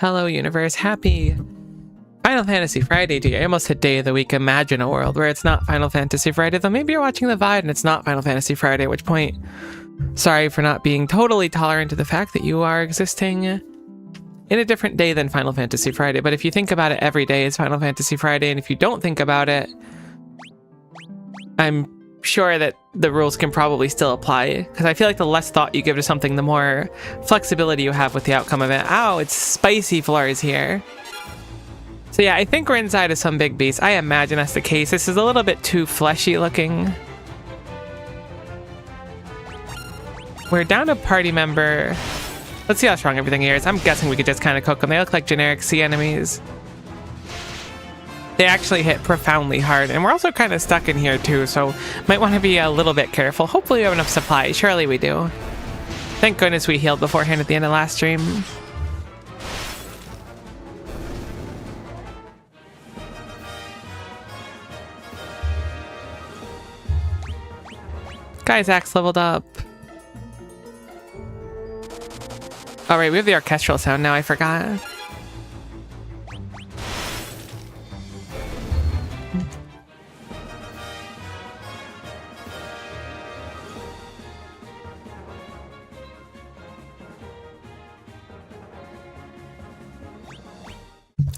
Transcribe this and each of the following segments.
Hello, universe. Happy Final Fantasy Friday to you. I almost hit day of the week. Imagine a world where it's not Final Fantasy Friday, though maybe you're watching the VOD and it's not Final Fantasy Friday, at which point, sorry for not being totally tolerant to the fact that you are existing in a different day than Final Fantasy Friday. But if you think about it, every day is Final Fantasy Friday, and if you don't think about it, I'm sure that the rules can probably still apply, because I feel like the less thought you give to something, the more flexibility you have with the outcome of it. Ow, it's spicy floors here. So yeah, I think we're inside of some big beast. I imagine that's the case. This is a little bit too fleshy looking. We're down a party member. Let's see how strong everything here is. I'm guessing we could just kind of cook them. They look like generic sea enemies. They actually hit profoundly hard, and we're also kind of stuck in here too, so might want to be a little bit careful. Hopefully we have enough supplies. Surely we do. Thank goodness we healed beforehand at the end of last stream. Guy's axe leveled up. Alright, we have the orchestral sound now, I forgot.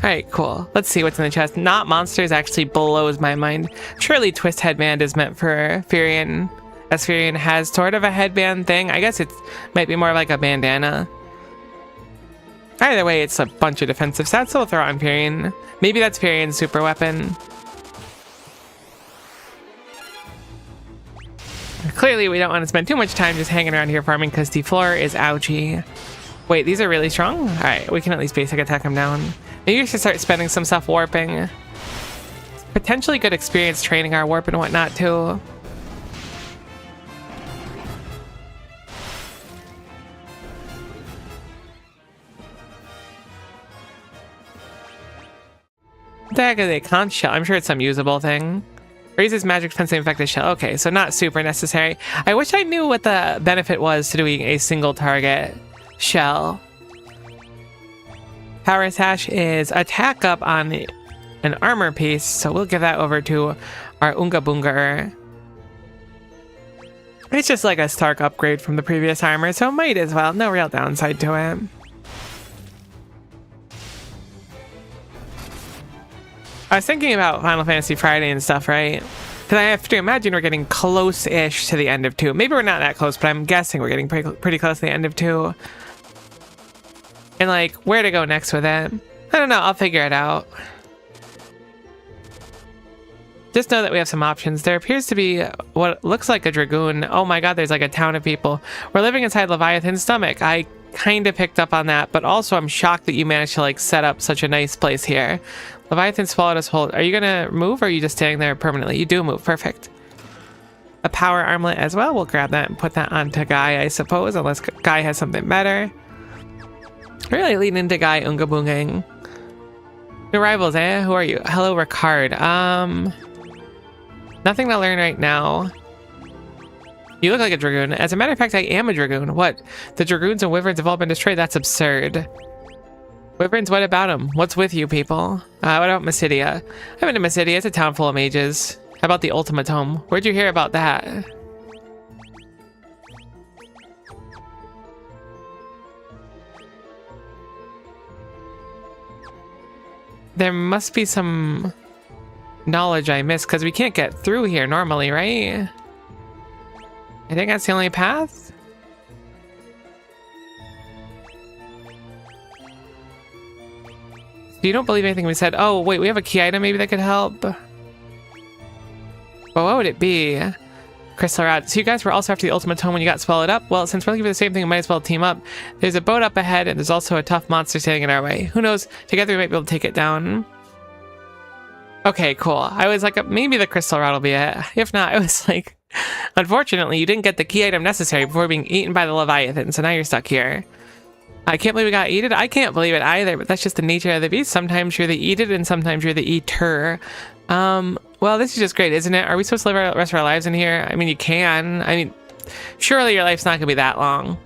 Alright, cool. Let's see what's in the chest. Not monsters actually blows my mind. Surely Twist Headband is meant for Furion, as Furion has sort of a headband thing. I guess it might be more like a bandana. Either way, it's a bunch of defensive stats, so we'll throw it on Furion. Maybe that's Furion's super weapon. Clearly, we don't want to spend too much time just hanging around here farming, because the floor is ouchy. Wait, these are really strong? Alright, we can at least basic attack them down. Maybe we should start spending some stuff warping. It's potentially good experience training our warp and whatnot, too. What the heck is a conch shell? I'm sure it's some usable thing. Raises magic defense and infected shell. Okay, so not super necessary. I wish I knew what the benefit was to doing a single target shell. Power Sash is attack up on an armor piece, so we'll give that over to our Unga Bunga. It's just like a Stark upgrade from the previous armor, so might as well. No real downside to it. I was thinking about Final Fantasy Friday and stuff, right? Because I have to imagine we're getting close-ish to the end of 2. Maybe we're not that close, but I'm guessing we're getting pretty close to the end of 2. And like, where to go next with it? I don't know, I'll figure it out. Just know that we have some options. There appears to be what looks like a dragoon. Oh my god, there's like a town of people. We're living inside Leviathan's stomach. I kind of picked up on that, but also I'm shocked that you managed to like set up such a nice place here. Leviathan swallowed us whole. Are you gonna move, or are you just staying there permanently? You do move, perfect. A power armlet as well. We'll grab that and put that onto Guy, I suppose, unless Guy has something better. Really lean into Guy Unga Bungang. New rivals, eh? Who are you? Hello, Ricard. Nothing to learn right now. You look like a dragoon. As a matter of fact, I am a dragoon. What? The dragoons and wyverns have all been destroyed? That's absurd. Wyverns, what about them? What's with you people? What about Mysidia? I've been to Mysidia. It's a town full of mages. How about the Ultima Tome? Where'd you hear about that? There must be some knowledge I missed, because we can't get through here normally, right? I think that's the only path? You don't believe anything we said? Oh, wait, we have a key item maybe that could help? Well, what would it be? Crystal Rod. So you guys were also after the Ultimate Tome when you got swallowed up? Well, since we're looking for the same thing, we might as well team up. There's a boat up ahead, and there's also a tough monster standing in our way. Who knows? Together we might be able to take it down. Okay, cool. I was like, maybe the Crystal Rod will be it. If not, it was like, unfortunately, you didn't get the key item necessary before being eaten by the Leviathan, so now you're stuck here. I can't believe we got eaten. I can't believe it either, but that's just the nature of the beast. Sometimes you're the eated, and sometimes you're the eater. Well, this is just great, isn't it? Are we supposed to live the rest of our lives in here? I mean, you can. I mean, surely your life's not gonna be that long.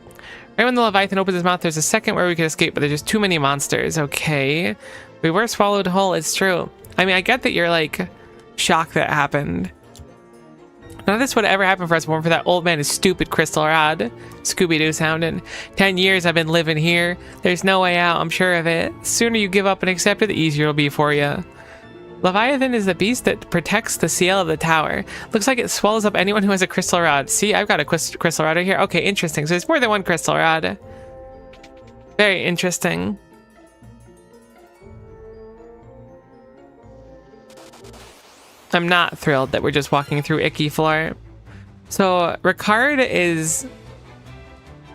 Right when the Leviathan opens his mouth, there's a second where we could escape, but there's just too many monsters. Okay. We were swallowed whole, it's true. I mean, I get that you're, like, shocked that happened. None of this would ever happen for us, but for that old man is stupid crystal rod. Scooby-Doo sounding. 10 years I've been living here. There's no way out, I'm sure of it. The sooner you give up and accept it, the easier it'll be for you. Leviathan is the beast that protects the seal of the tower. Looks like it swallows up anyone who has a crystal rod. See, I've got a crystal rod right here. Okay, interesting. So there's more than one crystal rod. Very interesting. I'm not thrilled that we're just walking through icky floor. So Ricard is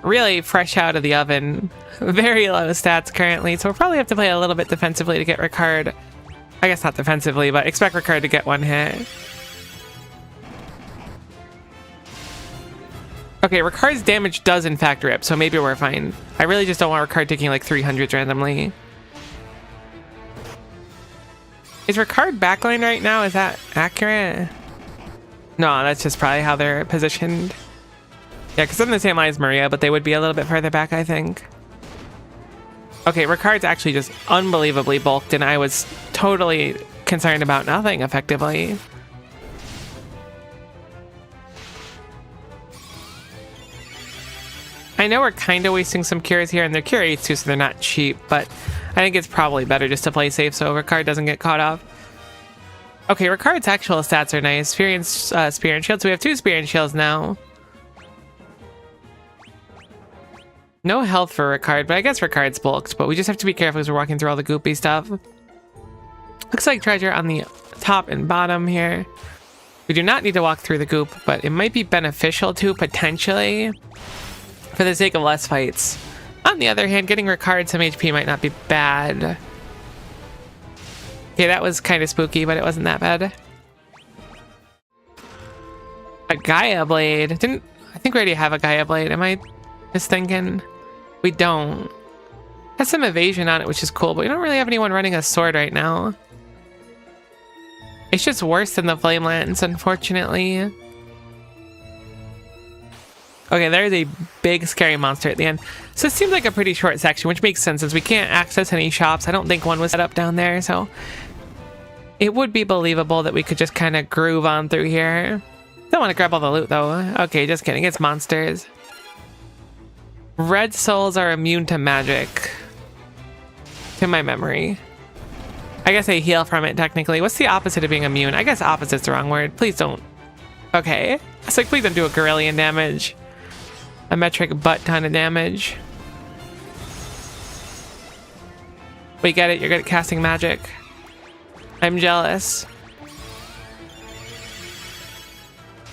really fresh out of the oven. Very low stats currently. So we'll probably have to play a little bit defensively to get Ricard. I guess not defensively, but expect Ricard to get one hit. Okay, Ricard's damage does in fact rip, so maybe we're fine. I really just don't want Ricard taking like 300s randomly. Is Ricard backline right now? Is that accurate? No, that's just probably how they're positioned. Yeah, because I'm the same line as Maria, but they would be a little bit further back, I think. Okay, Ricard's actually just unbelievably bulked, and I was totally concerned about nothing, effectively. I know we're kind of wasting some cures here, and they're cure 8s too, so they're not cheap, but I think it's probably better just to play safe so Ricard doesn't get caught off. Okay, Ricard's actual stats are nice. Spear and shield, so we have 2 spear and shields now. No health for Ricard, but I guess Ricard's bulked, but we just have to be careful as we're walking through all the goopy stuff. Looks like treasure on the top and bottom here. We do not need to walk through the goop, but it might be beneficial to, potentially, for the sake of less fights. On the other hand, getting Ricard some HP might not be bad. Okay, that was kind of spooky, but it wasn't that bad. A Gaia Blade. I think we already have a Gaia Blade. Am I just thinking? We don't. Has some evasion on it, which is cool, but we don't really have anyone running a sword right now. It's just worse than the Flame Lance, unfortunately. Okay, there's a big scary monster at the end. So it seems like a pretty short section, which makes sense since we can't access any shops. I don't think one was set up down there, so it would be believable that we could just kind of groove on through here. Don't want to grab all the loot though. Okay, just kidding. It's monsters. Red souls are immune to magic. To my memory. I guess they heal from it technically. What's the opposite of being immune? I guess opposite's the wrong word. Please don't. Okay. It's like, please don't do a Gorillion damage. A metric butt ton of damage. We get it. You're good at casting magic. I'm jealous.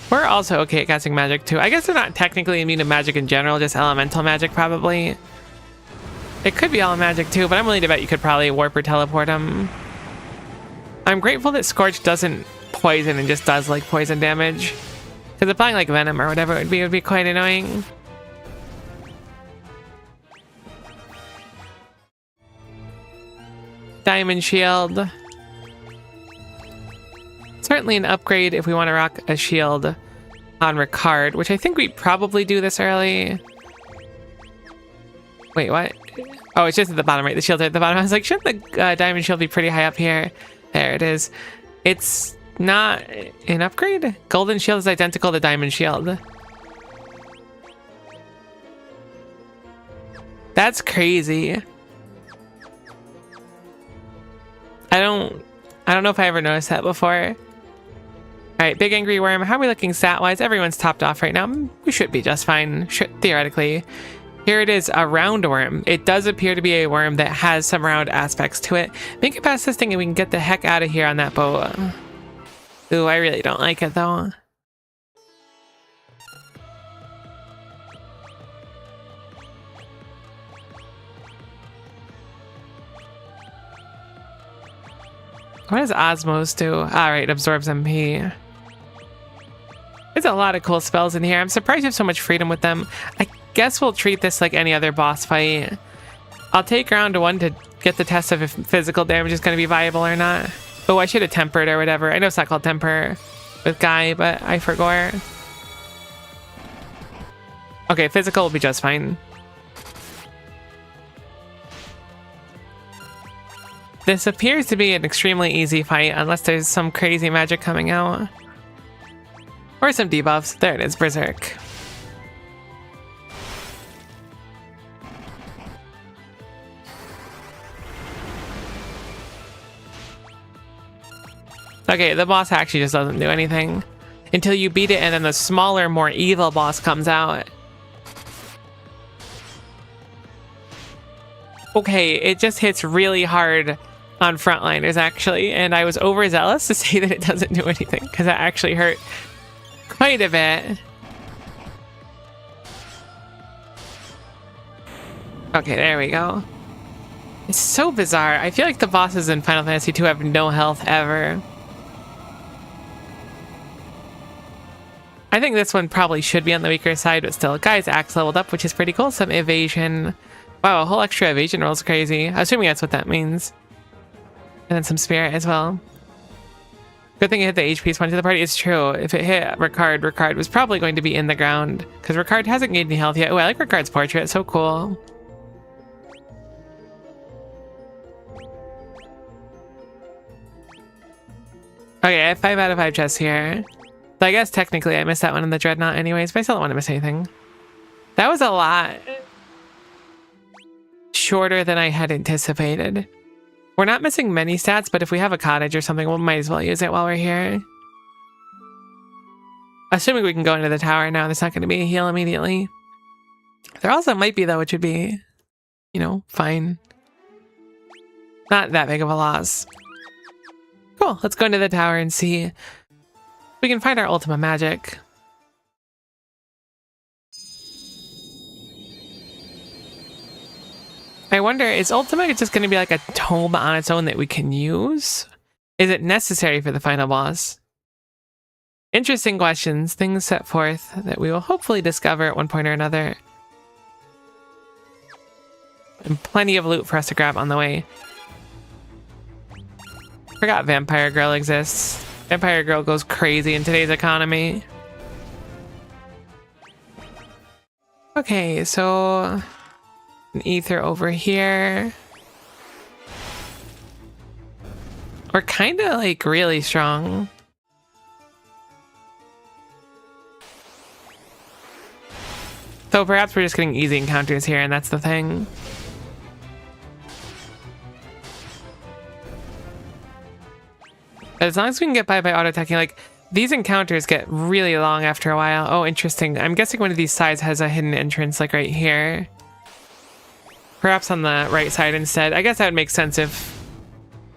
We're also okay at casting magic too. I guess they're not technically immune to magic in general, just elemental magic probably. It could be all magic too, but I'm willing to bet you could probably warp or teleport them. I'm grateful that Scorch doesn't poison and just does like poison damage. Because applying like venom or whatever it would be quite annoying. Diamond shield. Certainly an upgrade if we want to rock a shield on Ricard, which I think we probably do this early. Wait, what? Oh, it's just at the bottom, right? The shield's at the bottom. I was like, shouldn't the diamond shield be pretty high up here? There it is. It's not an upgrade? Golden shield is identical to diamond shield. That's crazy. I don't know if I ever noticed that before. Alright, big angry worm. How are we looking stat-wise? Everyone's topped off right now. We should be just fine, theoretically. Here it is, a round worm. It does appear to be a worm that has some round aspects to it. Make it past this thing and we can get the heck out of here on that boat. Ooh, I really don't like it though. What does Osmos do? Alright, absorbs MP. There's a lot of cool spells in here. I'm surprised you have so much freedom with them. I guess we'll treat this like any other boss fight. I'll take round 1 to get the test of if physical damage is going to be viable or not. Oh, I should have tempered or whatever. I know it's not called temper with Guy, but I forgot. Okay, physical will be just fine. This appears to be an extremely easy fight unless there's some crazy magic coming out. Or some debuffs. There it is, Berserk. Okay, the boss actually just doesn't do anything until you beat it, and then the smaller, more evil boss comes out. Okay, it just hits really hard on frontliners, actually, and I was overzealous to say that it doesn't do anything, because that actually hurt quite a bit. Okay, there we go. It's so bizarre. I feel like the bosses in Final Fantasy II have no health ever. I think this one probably should be on the weaker side, but still, guy's axe leveled up, which is pretty cool. Some evasion. Wow, a whole extra evasion roll is crazy. Assuming that's what that means. And then some spirit as well. Good thing it hit the HP sponge to the party. It's true. If it hit Ricard, Ricard was probably going to be in the ground. Because Ricard hasn't gained any health yet. Oh, I like Ricard's portrait. It's so cool. Okay, I have 5 out of 5 chests here. So I guess technically I missed that one in the Dreadnought anyways, but I still don't want to miss anything. That was a lot shorter than I had anticipated. We're not missing many stats, but if we have a cottage or something, we might as well use it while we're here. Assuming we can go into the tower now, there's not going to be a heal immediately. There also might be, though, which would be, you know, fine. Not that big of a loss. Cool, let's go into the tower and see if we can find our Ultima magic. I wonder, is Ultima just going to be like a tome on its own that we can use? Is it necessary for the final boss? Interesting questions, things set forth that we will hopefully discover at one point or another. And plenty of loot for us to grab on the way. Forgot Vampire Girl exists. Vampire Girl goes crazy in today's economy. Okay, so an ether over here. We're kind of like really strong. So perhaps we're just getting easy encounters here, and that's the thing. As long as we can get by auto-attacking, like, these encounters get really long after a while. Oh, interesting. I'm guessing one of these sides has a hidden entrance, like right here. Perhaps on the right side instead. I guess that would make sense if...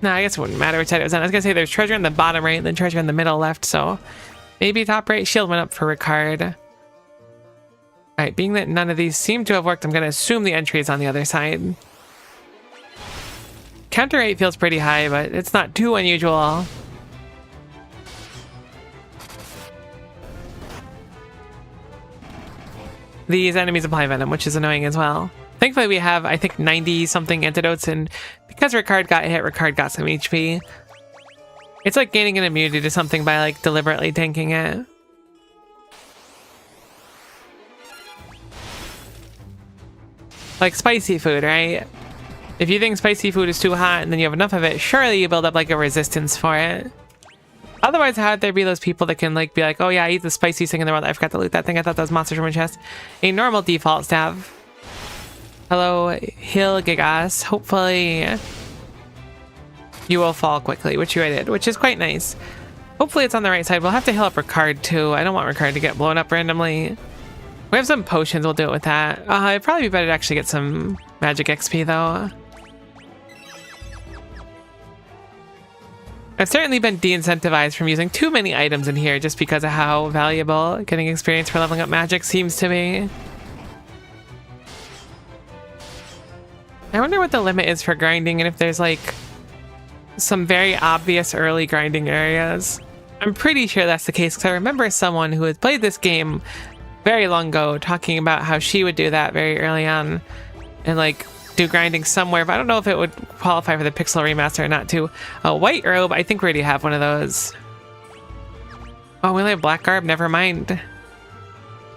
No, I guess it wouldn't matter which side it was on. I was gonna say there's treasure in the bottom right and then treasure in the middle left, so... Maybe top right. Shield went up for Ricard. Alright, being that none of these seem to have worked, I'm gonna assume the entry is on the other side. Counter rate feels pretty high, but it's not too unusual. These enemies apply venom, which is annoying as well. Thankfully, we have, I think, 90-something antidotes, and because Ricard got hit, Ricard got some HP. It's like gaining an immunity to something by, like, deliberately tanking it. Like spicy food, right? If you think spicy food is too hot and then you have enough of it, surely you build up, like, a resistance for it. Otherwise, how would there be those people that can, like, be like, oh yeah, I eat the spiciest thing in the world. I forgot to loot that thing. I thought that was monsters from my chest. A normal default staff. Hello, Hill Gigas. Hopefully, you will fall quickly, which you did, which is quite nice. Hopefully, it's on the right side. We'll have to heal up Ricard, too. I don't want Ricard to get blown up randomly. We have some potions. We'll do it with that. It'd probably be better to actually get some magic XP, though. I've certainly been de-incentivized from using too many items in here just because of how valuable getting experience for leveling up magic seems to be. I wonder what the limit is for grinding and if there's like some very obvious early grinding areas. I'm pretty sure that's the case because I remember someone who had played this game very long ago talking about how she would do that very early on and like do grinding somewhere, but I don't know if it would qualify for the pixel remaster or not too. A white robe, I think we already have one of those. Oh, we only have black garb, never mind.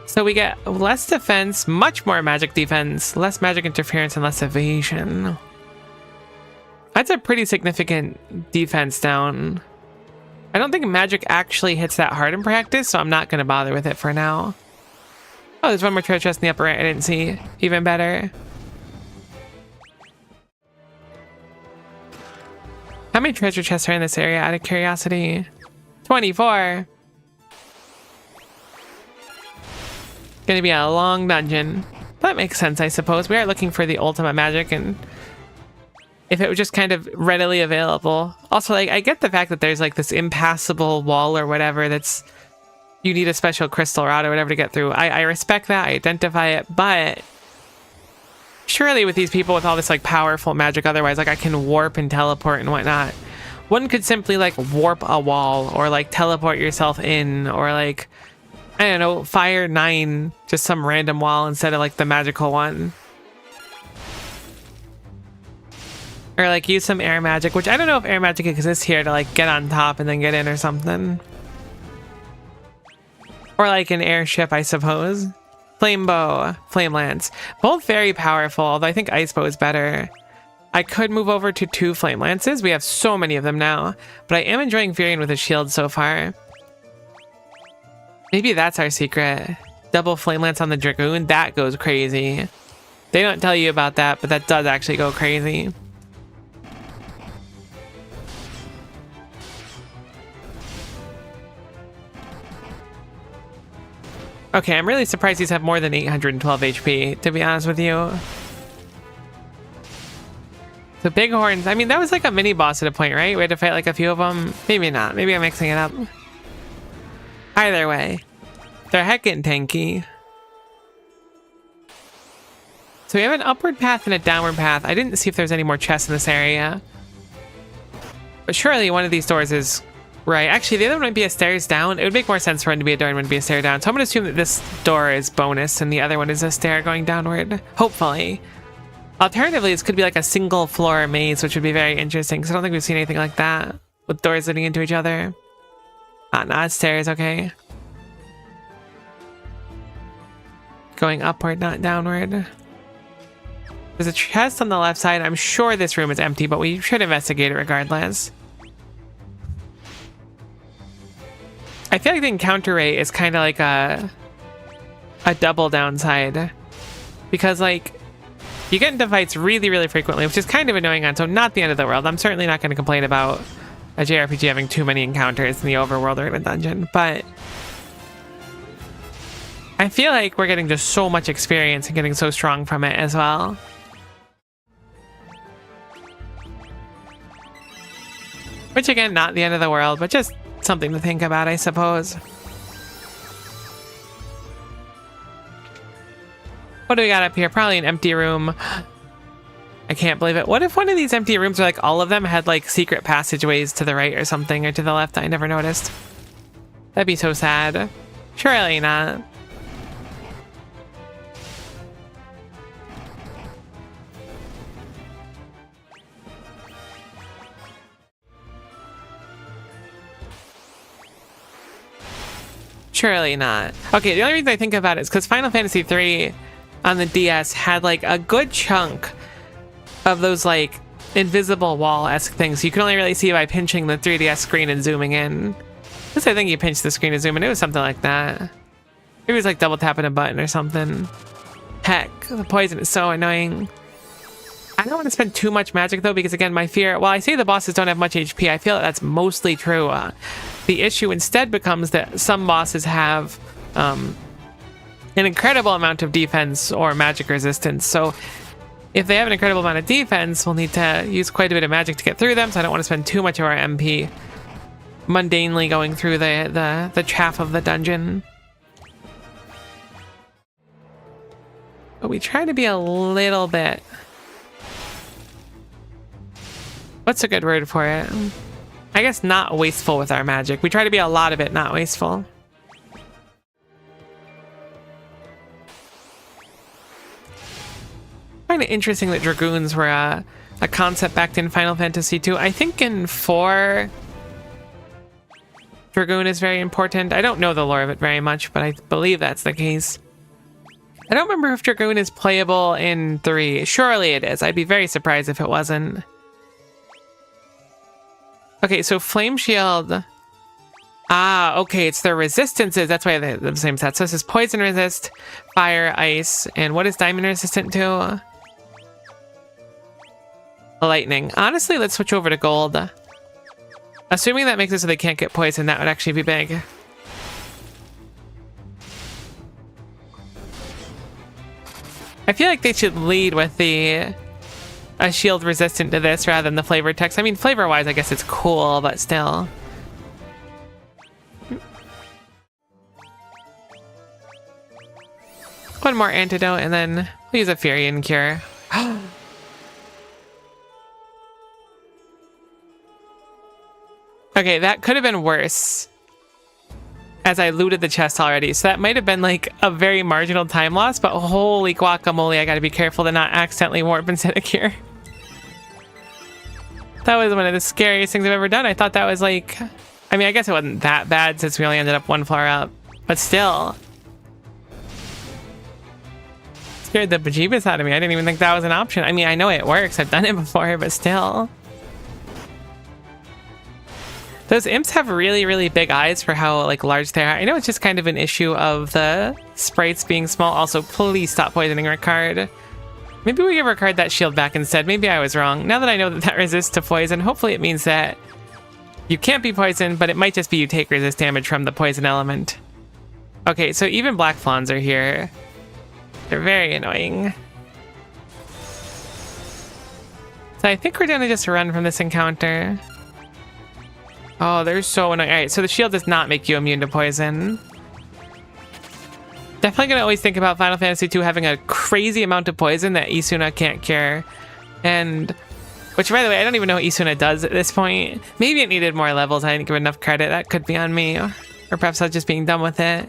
So we get less defense, much more magic defense, less magic interference, and less evasion. That's a pretty significant defense down. I don't think magic actually hits that hard in practice, so I'm not going to bother with it for now. Oh, there's one more treasure chest in the upper right I didn't see. Even better. How many treasure chests are in this area, out of curiosity? 24. Gonna be a long dungeon. That makes sense, I suppose. We are looking for the ultimate magic, and if it was just kind of readily available. Also, like, I get the fact that there's like this impassable wall or whatever that's you need a special crystal rod or whatever to get through. I respect that, I identify it, but surely with these people with all this like powerful magic otherwise, like I can warp and teleport and whatnot, one could simply like warp a wall or like teleport yourself in, or like, I don't know, fire 9 just some random wall instead of like the magical one. Or like use some air magic, which I don't know if air magic exists here to like get on top and then get in or something. Or like an airship, I suppose. Flame bow, flame lance. Both very powerful, although I think ice bow is better. I could move over to 2 flame lances. We have so many of them now. But I am enjoying Furion with a shield so far. Maybe that's our secret. Double flame lance on the Dragoon. That goes crazy. They don't tell you about that, but that does actually go crazy. Okay, I'm really surprised these have more than 812 HP, to be honest with you. The bighorns, I mean, that was like a mini boss at a point, right? We had to fight like a few of them. Maybe not. Maybe I'm mixing it up. Either way, they're heckin' tanky. So we have an upward path and a downward path. I didn't see if there's any more chests in this area. But surely one of these doors is right. Actually, the other one might be a stairs down. It would make more sense for one to be a door and one to be a stair down. So I'm going to assume that this door is bonus and the other one is a stair going downward. Hopefully. Alternatively, this could be like a single floor maze, which would be very interesting because I don't think we've seen anything like that with doors leading into each other. Not stairs, okay. Going upward, not downward. There's a chest on the left side. I'm sure this room is empty, but we should investigate it regardless. I feel like the encounter rate is kind of like a double downside. Because, like, you get into fights really, really frequently, which is kind of annoying on, so not the end of the world. I'm certainly not going to complain about a JRPG having too many encounters in the overworld or in a dungeon, but I feel like we're getting just so much experience and getting so strong from it as well. Which, again, not the end of the world, but just something to think about, I suppose. What do we got up here? Probably an empty room. I can't believe it. What if one of these empty rooms, or like all of them, had like secret passageways to the right or something, or to the left? I never noticed. That'd be so sad. Surely not. Surely not. Okay, the only reason I think about it is because Final Fantasy III on the DS had like a good chunk of those like invisible wall-esque things you can only really see by pinching the 3DS screen and zooming in. I think you pinch the screen and zoom in. It was something like that. Maybe it was like double tapping a button or something. Heck, the poison is so annoying. I don't want to spend too much magic though, because again, my fear, while I say the bosses don't have much HP, I feel that's mostly true. The issue instead becomes that some bosses have an incredible amount of defense or magic resistance. So if they have an incredible amount of defense, we'll need to use quite a bit of magic to get through them. So I don't want to spend too much of our MP mundanely going through the chaff of the dungeon. But we try to be a little bit... What's a good word for it? I guess not wasteful with our magic. We try to be a lot of it, not wasteful. Kind of interesting that Dragoons were a concept back in Final Fantasy II. I think in 4, Dragoon is very important. I don't know the lore of it very much, but I believe that's the case. I don't remember if Dragoon is playable in 3. Surely it is. I'd be very surprised if it wasn't. Okay, so Flame Shield. Ah, okay, it's their resistances. That's why they're the same set. So this is Poison Resist, Fire, Ice, and what is Diamond resistant to? Lightning. Honestly, let's switch over to Gold. Assuming that makes it so they can't get poisoned, that would actually be big. I feel like they should lead with a shield resistant to this rather than the flavor text. I mean, flavor-wise, I guess it's cool, but still. One more antidote, and then we'll use a Furion Cure. Okay, that could have been worse, as I looted the chest already. So that might have been like a very marginal time loss, but holy guacamole, I gotta be careful to not accidentally warp instead of cure. That was one of the scariest things I've ever done. I thought that was like, I mean, I guess it wasn't that bad since we only ended up one floor up, but still. Scared the bejeebus out of me. I didn't even think that was an option. I mean, I know it works. I've done it before, but still. Those imps have really, really big eyes for how like large they are. I know it's just kind of an issue of the sprites being small. Also, please stop poisoning Ricard. Maybe we give Ricard that shield back instead. Maybe I was wrong. Now that I know that that resists to poison, hopefully it means that you can't be poisoned, but it might just be you take resist damage from the poison element. Okay, so even Black Flans are here. They're very annoying. So I think we're gonna just run from this encounter. Oh, they're so annoying. Alright, so the shield does not make you immune to poison. Definitely gonna always think about Final Fantasy II having a crazy amount of poison that Isuna can't cure. And, which by the way, I don't even know what Isuna does at this point. Maybe it needed more levels. I didn't give enough credit. That could be on me. Or perhaps I was just being done with it.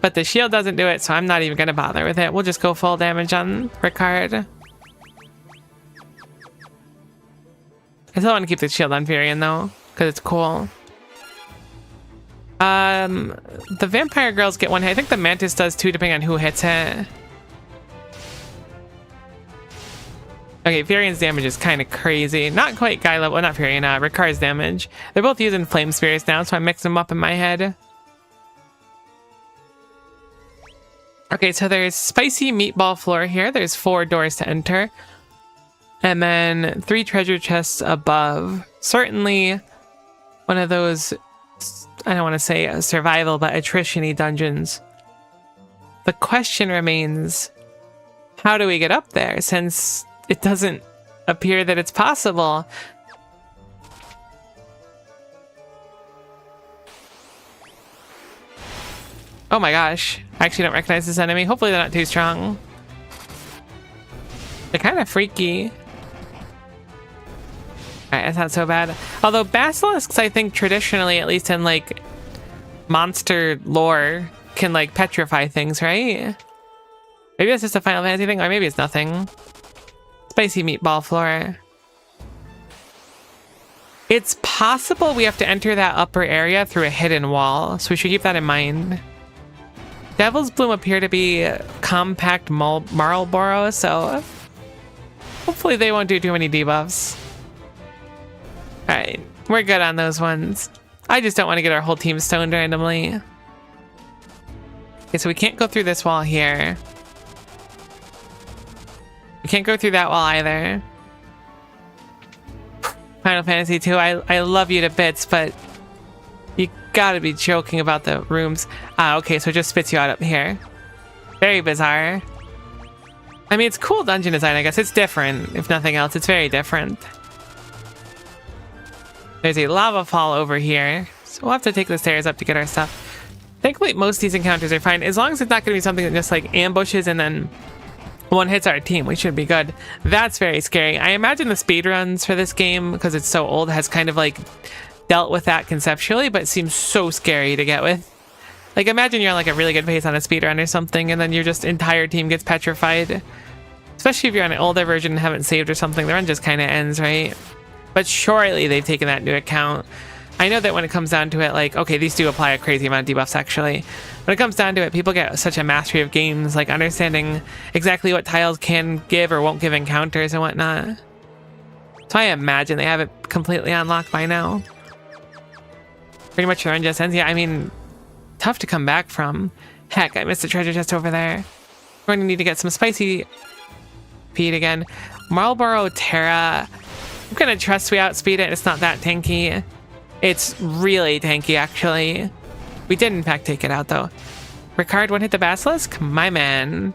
But the shield doesn't do it, so I'm not even gonna bother with it. We'll just go full damage on Ricard. I still want to keep the shield on Furion though, because it's cool. The vampire girls get one hit. I think the mantis does too, depending on who hits it. Okay, Furion's damage is kind of crazy. Not quite guy level, well, not Furion, Ricard's damage. They're both using flame spirits now, so I mix them up in my head. Okay, so there's spicy meatball floor here. There's 4 doors to enter. And then 3 treasure chests above. Certainly one of those, I don't want to say a survival, but attrition-y dungeons. The question remains, how do we get up there, since it doesn't appear that it's possible? Oh my gosh. I actually don't recognize this enemy. Hopefully they're not too strong. They're kind of freaky. Alright, that's not so bad. Although basilisks, I think traditionally, at least in like monster lore, can like petrify things, right? Maybe that's just a Final Fantasy thing, or maybe it's nothing. Spicy meatball floor. It's possible we have to enter that upper area through a hidden wall, so we should keep that in mind. Devil's Bloom appear to be compact Marlboro, so hopefully they won't do too many debuffs. Alright, we're good on those ones. I just don't want to get our whole team stoned randomly. Okay, so we can't go through this wall here. We can't go through that wall either. Final Fantasy II, I love you to bits, but you gotta be joking about the rooms. Ah, okay, so it just spits you out up here. Very bizarre. I mean, it's cool dungeon design, I guess. It's different, if nothing else. It's very different. There's a lava fall over here, so we'll have to take the stairs up to get our stuff. Thankfully, most of these encounters are fine. As long as it's not going to be something that just like ambushes and then one hits our team, we should be good. That's very scary. I imagine the speedruns for this game, because it's so old, has kind of like dealt with that conceptually, but it seems so scary to get with. Like, imagine you're on like a really good pace on a speedrun or something, and then your just entire team gets petrified. Especially if you're on an older version and haven't saved or something, the run just kind of ends, right? But surely they've taken that into account. I know that when it comes down to it, like, okay, these do apply a crazy amount of debuffs, actually. When it comes down to it, people get such a mastery of games, like understanding exactly what tiles can give or won't give encounters and whatnot. So I imagine they have it completely unlocked by now. Pretty much the run just ends. Yeah, I mean, tough to come back from. Heck, I missed the treasure chest over there. We're going to need to get some spicy feed again. Marlboro Terra. I'm going to trust we outspeed it. It's not that tanky. It's really tanky, actually. We did, in fact, take it out, though. Ricard, one hit the Basilisk? My man.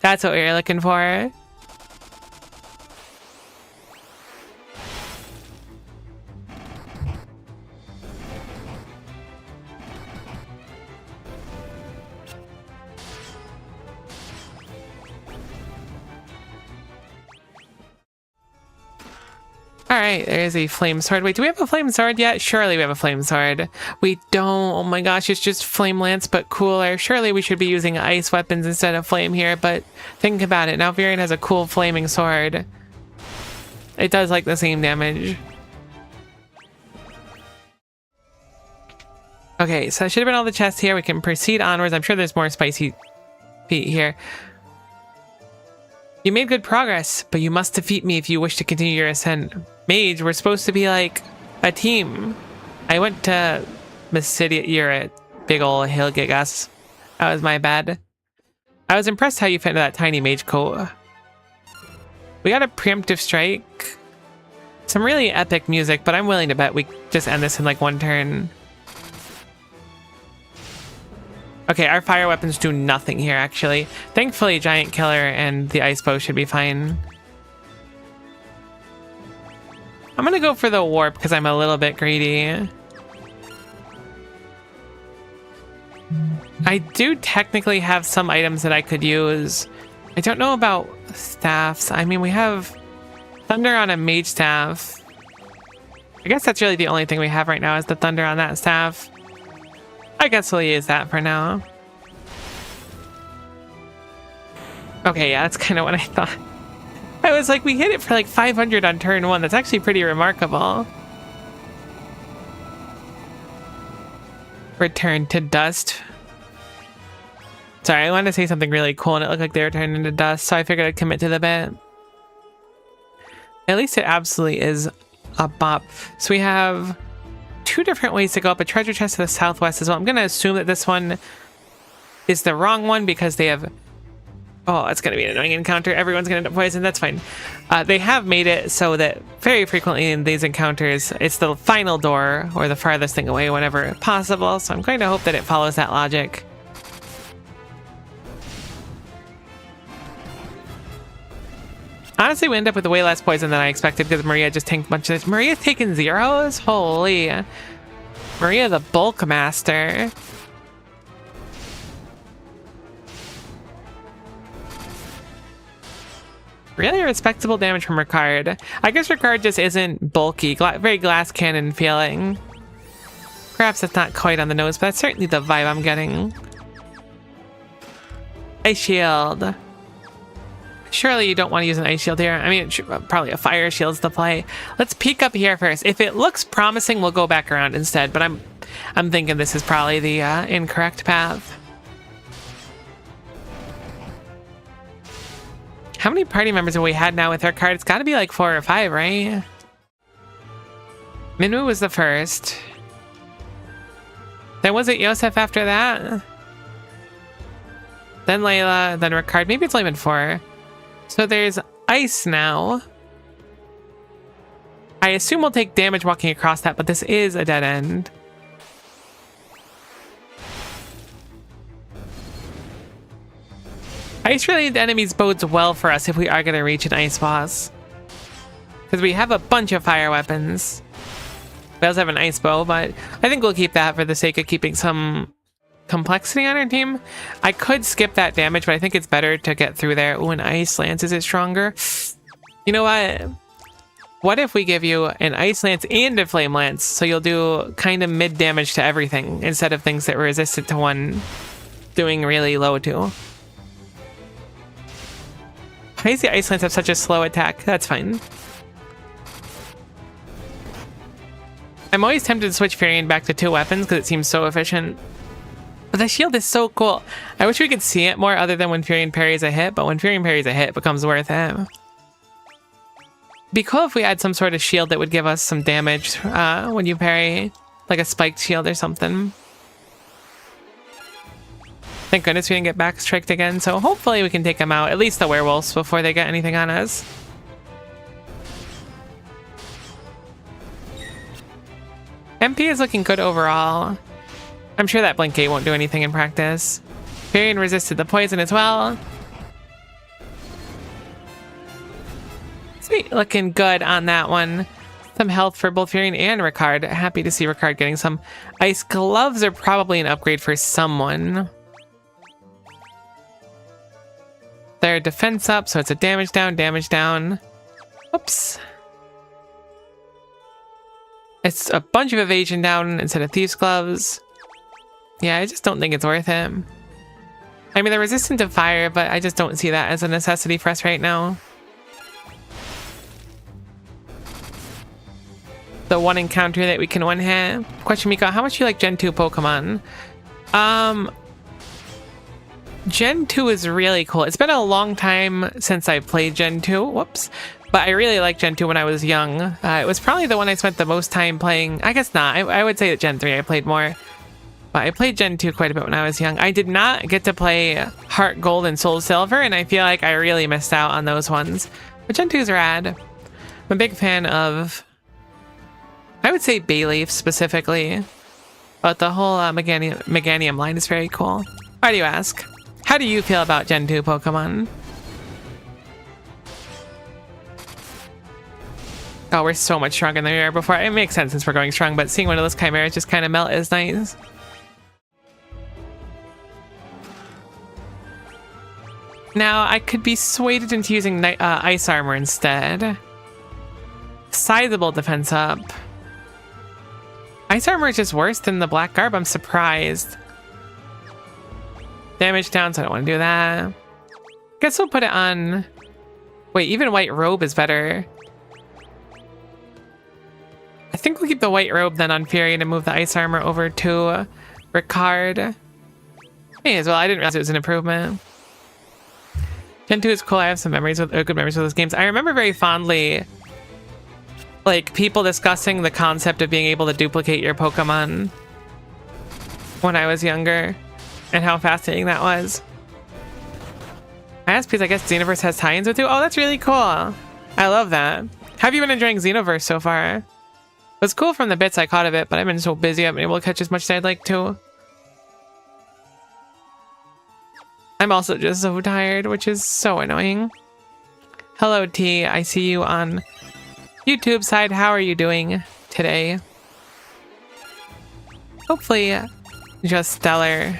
That's what we were looking for. Alright, there's a flame sword. Wait, do we have a flame sword yet? Surely we have a flame sword. We don't. Oh my gosh, it's just flame lance, but cooler. Surely we should be using ice weapons instead of flame here, but think about it. Now Varian has a cool flaming sword. It does like the same damage. Okay, so that should have been all the chests here. We can proceed onwards. I'm sure there's more spicy feet here. You made good progress, but you must defeat me if you wish to continue your ascent. Mage, we're supposed to be like a team. I went to Miss City. You're a big ol' hill gigas. That was my bad. I was impressed how you fit into that tiny mage coat. We got a preemptive strike. Some really epic music, but I'm willing to bet we just end this in like one turn. Okay, our fire weapons do nothing here, actually. Thankfully, Giant Killer and the Ice Bow should be fine. I'm gonna go for the Warp because I'm a little bit greedy. I do technically have some items that I could use. I don't know about staffs. I mean, we have Thunder on a Mage Staff. I guess that's really the only thing we have right now is the Thunder on that staff. I guess we'll use that for now. Okay, yeah, that's kind of what I thought. I was like, we hit it for like 500 on turn 1. That's actually pretty remarkable. Return to dust. Sorry, I wanted to say something really cool and it looked like they were turned into dust, so I figured I'd commit to the bit. At least it absolutely is a bop. So we have 2 different ways to go up. A treasure chest to the southwest as well. I'm going to assume that this one is the wrong one because they have... Oh, it's going to be an annoying encounter. Everyone's going to end up poisoned. That's fine. They have made it so that very frequently in these encounters, it's the final door or the farthest thing away whenever possible. So I'm going to hope that it follows that logic. Honestly, we end up with way less poison than I expected because Maria just tanked a bunch of this. Maria's taken zeros? Holy. Maria the bulk master. Really respectable damage from Ricard. I guess Ricard just isn't bulky. Very glass cannon feeling. Perhaps that's not quite on the nose, but that's certainly the vibe I'm getting. Ice shield. Surely you don't want to use an ice shield here. I mean, probably a fire shield's the play. Let's peek up here first. If it looks promising, we'll go back around instead. But I'm thinking this is probably the incorrect path. How many party members have we had now with our card? It's got to be like 4 or 5, right? Minwoo was the first. Then was it Yosef after that? Then Layla, then Ricard. Maybe it's only been 4. So there's ice now. I assume we'll take damage walking across that, but this is a dead end. Ice-related enemies bodes well for us if we are going to reach an ice boss. Because we have a bunch of fire weapons. We also have an ice bow, but I think we'll keep that for the sake of keeping some complexity on our team. I could skip that damage, but I think it's better to get through there. Ooh, an ice lance. Is it stronger? You know what? What if we give you an ice lance and a flame lance? So you'll do kind of mid damage to everything instead of things that were resistant to one doing really low to. Why does the ice lance have such a slow attack? That's fine. I'm always tempted to switch Furion back to 2 weapons because it seems so efficient. But the shield is so cool. I wish we could see it more other than when Furion parries a hit, but when Furion parries a hit, it becomes worth it. Be cool if we had some sort of shield that would give us some damage when you parry, like a spiked shield or something. Thank goodness we didn't get backstriked again, so hopefully we can take them out, at least the werewolves, before they get anything on us. MP is looking good overall. I'm sure that Blink Gate won't do anything in practice. Furion resisted the poison as well. Sweet, looking good on that one. Some health for both Furion and Ricard. Happy to see Ricard getting some. Ice gloves are probably an upgrade for someone. Their defense up, so it's a damage down, damage down. Oops. It's a bunch of evasion down instead of Thieves' Gloves. Yeah, I just don't think it's worth it. I mean, they're resistant to fire, but I just don't see that as a necessity for us right now. The one encounter that we can one-hit. Question, Miko, how much do you like Gen 2 Pokemon? Gen 2 is really cool. It's been a long time since I played Gen 2. Whoops. But I really liked Gen 2 when I was young. It was probably the one I spent the most time playing. I guess not. I would say that Gen 3 I played more. But I played Gen 2 quite a bit when I was young. I did not get to play Heart Gold and Soul Silver, and I feel like I really missed out on those ones. But Gen 2 is rad. I'm a big fan of, I would say, Bayleaf specifically. But the whole Meganium line is very cool. Why do you ask? How do you feel about Gen 2 Pokemon? Oh, we're so much stronger than we were before. It makes sense since we're going strong, but seeing one of those chimeras just kind of melt is nice. Now, I could be swayed into using Ice Armor instead. Sizable defense up. Ice Armor is just worse than the Black Garb. I'm surprised. Damage down, so I don't want to do that. Guess we'll put it on... Wait, even White Robe is better. I think we'll keep the White Robe then on Furion and move the Ice Armor over to Ricard. May as well, I didn't realize it was an improvement. Gen 2 is cool. I have some memories with good memories with those games. I remember very fondly like people discussing the concept of being able to duplicate your Pokemon when I was younger and how fascinating that was. I asked because I guess Xenoverse has tie-ins with you. Oh, that's really cool. I love that. How have you been enjoying Xenoverse so far? It was cool from the bits I caught of it, but I've been so busy I haven't been able to catch as much as I'd like to. I'm also just so tired, which is so annoying. Hello, T. I see you on YouTube side. How are you doing today? Hopefully, just stellar.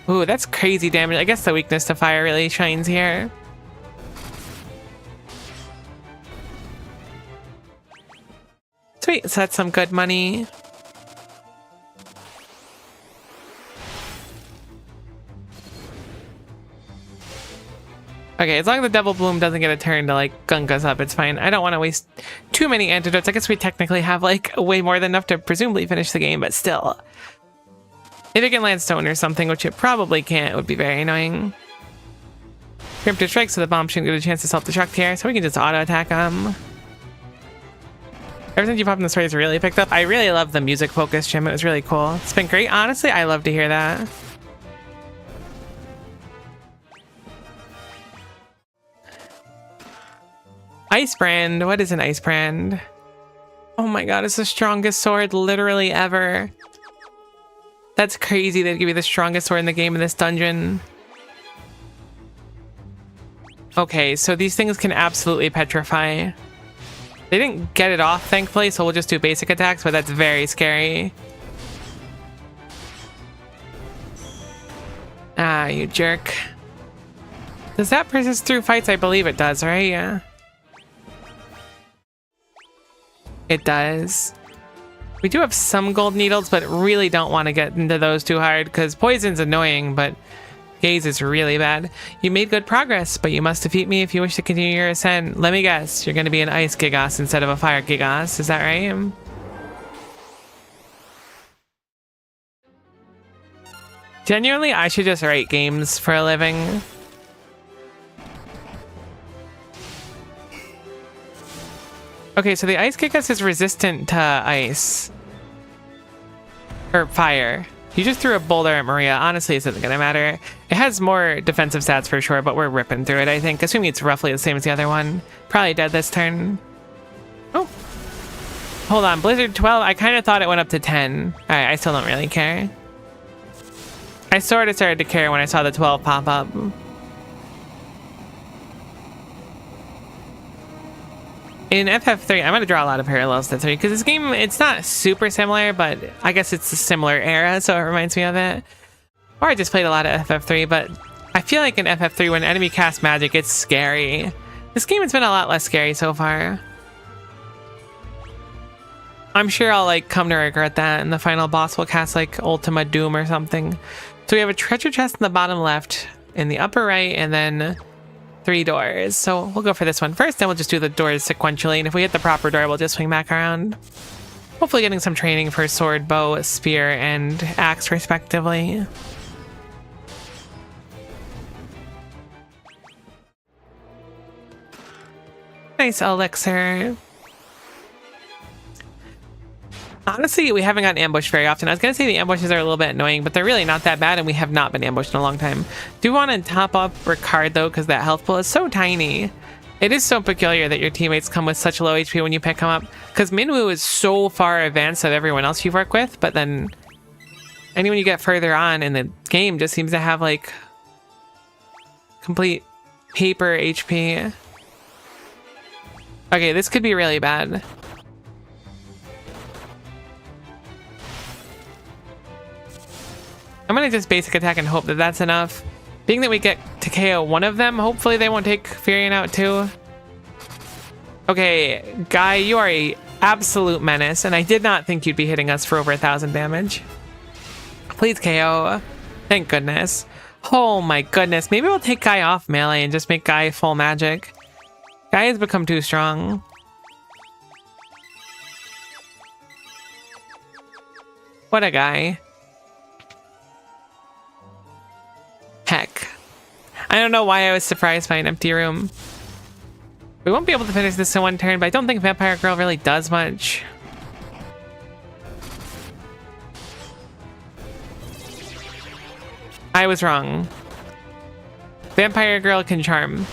Ooh, that's crazy damage. I guess the weakness to fire really shines here. Sweet, so that's some good money. Okay, as long as the Devil Bloom doesn't get a turn to like gunk us up, it's fine. I don't want to waste too many antidotes. I guess we technically have like way more than enough to presumably finish the game, but still. If it can land stone or something, which it probably can't, it would be very annoying. Preemptive strike, so the bomb shouldn't get a chance to self-destruct here, so we can just auto-attack them. Ever since you popped in the stories really picked up, I really love the music focus, Jim. It was really cool. It's been great. Honestly, I love to hear that. Ice Brand. What is an Ice Brand? Oh my god, it's the strongest sword literally ever. That's crazy. They'd give you the strongest sword in the game in this dungeon. Okay, so these things can absolutely petrify. They didn't get it off, thankfully, so we'll just do basic attacks, but that's very scary. Ah, you jerk. Does that persist through fights? I believe it does, right? Yeah. It does. We do have some gold needles, but really don't want to get into those too hard, because poison's annoying, but gaze is really bad. You made good progress, but you must defeat me if you wish to continue your ascent. Let me guess, you're going to be an ice Gigas instead of a fire Gigas. Is that right? Genuinely, I should just write games for a living. Okay, so the Ice Kick-Us is resistant to ice. Or fire. You just threw a boulder at Maria. Honestly, this isn't gonna matter. It has more defensive stats for sure, but we're ripping through it, I think. Assuming it's roughly the same as the other one. Probably dead this turn. Oh. Hold on, Blizzard 12, I kind of thought it went up to 10. Alright, I still don't really care. I sort of started to care when I saw the 12 pop up. In FF3, I'm going to draw a lot of parallels to 3, because this game, it's not super similar, but I guess it's a similar era, so it reminds me of it. Or I just played a lot of FF3, but I feel like in FF3, when an enemy casts magic, it's scary. This game has been a lot less scary so far. I'm sure I'll like come to regret that, and the final boss will cast like Ultima Doom or something. So we have a treasure chest in the bottom left, in the upper right, and then 3 doors. So we'll go for this one first, then we'll just do the doors sequentially, and if we hit the proper door, we'll just swing back around. Hopefully getting some training for sword, bow, spear, and axe respectively. Nice elixir. Honestly, we haven't gotten ambushed very often. I was going to say the ambushes are a little bit annoying, but they're really not that bad, and we have not been ambushed in a long time. Do want to top up Ricard, though, because that health pool is so tiny. It is so peculiar that your teammates come with such low HP when you pick them up, because Minwoo is so far advanced of everyone else you work with, but then anyone you get further on in the game just seems to have, like, complete paper HP. Okay, this could be really bad. I'm gonna just basic attack and hope that that's enough. Being that we get to KO one of them, hopefully they won't take Furion out too. Okay, Guy, you are a absolute menace, and I did not think you'd be hitting us for over 1,000 damage. Please KO. Thank goodness. Oh my goodness. Maybe we'll take Guy off melee and just make Guy full magic. Guy has become too strong. What a guy. Heck. I don't know why I was surprised by an empty room. We won't be able to finish this in one turn, but I don't think Vampire Girl really does much. I was wrong. Vampire Girl can charm.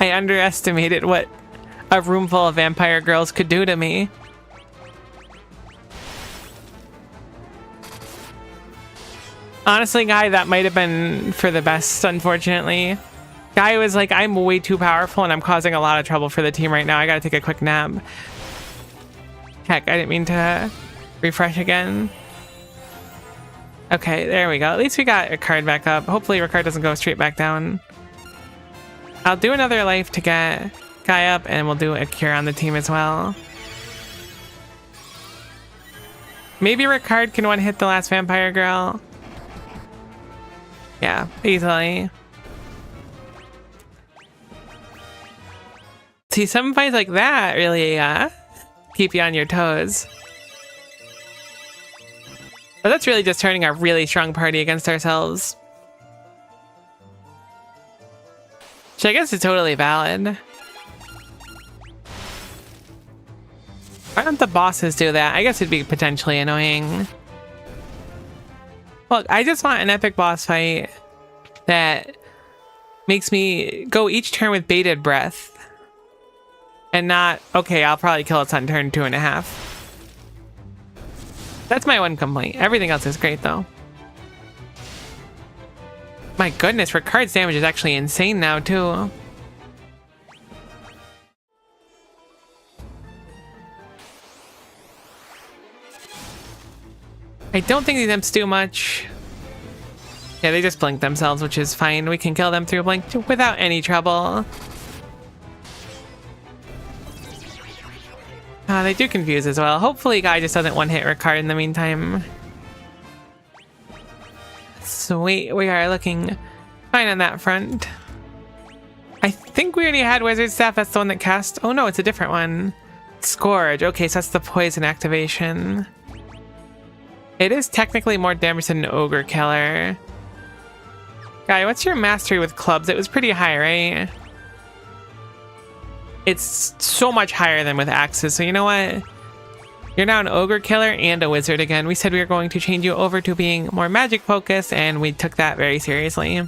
I underestimated what a room full of vampire girls could do to me. Honestly, Guy, that might have been for the best, unfortunately. Guy was like, I'm way too powerful and I'm causing a lot of trouble for the team right now. I gotta take a quick nap. Heck, I didn't mean to refresh again. Okay, there we go. At least we got Ricard back up. Hopefully Ricard doesn't go straight back down. I'll do another life to get Guy up, and we'll do a cure on the team as well. Maybe Ricard can one-hit the last vampire girl. Yeah, easily. See, some fights like that really keep you on your toes. But that's really just turning a really strong party against ourselves. Which I guess is totally valid. Why don't the bosses do that? I guess it'd be potentially annoying. Look, I just want an epic boss fight that makes me go each turn with bated breath. And not, okay, I'll probably kill it on turn 2.5. That's my one complaint. Everything else is great, though. My goodness, Ricard's damage is actually insane now, too. I don't think these imps do much. Yeah, they just blink themselves, which is fine. We can kill them through blink without any trouble. They do confuse as well. Hopefully Guy just doesn't one-hit Ricard in the meantime. Sweet, we are looking fine on that front. I think we already had Wizard Staff. That's the one that cast... Oh no, it's a different one. Scourge. Okay, so that's the poison activation. It is technically more damage than an Ogre Killer. Guy, what's your mastery with clubs? It was pretty high, right? It's so much higher than with axes, so you know what? You're now an Ogre Killer and a Wizard again. We said we were going to change you over to being more magic focused, and we took that very seriously.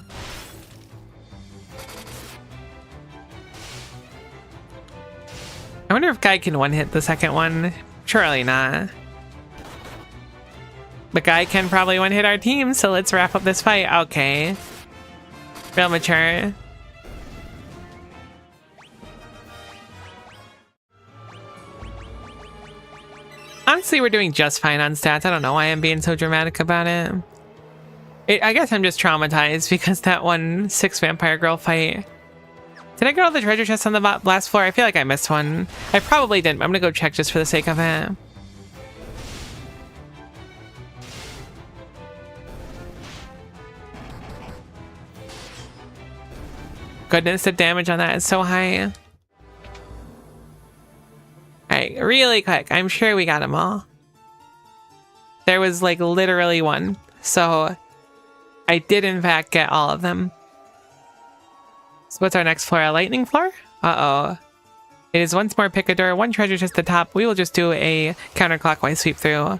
I wonder if Guy can one-hit the second one. Surely not. But Guy can probably one-hit our team, so let's wrap up this fight. Okay. Real mature. Honestly, we're doing just fine on stats. I don't know why I'm being so dramatic about it. I guess I'm just traumatized because that one 6 vampire girl fight. Did I get all the treasure chests on the last floor? I feel like I missed one. I probably didn't. I'm gonna go check just for the sake of it. Goodness, the damage on that is so high. Alright, really quick. I'm sure we got them all. There was like literally one. So I did in fact get all of them. So what's our next floor? A lightning floor? Uh-oh. It is once more Picador, one treasure chest at the top. We will just do a counterclockwise sweep through.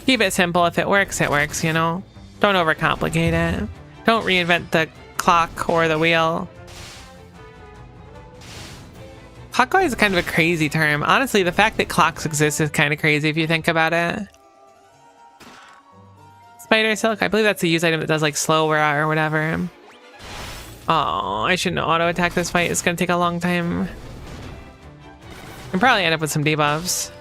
Keep it simple. If it works, you know? Don't overcomplicate it. Don't reinvent the clock or the wheel. Clockwise is kind of a crazy term. Honestly, the fact that clocks exist is kind of crazy if you think about it. Spider Silk, I believe that's a use item that does like slow or whatever. Oh, I shouldn't auto attack this fight. It's gonna take a long time. I'll probably end up with some debuffs.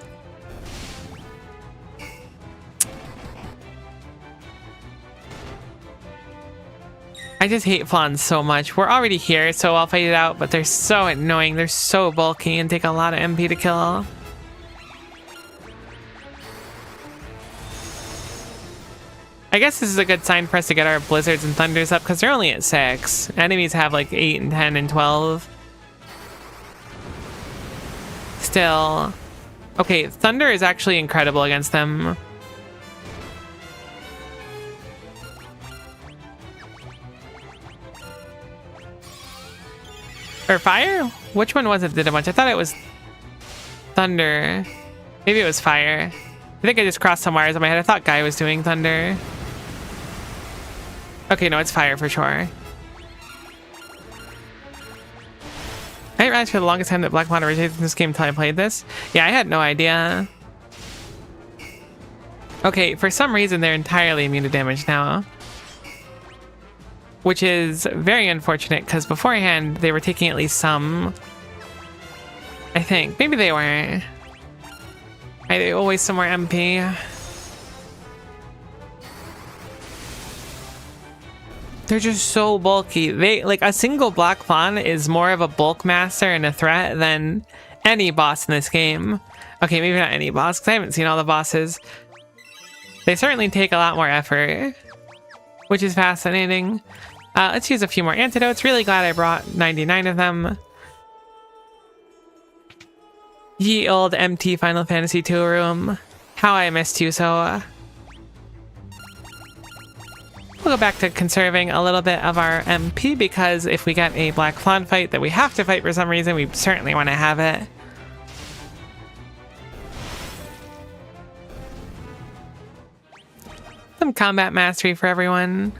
I just hate Flans so much. We're already here, so I'll fight it out, but they're so annoying. They're so bulky and take a lot of MP to kill. I guess this is a good sign for us to get our Blizzards and Thunders up, because they're only at 6. Enemies have like 8 and 10 and 12. Still. Okay, Thunder is actually incredible against them. Or Fire? Which one was it that did a bunch? I thought it was Thunder. Maybe it was Fire. I think I just crossed some wires in my head. I thought Guy was doing Thunder. Okay, no, it's Fire for sure. I didn't realize for the longest time that Black Mono originated in this game until I played this. Yeah, I had no idea. Okay, for some reason they're entirely immune to damage now. Which is very unfortunate, because beforehand they were taking at least some. I think. Maybe they weren't. They always some more MP. They're just so bulky. They like a single Black Fawn is more of a bulk master and a threat than any boss in this game. Okay, maybe not any boss, because I haven't seen all the bosses. They certainly take a lot more effort, which is fascinating. Let's use a few more antidotes. Really glad I brought 99 of them. Ye old empty Final Fantasy II room. How I missed you so. We'll go back to conserving a little bit of our MP, because if we get a Black Fawn fight that we have to fight for some reason, we certainly want to have it. Some combat mastery for everyone.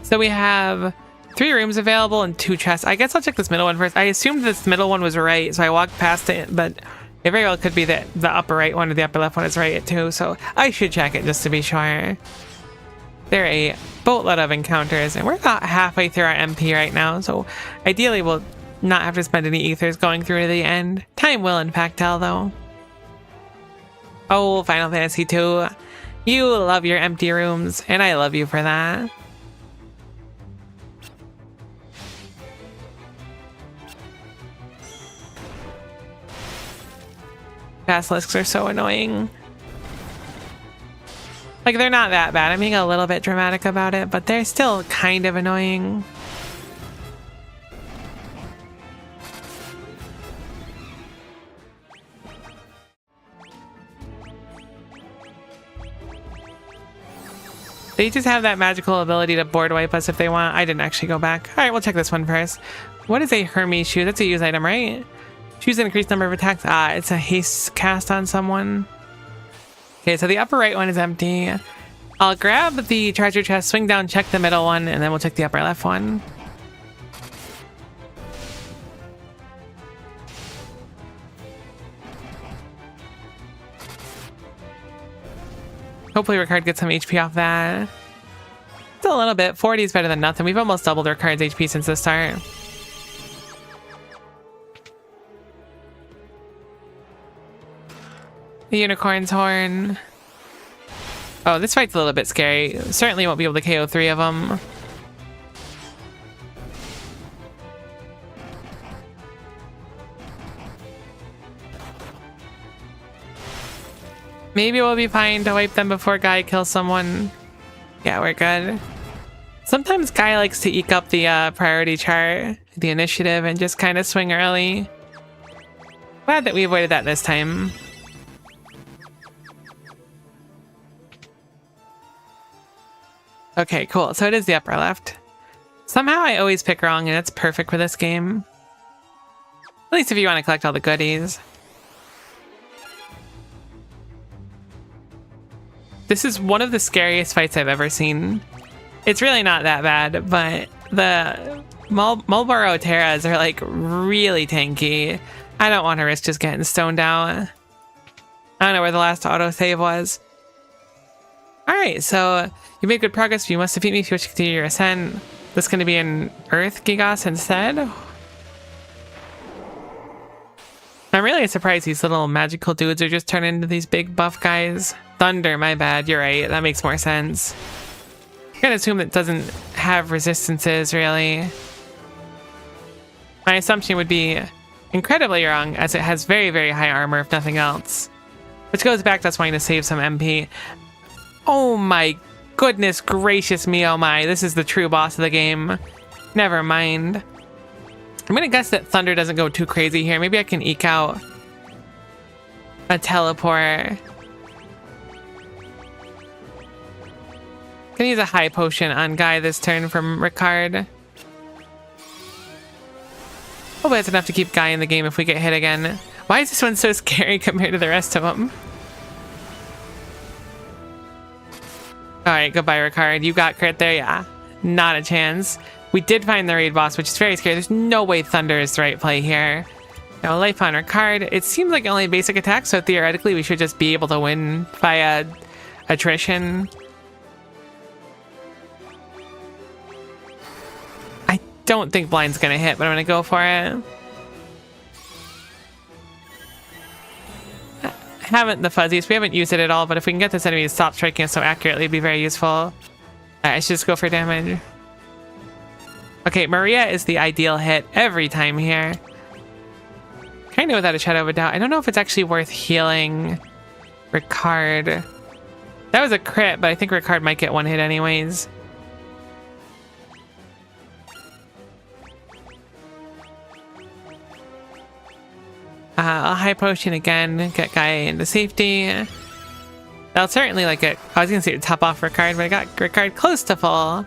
So we have 3 rooms available and 2 chests. I guess I'll check this middle one first. I assumed this middle one was right, so I walked past it, but it very well could be that the upper right one or the upper left one is right too, so I should check it just to be sure. There are a boatload of encounters, and we're about halfway through our MP right now, so ideally we'll not have to spend any ethers going through to the end. Time will in fact tell, though. Oh, Final Fantasy II. You love your empty rooms, and I love you for that. Basilisks are so annoying. Like, they're not that bad. I'm being a little bit dramatic about it, but they're still kind of annoying. They just have that magical ability to board wipe us if they want. I didn't actually go back. All right, we'll check this one first. What is a Hermes shoe? That's a use item, right? Choose an increased number of attacks. Ah, it's a haste cast on someone. Okay, so the upper right one is empty. I'll grab the treasure chest, swing down, check the middle one, and then we'll check the upper left one. Hopefully Ricard gets some HP off that. Still a little bit. 40 is better than nothing. We've almost doubled Ricard's HP since the start. The unicorn's horn. Oh, this fight's a little bit scary. Certainly won't be able to KO 3 of them. Maybe we'll be fine to wipe them before Guy kills someone. Yeah, we're good. Sometimes Guy likes to eke up the priority chart, the initiative, and just kind of swing early. Glad that we avoided that this time. Okay, cool. So it is the upper left. Somehow I always pick wrong, and that's perfect for this game. At least if you want to collect all the goodies. This is one of the scariest fights I've ever seen. It's really not that bad, but the Marlboro Terras are like really tanky. I don't want to risk just getting stoned out. I don't know where the last autosave was. Alright, so you made good progress. You must defeat me if you wish to continue your ascent. This is going to be an Earth Gigas instead. I'm really surprised these little magical dudes are just turned into these big buff guys. Thunder, my bad. You're right. That makes more sense. I'm going to assume it doesn't have resistances, really. My assumption would be incredibly wrong, as it has very, very high armor, if nothing else. Which goes back to us wanting to save some MP. Oh my goodness gracious me, oh my. This is the true boss of the game. Never mind. I'm going to guess that Thunder doesn't go too crazy here. Maybe I can eke out a teleport. Gonna use a high potion on Guy this turn from Ricard. Hopefully that's enough to keep Guy in the game if we get hit again. Why is this one so scary compared to the rest of them? Alright, goodbye Ricard. You got crit there? Yeah. Not a chance. We did find the raid boss, which is very scary. There's no way Thunder is the right play here. Now, life on Ricard. It seems like only basic attack, so theoretically we should just be able to win via attrition. I don't think Blind's gonna hit, but I'm gonna go for it. Haven't the fuzzies. We haven't used it at all, but if we can get this enemy to stop striking us so accurately, it'd be very useful. I should just go for damage. Okay, Maria is the ideal hit every time here. Kind of without a shadow of a doubt. I don't know if it's actually worth healing Ricard. That was a crit, but I think Ricard might get one hit anyways. A high potion again, get Guy into safety. That'll certainly like it. I was gonna say top off Ricard, but I got Ricard close to full.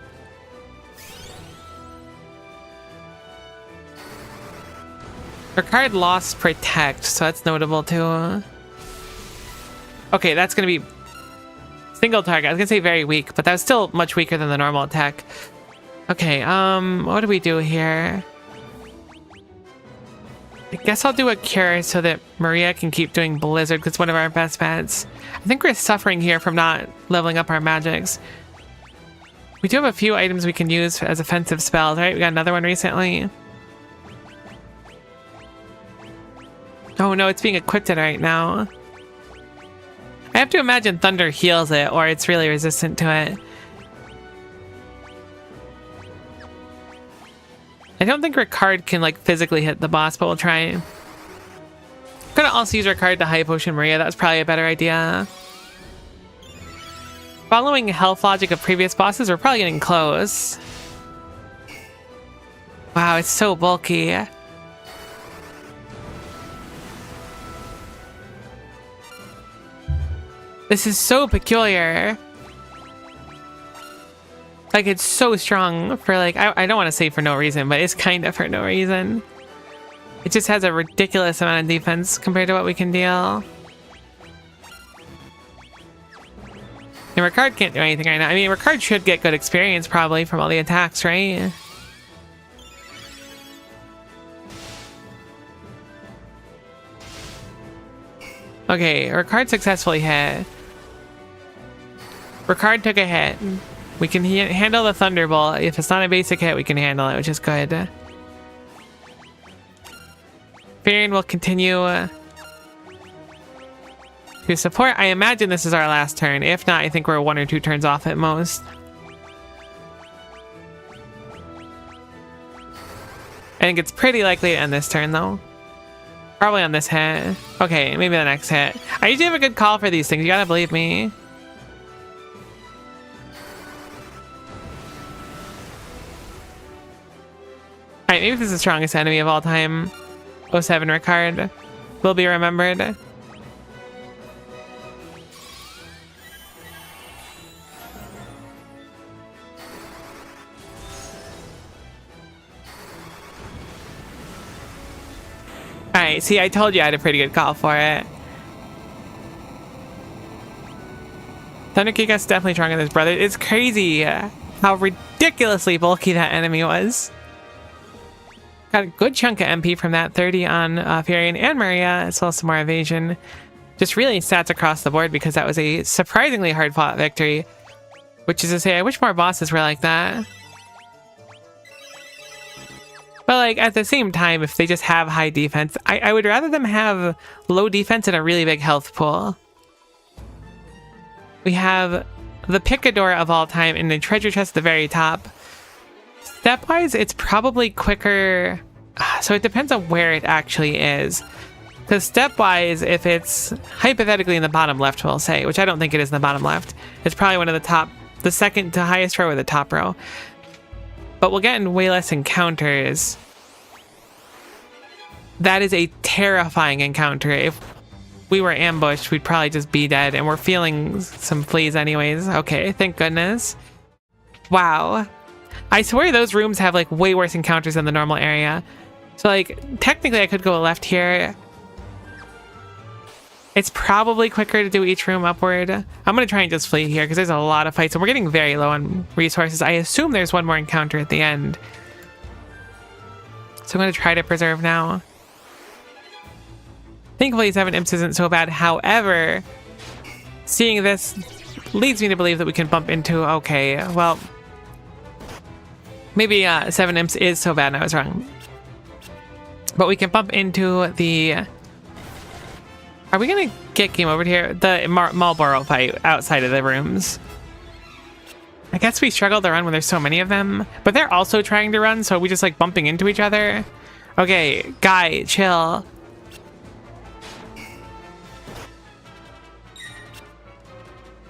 Ricard lost Protect, so that's notable too. Okay, that's gonna be single target. I was gonna say very weak, but that was still much weaker than the normal attack. Okay, what do we do here? I guess I'll do a cure so that Maria can keep doing Blizzard, because it's one of our best bets. I think we're suffering here from not leveling up our magics. We do have a few items we can use as offensive spells, right? We got another one recently. Oh no, it's being equipped right now. I have to imagine Thunder heals it, or it's really resistant to it. I don't think Ricard can like physically hit the boss, but we'll try. I'm gonna also use Ricard to high potion Maria. That was probably a better idea. Following health logic of previous bosses, we're probably getting close. Wow, it's so bulky. This is so peculiar. Like, it's so strong for, like, I don't want to say for no reason, but it's kind of for no reason. It just has a ridiculous amount of defense compared to what we can deal. And Ricard can't do anything right now. I mean, Ricard should get good experience probably from all the attacks, right? Okay, Ricard successfully hit. Ricard took a hit. We can handle the Thunderbolt. If it's not a basic hit, we can handle it, which is good. Varian will continue to support. I imagine this is our last turn. If not, I think we're 1 or 2 turns off at most. I think it's pretty likely to end this turn, though. Probably on this hit. Okay, maybe the next hit. I usually have a good call for these things. You gotta believe me. Alright, maybe this is the strongest enemy of all time. 07 Ricard will be remembered. Alright, see, I told you I had a pretty good call for it. Thunderkick's definitely stronger than his brother. It's crazy how ridiculously bulky that enemy was. Got a good chunk of MP from that, 30 on Varian and Maria, as well as some more evasion. Just really stats across the board because that was a surprisingly hard-fought victory. Which is to say, I wish more bosses were like that. But like, at the same time, if they just have high defense, I would rather them have low defense and a really big health pool. We have the Picador of all time in the treasure chest at the very top. Stepwise, it's probably quicker, so it depends on where it actually is. Because stepwise, if it's hypothetically in the bottom left, we'll say, which I don't think it is in the bottom left, it's probably one of the top, the second to highest row or the top row. But we'll get in way less encounters. That is a terrifying encounter. If we were ambushed, we'd probably just be dead, and we're feeling some fleas anyways. Okay, thank goodness. Wow. I swear those rooms have like way worse encounters than the normal area. So like, technically I could go left here. It's probably quicker to do each room upward. I'm gonna try and just flee here because there's a lot of fights and we're getting very low on resources. I assume there's one more encounter at the end. So I'm gonna try to preserve now. Thankfully 7 imps isn't so bad. However, seeing this leads me to believe that we can bump into, okay, well, maybe 7 imps is so bad and I was wrong. But we can bump into the... Are we gonna get game over here? The Marlboro fight outside of the rooms. I guess we struggle to run when there's so many of them. But they're also trying to run, so are we just like bumping into each other? Okay, guy, chill.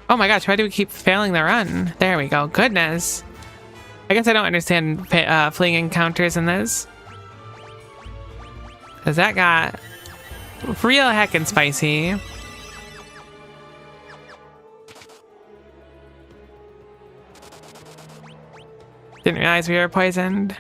Oh my gosh, why do we keep failing the run? There we go, goodness. I guess I don't understand fleeing encounters in this. Because that got real heckin' spicy. Didn't realize we were poisoned.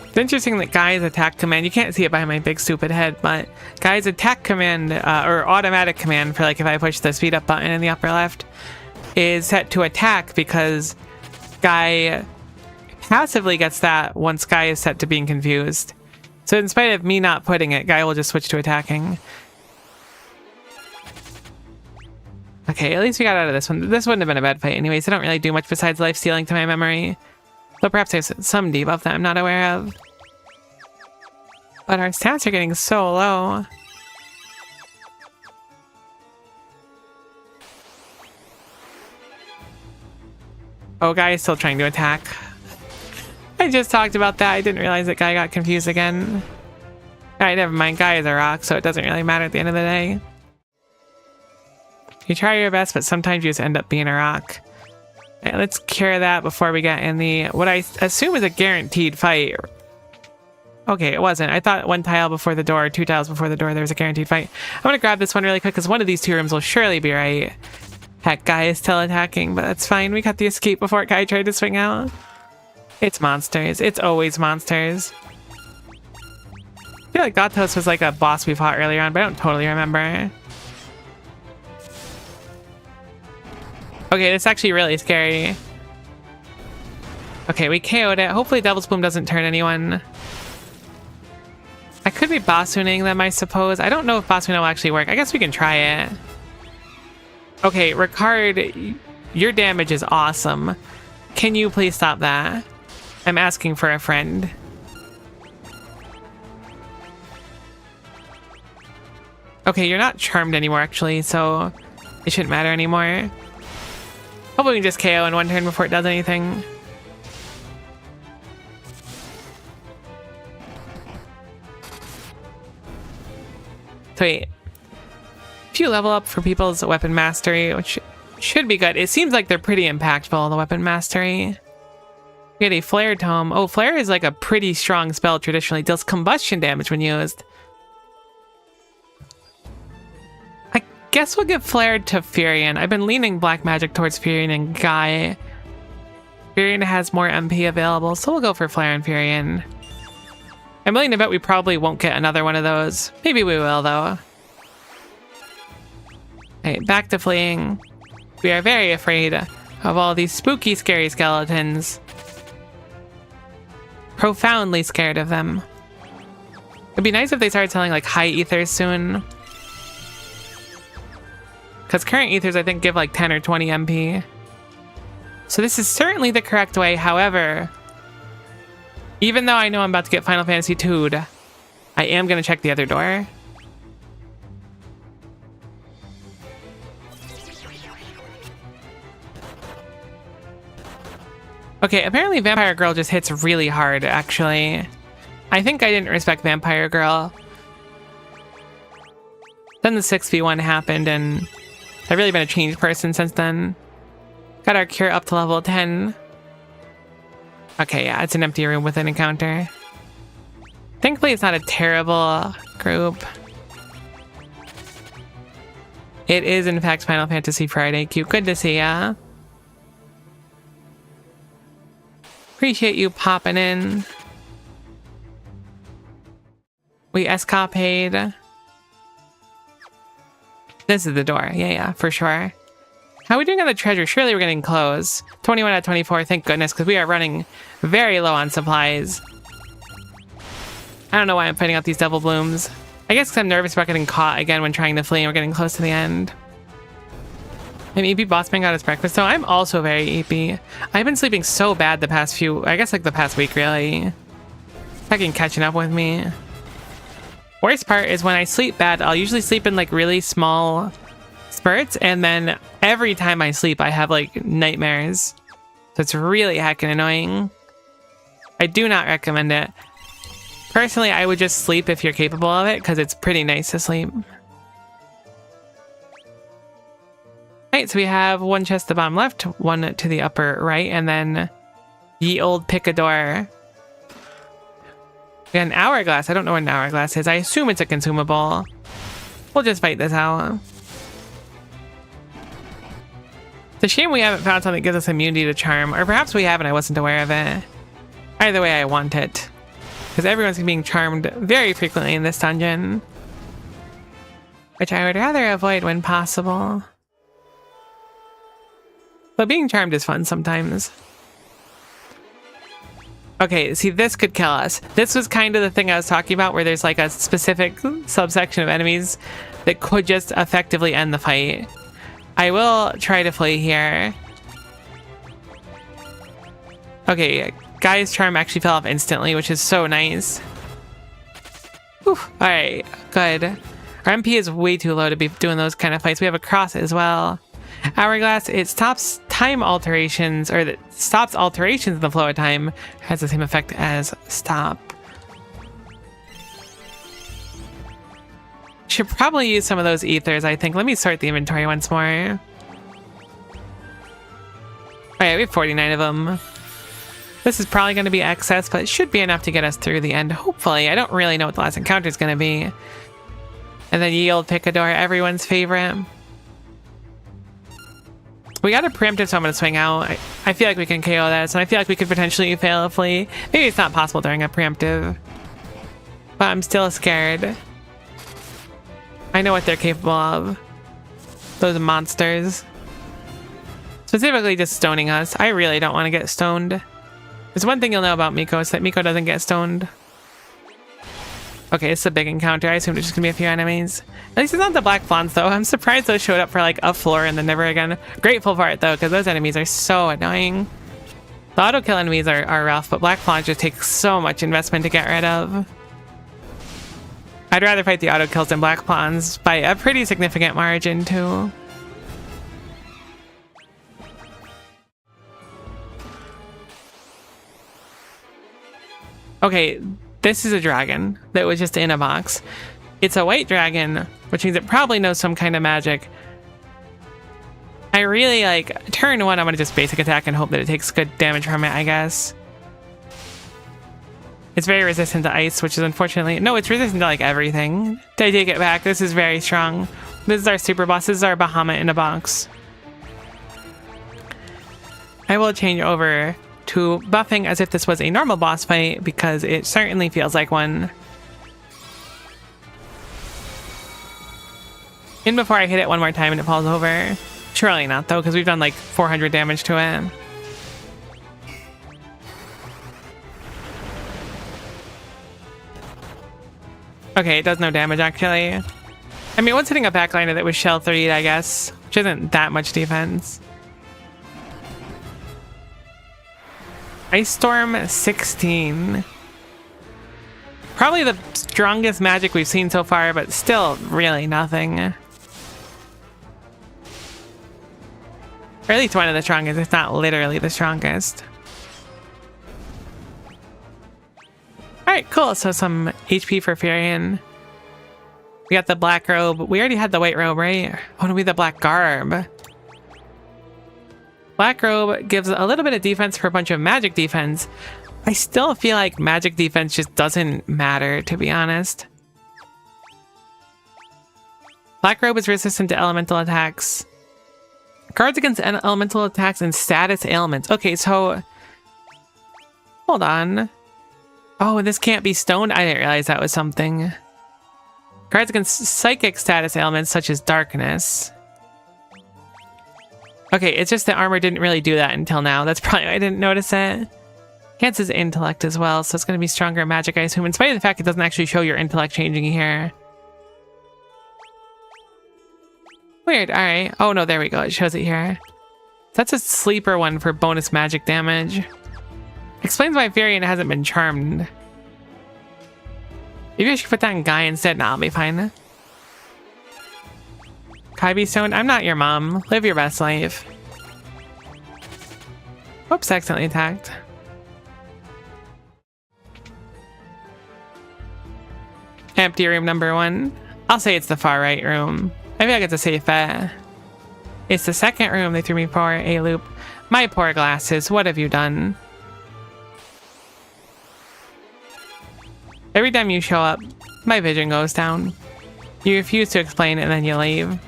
It's interesting that Guy's attack command, you can't see it behind my big stupid head, but Guy's attack command, or automatic command for like if I push the speed up button in the upper left, is set to attack because Guy passively gets that once Guy is set to being confused. So in spite of me not putting it, Guy will just switch to attacking. Okay, at least we got out of this one. This wouldn't have been a bad fight anyways. I don't really do much besides life stealing to my memory. Though perhaps there's some debuff that I'm not aware of. But our stats are getting so low. Oh, Guy is still trying to attack. I just talked about that. I didn't realize that Guy got confused again. Alright, never mind. Guy is a rock, so it doesn't really matter at the end of the day. You try your best, but sometimes you just end up being a rock. Right, let's cure that before we get in the what I assume is a guaranteed fight. Okay, it wasn't. I thought 1 tile before the door, 2 tiles before the door, there was a guaranteed fight. I'm gonna grab this one really quick because one of these 2 rooms will surely be right. Heck, Guy is still attacking, but that's fine. We got the escape before Guy tried to swing out. It's monsters. It's always monsters. I feel like Gatos was like a boss we fought earlier on, but I don't totally remember. Okay, this is actually really scary. Okay, we KO'd it. Hopefully Devil's Bloom doesn't turn anyone. I could be Basooning them, I suppose. I don't know if Basooning will actually work. I guess we can try it. Okay, Ricard, your damage is awesome. Can you please stop that? I'm asking for a friend. Okay, you're not charmed anymore, actually, so it shouldn't matter anymore. Hopefully we can just KO in 1 turn before it does anything. Sweet. If you level up for people's weapon mastery, which should be good. It seems like they're pretty impactful, the weapon mastery. We get a Flare Tome. Oh, Flare is like a pretty strong spell traditionally. It deals combustion damage when used. I guess we'll give Flare to Furion. I've been leaning black magic towards Furion and Guy. Furion has more MP available, so we'll go for Flare and Furion. I'm willing to bet we probably won't get another one of those. Maybe we will, though. Okay, back to fleeing. We are very afraid of all these spooky, scary skeletons. Profoundly scared of them. It'd be nice if they started selling like high ethers soon. Because current ethers, I think, give like 10 or 20 MP. So this is certainly the correct way. However, even though I know I'm about to get Final Fantasy 2'd, I am going to check the other door. Okay, apparently Vampire Girl just hits really hard, actually. I think I didn't respect Vampire Girl. Then the 6v1 happened, and I've really been a changed person since then. Got our cure up to level 10. Okay, yeah, it's an empty room with an encounter. Thankfully, it's not a terrible group. It is, in fact, Final Fantasy Friday. Cute. Good to see ya. Appreciate you popping in. We escapade. This is the door. Yeah, for sure. How are we doing on the treasure? Surely we're getting close. 21 out of 24, thank goodness, because we are running very low on supplies. I don't know why I'm fighting out these Devil Blooms. I guess because I'm nervous about getting caught again when trying to flee and we're getting close to the end. And EP Bossman got his breakfast, so I'm also very EP. I've been sleeping so bad the past I guess like the past week, really. Fucking catching up with me. Worst part is when I sleep bad, I'll usually sleep in like really small spurts, and then every time I sleep, I have like nightmares. So it's really heckin' annoying. I do not recommend it. Personally, I would just sleep if you're capable of it, because it's pretty nice to sleep. Alright, so we have 1 chest to the bottom left, 1 to the upper right, and then ye old picador. We got an hourglass. I don't know what an hourglass is. I assume it's a consumable. We'll just fight this out. It's a shame we haven't found something that gives us immunity to charm, or perhaps we haven't, I wasn't aware of it. Either way, I want it. Because everyone's being charmed very frequently in this dungeon. Which I would rather avoid when possible. But being charmed is fun sometimes. Okay, see, this could kill us. This was kind of the thing I was talking about, where there's like a specific subsection of enemies that could just effectively end the fight. I will try to flee here. Okay, Guy's charm actually fell off instantly, which is so nice. Alright, good. Our MP is way too low to be doing those kind of fights. We have a cross as well. Hourglass, it stops time alterations, or that stops alterations in the flow of time. Has the same effect as stop. Should probably use some of those ethers, I think. Let me sort the inventory once more. Alright, we have 49 of them. This is probably going to be excess, but it should be enough to get us through the end, hopefully. I don't really know what the last encounter is going to be. And then Yield Picador, everyone's favorite. We got a preemptive, so I'm going to swing out. I feel like we can KO this, and I feel like we could potentially fail a flea. Maybe it's not possible during a preemptive. But I'm still scared. I know what they're capable of. Those monsters. Specifically just stoning us. I really don't want to get stoned. There's one thing you'll know about Miko, is that Miko doesn't get stoned. Okay, it's a big encounter. I assume there's just gonna be a few enemies. At least it's not the Black Flans, though. I'm surprised those showed up for like a floor and then never again. Grateful for it, though, because those enemies are so annoying. The auto kill enemies are rough, but Black Flans just take so much investment to get rid of. I'd rather fight the auto kills than Black Flans by a pretty significant margin, too. Okay, this is a dragon that was just in a box. It's a white dragon, which means it probably knows some kind of magic. I really like turn one, I'm gonna just basic attack and hope that it takes good damage from it, I guess. It's very resistant to ice, which is unfortunately... No, it's resistant to like everything. I take it back, this is very strong. This is our super boss, this is our Bahamut in a box. I will change over to buffing as if this was a normal boss fight, because it certainly feels like one. In before I hit it one more time and it falls over. Surely not, though, because we've done like 400 damage to it. Okay, it does no damage, actually. I mean, what's hitting a backliner that was shell 3'd, I guess, which isn't that much defense. Ice Storm 16. Probably the strongest magic we've seen so far, but still really nothing. Or at least one of the strongest, if not literally the strongest. Alright, cool. So some HP for Furion. We got the black robe. We already had the white robe, right? Oh, no, we the black garb. Black robe gives a little bit of defense for a bunch of magic defense. I still feel like magic defense just doesn't matter, to be honest. Black robe is resistant to elemental attacks. Guards against elemental attacks and status ailments. Okay, so... Hold on. Oh, this can't be stoned? I didn't realize that was something. Guards against psychic status ailments such as darkness. Okay, it's just that armor didn't really do that until now. That's probably why I didn't notice it. Enhances intellect as well, so it's going to be stronger magic, I assume, in spite of the fact it doesn't actually show your intellect changing here. Weird, alright. Oh no, there we go, it shows it here. That's a sleeper one for bonus magic damage. Explains why Varian hasn't been charmed. Maybe I should put that in Guy instead. Nah, I'll be fine. Kaibi Stone, I'm not your mom. Live your best life. Whoops, accidentally attacked. Empty room number 1. I'll say it's the far right room. I feel like it's a safe bet. It's the second room they threw me for a loop. My poor glasses, what have you done? Every time you show up, my vision goes down. You refuse to explain and then you leave.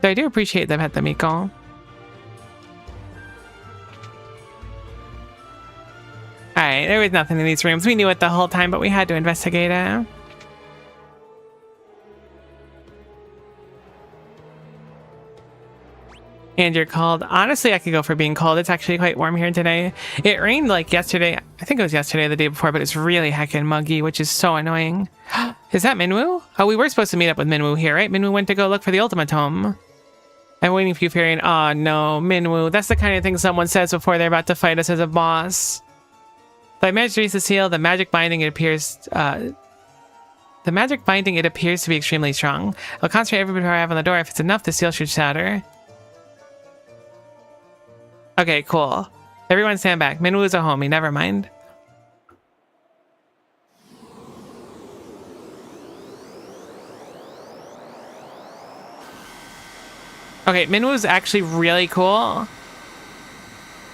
So I do appreciate them at the Miko. Alright, there was nothing in these rooms. We knew it the whole time, but we had to investigate it. And you're cold. Honestly, I could go for being cold. It's actually quite warm here today. It rained like yesterday. I think it was yesterday or the day before, but it's really heckin' muggy, which is so annoying. Is that Minwoo? Oh, we were supposed to meet up with Minwoo here, right? Minwoo went to go look for the Ultimatome. I'm waiting for you, Furion. Oh no, Minwoo. That's the kind of thing someone says before they're about to fight us as a boss. So I managed to reach the seal. The magic binding, it appears... it appears to be extremely strong. I'll concentrate every power I have on the door. If it's enough, the seal should shatter. Okay, cool. Everyone stand back. Minwoo's a homie, never mind. Okay, Minwoo's actually really cool.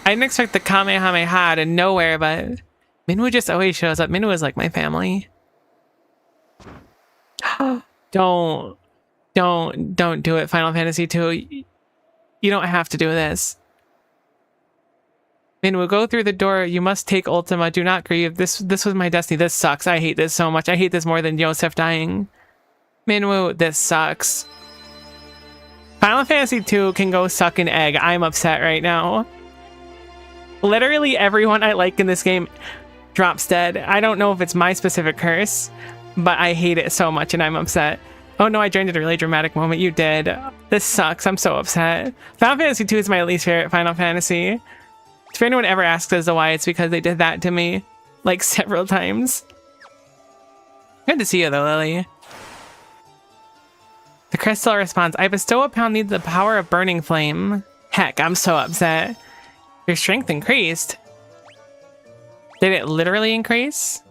I didn't expect the Kamehameha out of nowhere, but Minwoo just always shows up. Minwoo is like my family. Don't do it, Final Fantasy 2. You don't have to do this. Minwoo, go through the door. You must take Ultima. Do not grieve. This was my destiny. This sucks. I hate this so much. I hate this more than Yosef dying. Minwoo, this sucks. Final Fantasy 2 can go suck an egg. I'm upset right now. Literally everyone I like in this game drops dead. I don't know if it's my specific curse, but I hate it so much and I'm upset. Oh no, I joined at a really dramatic moment. You did. This sucks. I'm so upset. Final Fantasy 2 is my least favorite Final Fantasy. If anyone ever asks as to why, it's because they did that to me, like, several times. Good to see you, though, Lily. The crystal responds, I bestow upon thee the power of burning flame. Heck, I'm so upset. Your strength increased. Did it literally increase?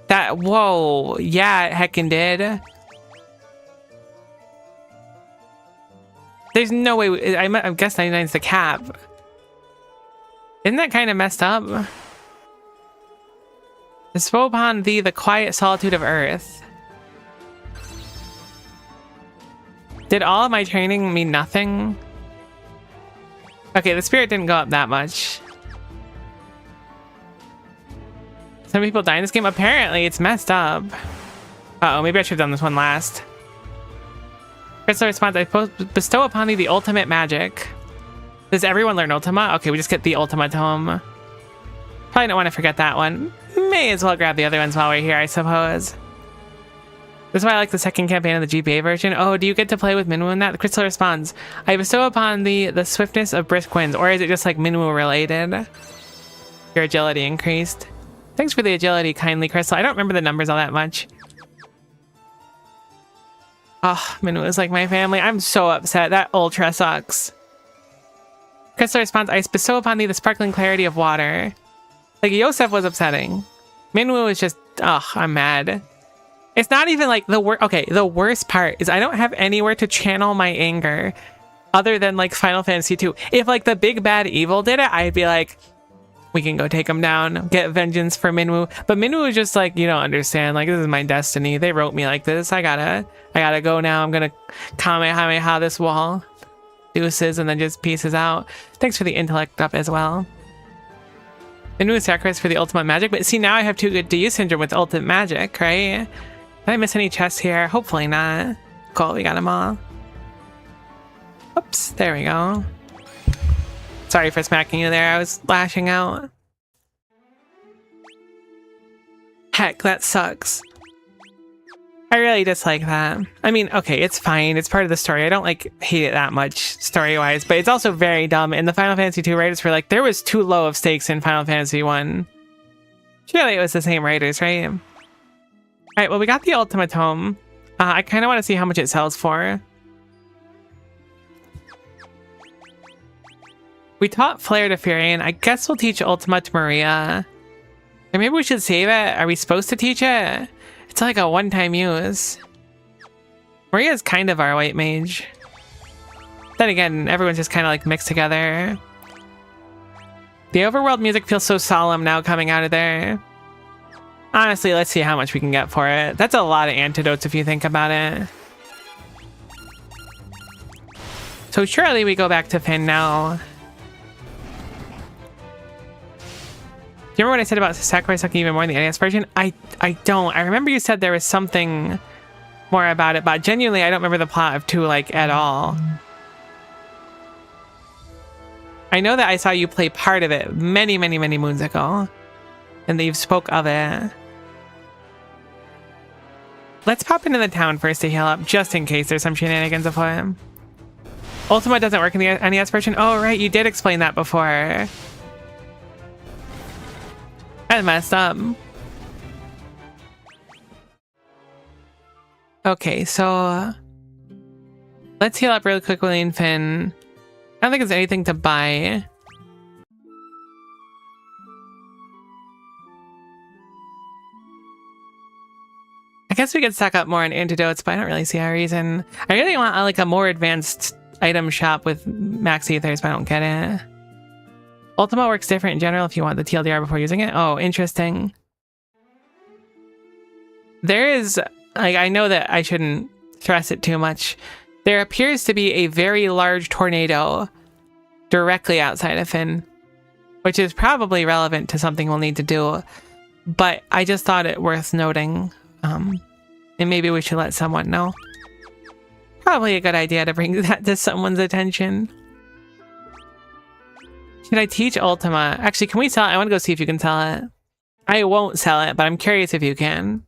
That, whoa, yeah, it heckin' did. There's no way, I guess 99 is the cap. Isn't that kind of messed up? Bestow upon thee the quiet solitude of earth. Did all of my training mean nothing? Okay, the spirit didn't go up that much. Some people die in this game. Apparently, it's messed up. Uh-oh, maybe I should have done this one last. Crystal response, I bestow upon thee the ultimate magic. Does everyone learn Ultima? Okay, we just get the Ultima Tome. Probably don't want to forget that one. May as well grab the other ones while we're here, I suppose. This is why I like the second campaign of the GBA version. Oh, do you get to play with Minwoo in that? The Crystal responds, I bestow upon thee the swiftness of brisk winds, or is it just like Minwoo related? Your agility increased. Thanks for the agility, kindly Crystal. I don't remember the numbers all that much. Oh, Minwoo is like my family. I'm so upset. That ultra sucks. Crystal responds, I bestow upon thee the sparkling clarity of water. Like, Yosef was upsetting. Minwoo is just, ugh, I'm mad. It's not even like the worst. Okay, the worst part is I don't have anywhere to channel my anger other than like Final Fantasy 2. If like the big bad evil did it, I'd be like, we can go take him down, get vengeance for Minwoo. But Minwoo is just like, you don't understand. Like, this is my destiny. They wrote me like this. I gotta go now. I'm gonna Kamehameha this wall. Deuces, and then just pieces out. Thanks for the intellect up as well. Minwoo sacrifice for the ultimate magic. But see, now I have too good to use syndrome with ultimate magic, right? Did I miss any chests here? Hopefully not. Cool, we got them all. Oops, there we go. Sorry for smacking you there. I was lashing out. Heck, that sucks. I really dislike that. I mean, okay, it's fine. It's part of the story. I don't, like, hate it that much story-wise, but it's also very dumb. In the Final Fantasy 2 writers were like, there was too low of stakes in Final Fantasy 1. Surely it was the same writers, right? Alright, well, we got the Ultima Tome. I kind of want to see how much it sells for. We taught Flare to Furion. I guess we'll teach Ultima to Maria. Or maybe we should save it. Are we supposed to teach it? It's like a one-time use. Maria's kind of our white mage. Then again, everyone's just kind of like mixed together. The overworld music feels so solemn now coming out of there. Honestly, let's see how much we can get for it. That's a lot of antidotes if you think about it. So surely we go back to Finn now. Do you remember what I said about Sakurai sucking even more in the NES version? I don't. I remember you said there was something more about it, but genuinely I don't remember the plot of 2 like at all. I know that I saw you play part of it many moons ago, and that you've spoke of it. Let's pop into the town first to heal up, just in case there's some shenanigans afoot. Ultima doesn't work in the NES version? Oh, right, you did explain that before. I messed up. Okay, so let's heal up really quickly in Finn. I don't think there's anything to buy. I guess we could stack up more on antidotes, but I don't really see a reason. I really want like a more advanced item shop with max ethers, but I don't get it. Ultima works different in general if you want the TLDR before using it. Oh, interesting. There is, like, I know that I shouldn't stress it too much. There appears to be a very large tornado directly outside of Finn, which is probably relevant to something we'll need to do. But I just thought it worth noting. And maybe we should let someone know. Probably a good idea to bring that to someone's attention. Should I teach Ultima? Actually, can we sell it? I want to go see if you can sell it. I won't sell it, but I'm curious if you can.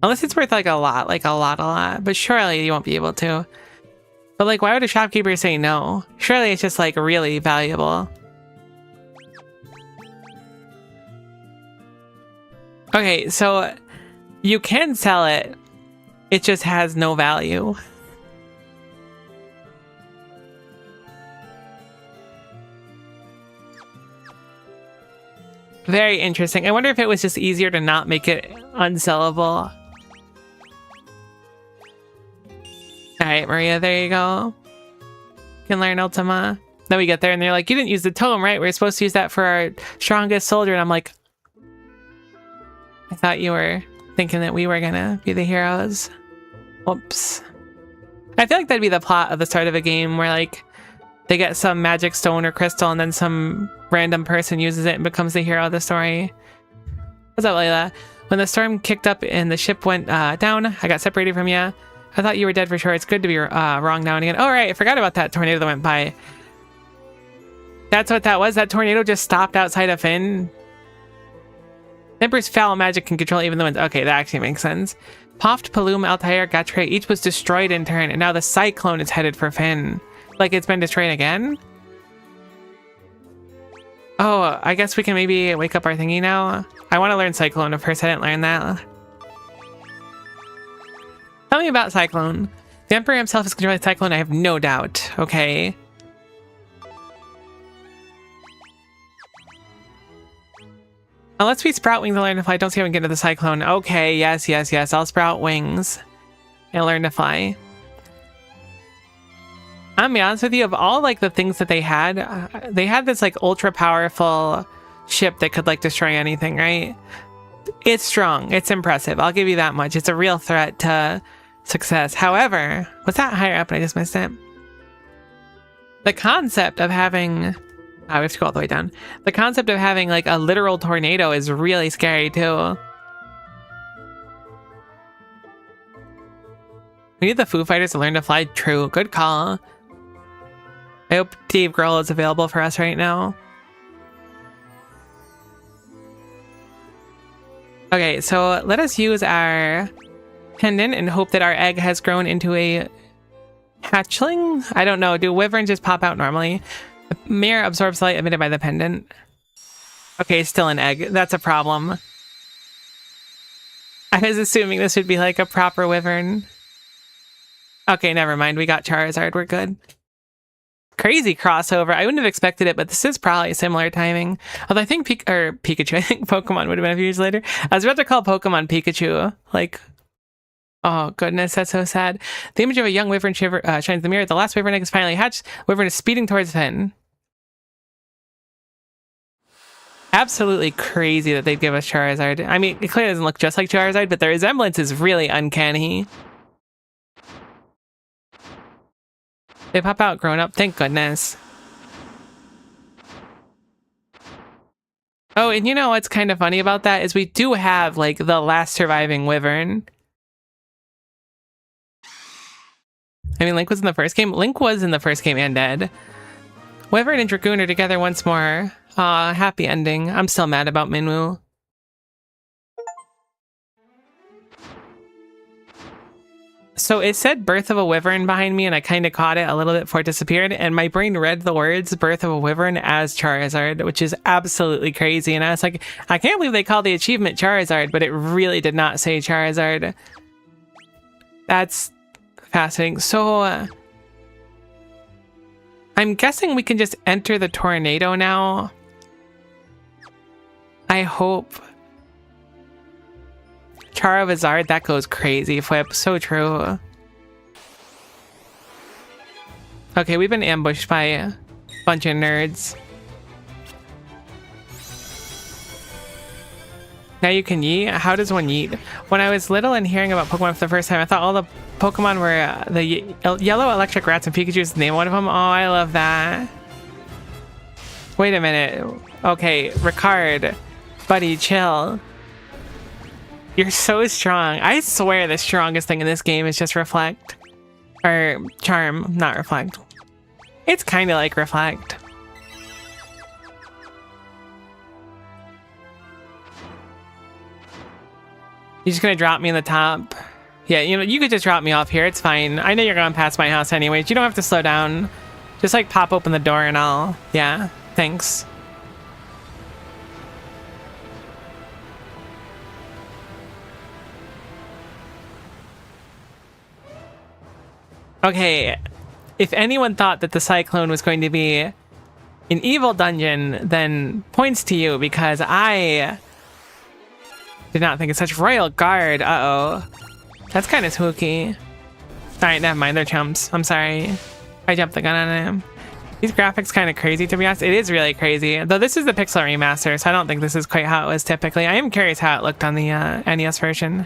Unless it's worth like a lot. But surely you won't be able to. But like, why would a shopkeeper say no? Surely it's just like really valuable. Okay, so you can sell it. It just has no value. Very interesting. I wonder if it was just easier to not make it unsellable. Alright, Maria, there you go. You can learn Ultima. Then we get there and they're like, you didn't use the tome, right? We're supposed to use that for our strongest soldier. And I'm like, I thought you were thinking that we were gonna be the heroes. Whoops. I feel like that'd be the plot of the start of a game where like they get some magic stone or crystal and then some random person uses it and becomes the hero of the story. What's up, Layla? When the storm kicked up and the ship went down, I got separated from you. I thought you were dead for sure. It's good to be wrong now and again. Oh, right. I forgot about that tornado that went by. That's what that was. That tornado just stopped outside of Finn. Emperor's foul magic can control even the winds. Okay, that actually makes sense. Poft, Palum, Altair, Gatre, each was destroyed in turn, and now the cyclone is headed for Finn. Like it's been destroyed again? Oh, I guess we can maybe wake up our thingy now. I want to learn Cyclone. Of course, I didn't learn that. Tell me about Cyclone. The Emperor himself is controlling Cyclone, I have no doubt. Okay. Unless we sprout wings and learn to fly, don't see how we can get into the Cyclone. Okay, yes. I'll sprout wings and learn to fly. I'm gonna be honest with you, of all like the things that they had this like ultra powerful ship that could like destroy anything, right? It's strong, it's impressive, I'll give you that much. It's a real threat to success. However, was that higher up and I just missed it? The concept of having we have to go all the way down. The concept of having like a literal tornado is really scary too. We need the Foo Fighters to learn to fly. True, good call. I hope Dave Grohl is available for us right now. Okay, so let us use our pendant and hope that our egg has grown into a hatchling? I don't know. Do wyverns just pop out normally? The mirror absorbs light emitted by the pendant. Okay, still an egg. That's a problem. I was assuming this would be like a proper wyvern. Okay, never mind. We got Charizard. We're good. Crazy crossover. I wouldn't have expected it, but this is probably similar timing. Although I think Pikachu, I think Pokemon would have been a few years later. I was about to call Pokemon Pikachu. Like, oh goodness, that's so sad. The image of a young wyvern shines in the mirror. The last wyvern egg is finally hatched. Wyvern is speeding towards Finn. Absolutely crazy that they'd give us Charizard. I mean, it clearly doesn't look just like Charizard, but the resemblance is really uncanny. They pop out grown up, thank goodness. Oh, and you know what's kind of funny about that is we do have like the last surviving wyvern. I mean, Link was in the first game. Link was in the first game and dead. Wyvern and Dragoon are together once more. Aw, happy ending. I'm still mad about Minwoo. So it said Birth of a Wyvern behind me, and I kind of caught it a little bit before it disappeared, and my brain read the words Birth of a Wyvern as Charizard, which is absolutely crazy. And I was like, I can't believe they called the achievement Charizard, but it really did not say Charizard. That's fascinating. So, I'm guessing we can just enter the tornado now. I hope. Charizard, that goes crazy. Flip, so true. Okay, we've been ambushed by a bunch of nerds. Now you can yeet? How does one yeet? When I was little and hearing about Pokemon for the first time, I thought all the Pokemon were the yellow electric rats, and Pikachu's the name of one of them. Oh, I love that. Wait a minute. Okay, Ricard. Buddy, chill. You're so strong. I swear the strongest thing in this game is just Reflect. Or Charm, not Reflect. It's kind of like Reflect. You're just gonna drop me in the top? Yeah, you know, you could just drop me off here. It's fine. I know you're going past my house anyways. You don't have to slow down. Just like pop open the door and I'll... Yeah, thanks. Okay, if anyone thought that the Cyclone was going to be an evil dungeon, then points to you, because I did not think it's such. Royal Guard, uh-oh. That's kind of spooky. Alright, never mind, they're chumps. I'm sorry. I jumped the gun on him. These graphics kind of crazy, to be honest. It is really crazy. Though this is the pixel remaster, so I don't think this is quite how it was typically. I am curious how it looked on the NES version.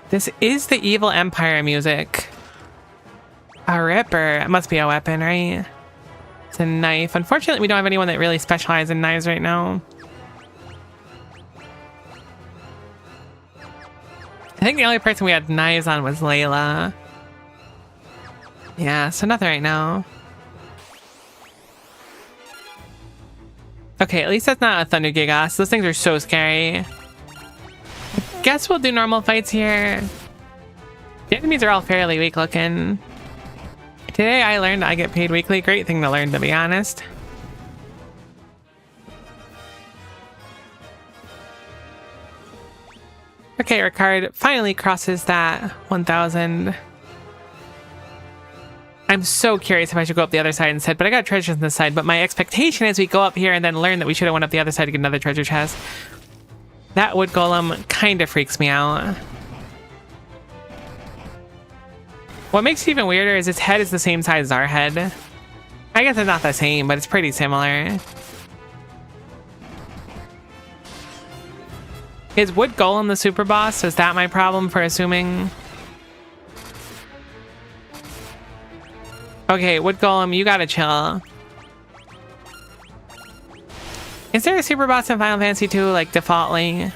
This is the Evil Empire music. A ripper. It must be a weapon, right? It's a knife. Unfortunately, we don't have anyone that really specializes in knives right now. I think the only person we had knives on was Layla. Yeah, so nothing right now. Okay, at least that's not a Thunder Gigas. Those things are so scary. Guess we'll do normal fights here. The enemies are all fairly weak looking. Today I learned I get paid weekly. Great thing to learn, to be honest. Okay, Ricard finally crosses that 1,000. I'm so curious if I should go up the other side instead, but I got treasures on this side. But my expectation is we go up here and then learn that we should have went up the other side to get another treasure chest. That wood golem kind of freaks me out. What makes it even weirder is its head is the same size as our head. I guess it's not the same, but it's pretty similar. Is Wood Golem the super boss? Is that my problem for assuming? Okay, Wood Golem, you gotta chill. Is there a super boss in Final Fantasy 2, like, defaultly?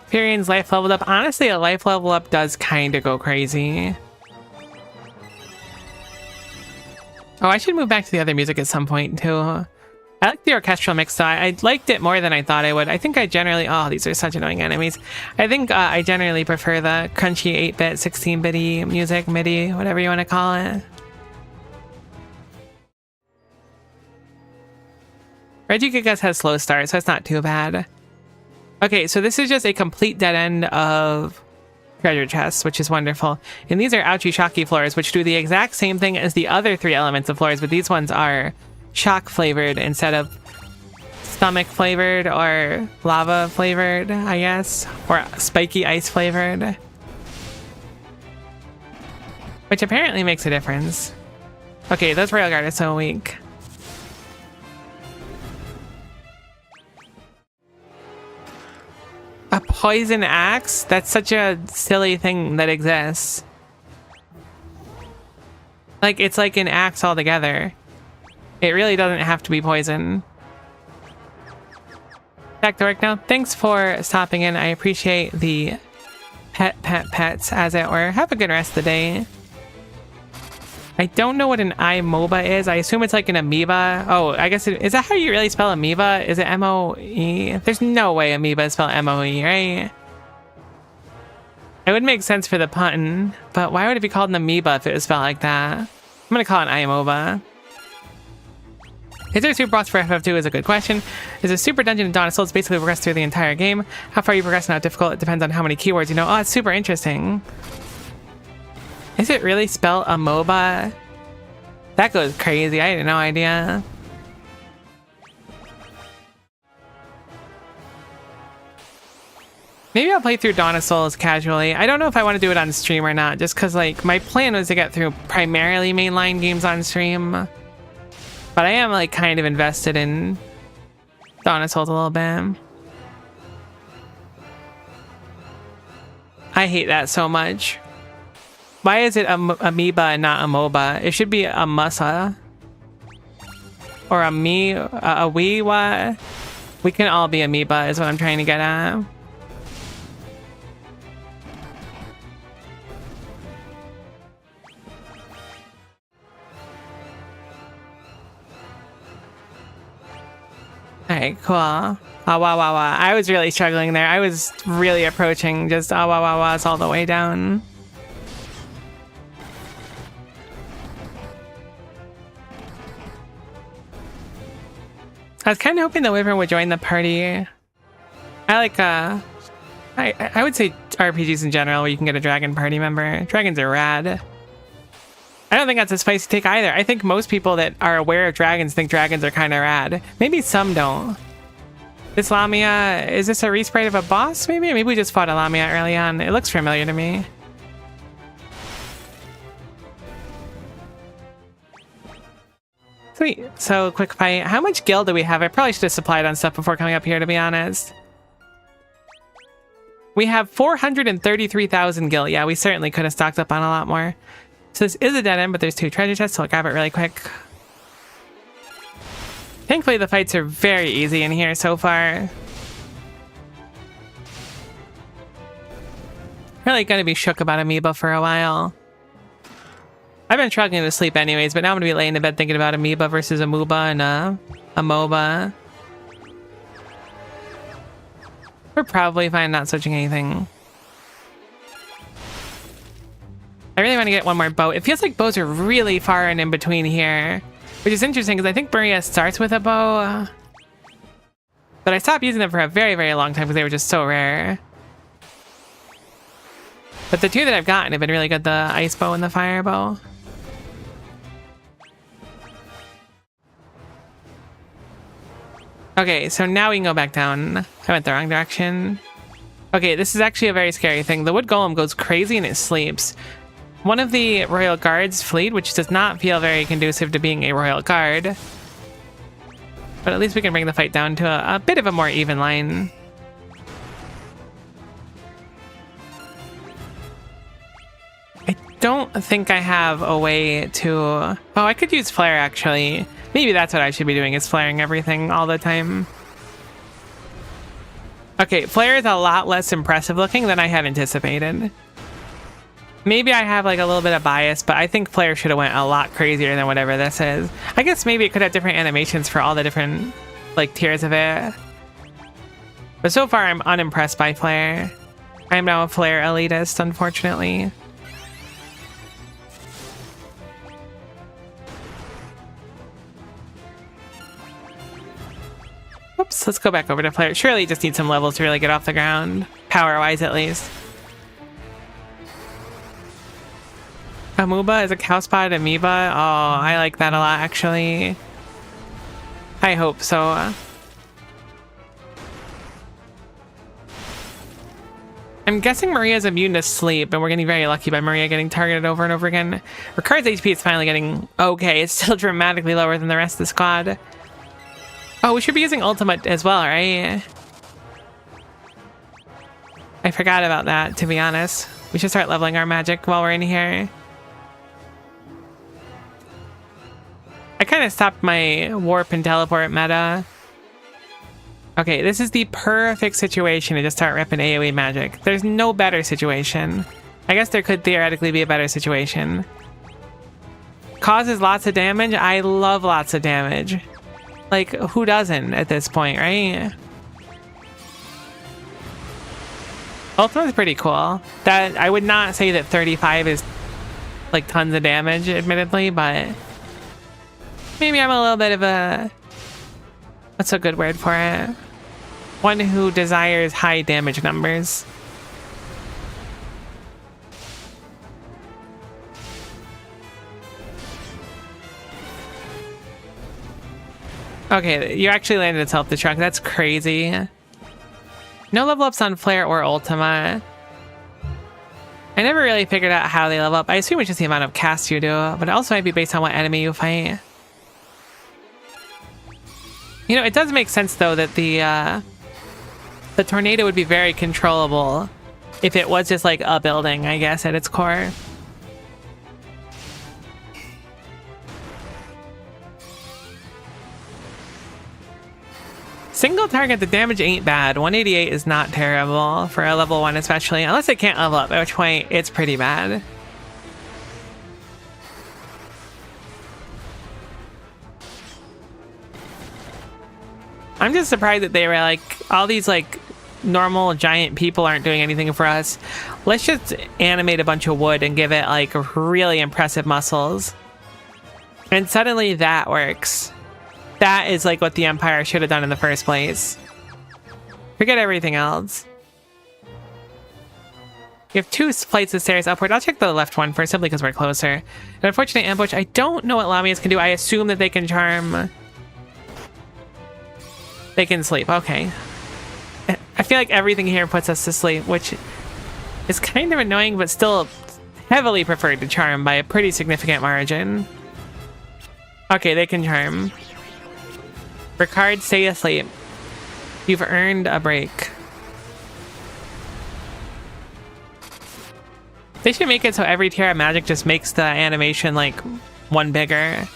Furion's life leveled up. Honestly, a life level up does kind of go crazy. Oh, I should move back to the other music at some point, too. I like the orchestral mix, though. I liked it more than I thought I would. I think I generally... Oh, these are such annoying enemies. I think I generally prefer the crunchy 8-bit, 16-bitty music, MIDI, whatever you want to call it. Regigigas has slow start, so it's not too bad. Okay, so this is just a complete dead end of treasure chests, which is wonderful. And these are ouchie shocky floors, which do the exact same thing as the other 3 elements of floors, but these ones are shock flavored instead of stomach flavored or lava flavored, I guess, or spiky ice flavored, which apparently makes a difference. Okay, those rail guard are so weak. A poison axe? That's such a silly thing that exists. Like, it's like an axe altogether. It really doesn't have to be poison. Back to work now. Thanks for stopping in. I appreciate the pets, as it were. Have a good rest of the day. I don't know what an iMOBA is. I assume it's like an amoeba. Oh, I guess is that how you really spell amoeba? Is it M-O-E? There's no way amoeba is spelled M-O-E, right? It would make sense for the pun, but why would it be called an amoeba if it was spelled like that? I'm gonna call it an iMOBA. Is there a super boss for FF2 is a good question. Is a super dungeon in Dawn of Souls basically progress through the entire game? How far you progress and how difficult, it depends on how many keywords you know. Oh, it's super interesting. Is it really spelled amoeba? That goes crazy. I had no idea. Maybe I'll play through Dawn of Souls casually. I don't know if I want to do it on stream or not, just because, like, my plan was to get through primarily mainline games on stream. But I am, like, kind of invested in Dawn of Souls a little bit. I hate that so much. Why is it amoeba and not amoeba? It should be a musa. Or a me, a we, what? We can all be amoeba is what I'm trying to get at. Alright, cool. Ah, wah, wah, wah. I was really struggling there. I was really approaching just ah, wah, wah, wahs all the way down. I was kind of hoping the Wyvern would join the party. I like, I would say RPGs in general where you can get a dragon party member. Dragons are rad. I don't think that's a spicy take either. I think most people that are aware of dragons think dragons are kind of rad. Maybe some don't. This Lamia, is this a resprite of a boss maybe? Maybe we just fought a Lamia early on. It looks familiar to me. Sweet. So, quick fight. How much gil do we have? I probably should have supplied on stuff before coming up here, to be honest. We have 433,000 gil. Yeah, we certainly could have stocked up on a lot more. So this is a dead end, but there's 2 treasure chests, so I'll grab it really quick. Thankfully, the fights are very easy in here so far. Really gonna be shook about Amoeba for a while. I've been struggling to sleep anyways, but now I'm gonna be laying in bed thinking about Amoeba versus Amoeba and Amoeba. We're probably fine not switching anything. I really want to get one more bow. It feels like bows are really far and in between here, which is interesting because I think Maria starts with a bow, but I stopped using them for a very, very long time because they were just so rare. But the 2 that I've gotten have been really good, the ice bow and the fire bow. Okay, so now we can go back down. I went the wrong direction. Okay, this is actually a very scary thing. The wood golem goes crazy and it sleeps. One of the royal guards fleed, which does not feel very conducive to being a royal guard. But at least we can bring the fight down to a bit of a more even line. I don't think I have a way to... Oh, I could use flare actually. Maybe that's what I should be doing, is flaring everything all the time. Okay, flare is a lot less impressive looking than I had anticipated. Maybe I have like a little bit of bias, but I think flare should have went a lot crazier than whatever this is. I guess maybe it could have different animations for all the different like tiers of it. But so far I'm unimpressed by flare. I am now a flare elitist, unfortunately. Oops, let's go back over to flare. Surely just need some levels to really get off the ground, power-wise at least. Amoeba is a cow-spotted amoeba? Oh, I like that a lot, actually. I hope so. I'm guessing Maria's immune to sleep, and we're getting very lucky by Maria getting targeted over and over again. Ricard's HP is finally getting okay. It's still dramatically lower than the rest of the squad. Oh, we should be using ultimate as well, right? I forgot about that, to be honest. We should start leveling our magic while we're in here. I kind of stopped my warp and teleport meta. Okay, this is the perfect situation to just start ripping AoE magic. There's no better situation. I guess there could theoretically be a better situation. Causes lots of damage. I love lots of damage. Like, who doesn't at this point, right? Ultimate's pretty cool. That I would not say that 35 is like tons of damage, admittedly, but maybe I'm a little bit of a... What's a good word for it? One who desires high damage numbers. Okay, you actually landed a self-destruct. That's crazy. No level ups on Flare or Ultima. I never really figured out how they level up. I assume it's just the amount of casts you do, but it also might be based on what enemy you fight. You know, it does make sense though that the tornado would be very controllable if it was just like a building, I guess, at its core. Single target, the damage ain't bad. 188 is not terrible for a level 1 especially, unless it can't level up, at which point it's pretty bad. I'm just surprised that they were like, all these like normal giant people aren't doing anything for us. Let's just animate a bunch of wood and give it like really impressive muscles. And suddenly that works. That is like what the Empire should have done in the first place. Forget everything else. You have 2 flights of stairs upward. I'll check the left one first, simply because we're closer. An unfortunate ambush. I don't know what Lamias can do. I assume that they can charm. They can sleep. Okay. I feel like everything here puts us to sleep, which is kind of annoying, but still heavily preferred to charm by a pretty significant margin. Okay, they can charm. Ricard, stay asleep. You've earned a break. They should make it so every tier of magic just makes the animation like 1 bigger.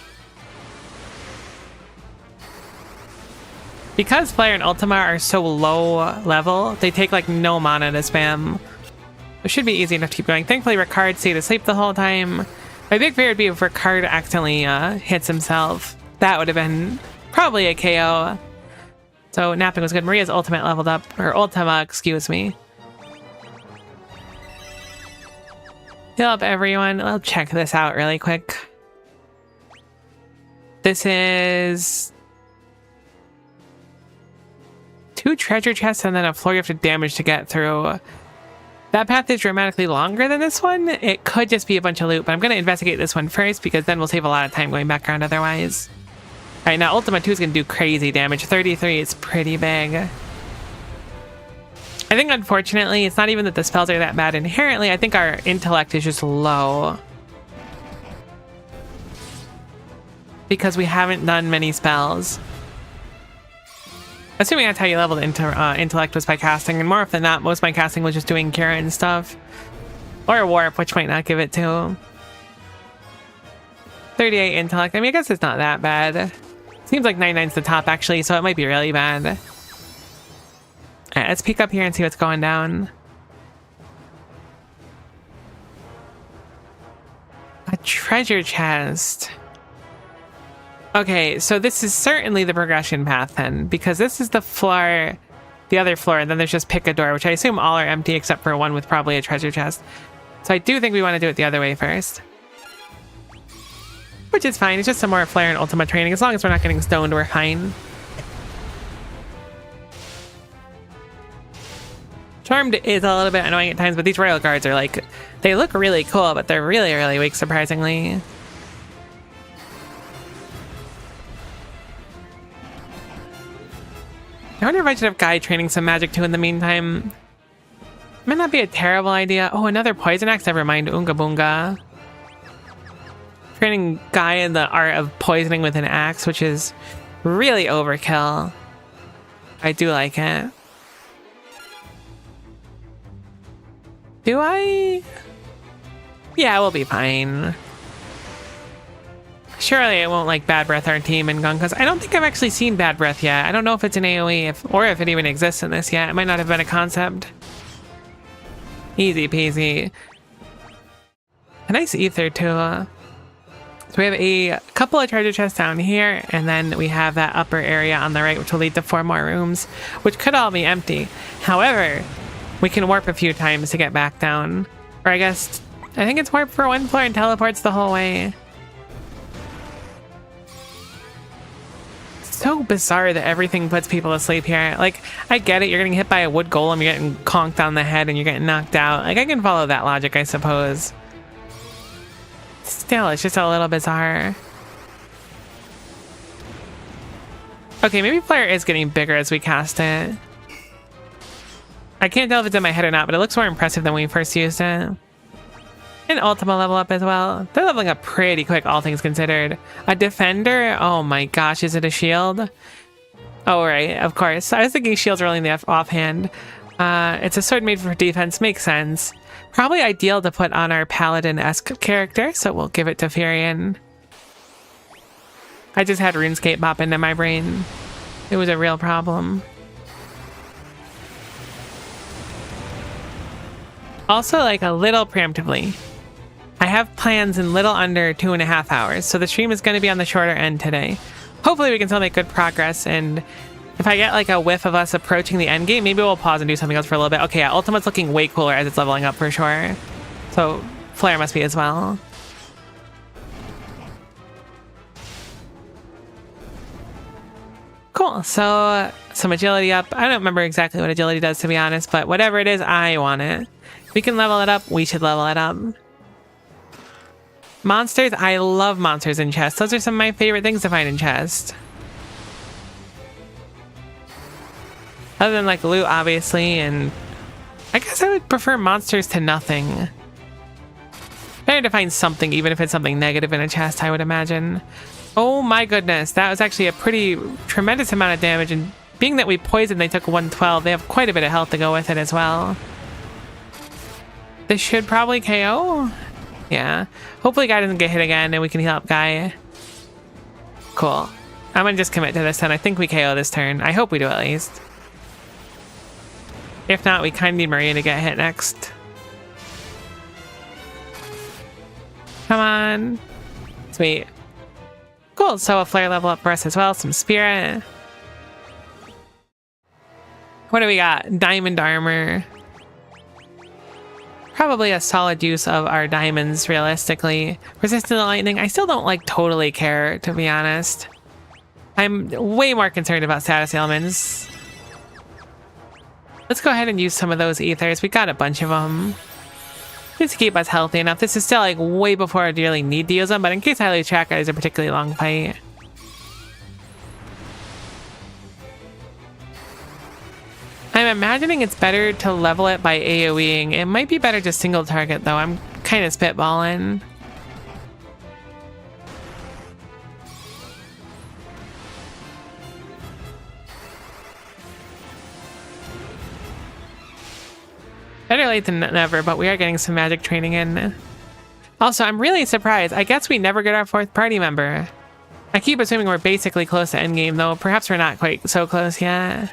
Because Flare and Ultima are so low level, they take like no mana to spam. It should be easy enough to keep going. Thankfully, Ricard stayed asleep the whole time. My big fear would be if Ricard accidentally hits himself. That would have been probably a KO. So napping was good. Maria's ultimate leveled up, or Ultima, excuse me. Heal up everyone. I'll check this out really quick. This is 2 treasure chests and then a floor you have to damage to get through. That path is dramatically longer than this one. It could just be a bunch of loot, but I'm going to investigate this one first because then we'll save a lot of time going back around otherwise. Alright, now Ultima 2 is going to do crazy damage. 33 is pretty big. I think, unfortunately, it's not even that the spells are that bad inherently. I think our intellect is just low. Because we haven't done many spells. Assuming that's how you leveled intellect was by casting, and more often than not, most of my casting was just doing cure and stuff. Or warp, which might not give it to. 38 intellect. I mean, I guess it's not that bad. Seems like 99's the top, actually, so it might be really bad. Alright, let's peek up here and see what's going down. A treasure chest. Okay, so this is certainly the progression path then, because this is the floor, the other floor, and then there's just pick a door, which I assume all are empty except for one with probably a treasure chest. So I do think we want to do it the other way first. Which is fine, it's just some more Flare and Ultima training. As long as we're not getting stoned, we're fine. Charmed is a little bit annoying at times, but these royal guards are like, they look really cool, but they're really, really weak, surprisingly. I wonder if I should have Guy training some magic too in the meantime. Might not be a terrible idea. Oh, another poison axe? Never mind. Oonga boonga. Training Guy in the art of poisoning with an axe, which is really overkill. I do like it. Do I? Yeah, we'll be fine. Surely it won't like Bad Breath our team in Gun, because I don't think I've actually seen Bad Breath yet. I don't know if it's an AoE or if it even exists in this yet. It might not have been a concept. Easy peasy. A nice ether too. So we have a couple of treasure chests down here, and then we have that upper area on the right, which will lead to 4 more rooms, which could all be empty. However, we can warp a few times to get back down. Or I guess, I think it's warp for 1 floor and teleports the whole way. So bizarre that everything puts people to sleep here. Like, I get it, you're getting hit by a wood golem, you're getting conked on the head, and you're getting knocked out. Like, I can follow that logic, I suppose. Still, it's just a little bizarre. Okay, maybe Flare is getting bigger as we cast it. I can't tell if it's in my head or not, but it looks more impressive than when we first used it. An Ultima level up as well. They're leveling up pretty quick, all things considered. A defender? Oh my gosh, is it a shield? Oh, right, of course. I was thinking shields are only in the offhand. It's a sword made for defense. Makes sense. Probably ideal to put on our paladin-esque character, so we'll give it to Furion. I just had RuneScape pop into my brain. It was a real problem. Also, like a little preemptively, I have plans in little under 2.5 hours, so the stream is going to be on the shorter end today. Hopefully we can still make good progress, and if I get like a whiff of us approaching the end game, maybe we'll pause and do something else for a little bit. Okay, yeah, Ultimate's looking way cooler as it's leveling up for sure. So Flare must be as well. Cool, so some agility up. I don't remember exactly what agility does, to be honest, but whatever it is, I want it. If we can level it up, we should level it up. Monsters, I love monsters in chests. Those are some of my favorite things to find in chests. Other than like loot, obviously, and I guess I would prefer monsters to nothing. Better to find something, even if it's something negative in a chest, I would imagine. Oh my goodness, that was actually a pretty tremendous amount of damage, and being that we poisoned, they took 112. They have quite a bit of health to go with it as well. This should probably KO. Yeah. Hopefully Guy doesn't get hit again and we can heal up Guy. Cool. I'm gonna just commit to this then. I think we KO this turn. I hope we do at least. If not, we kind of need Maria to get hit next. Come on. Sweet. Cool, so a flare level up for us as well. Some spirit. What do we got? Diamond armor. Probably a solid use of our diamonds, realistically. Resistant to lightning, I still don't like totally care, to be honest. I'm way more concerned about status ailments. Let's go ahead and use some of those ethers. We got a bunch of them. Just to keep us healthy enough. This is still like way before I really need to use them, but in case I lose track, it is a particularly long fight. I'm imagining it's better to level it by AoEing. It might be better to single target though. I'm kind of spitballing. Better late than never, but we are getting some magic training in. Also, I'm really surprised. I guess we never get our 4th party member. I keep assuming we're basically close to endgame though. Perhaps we're not quite so close yet.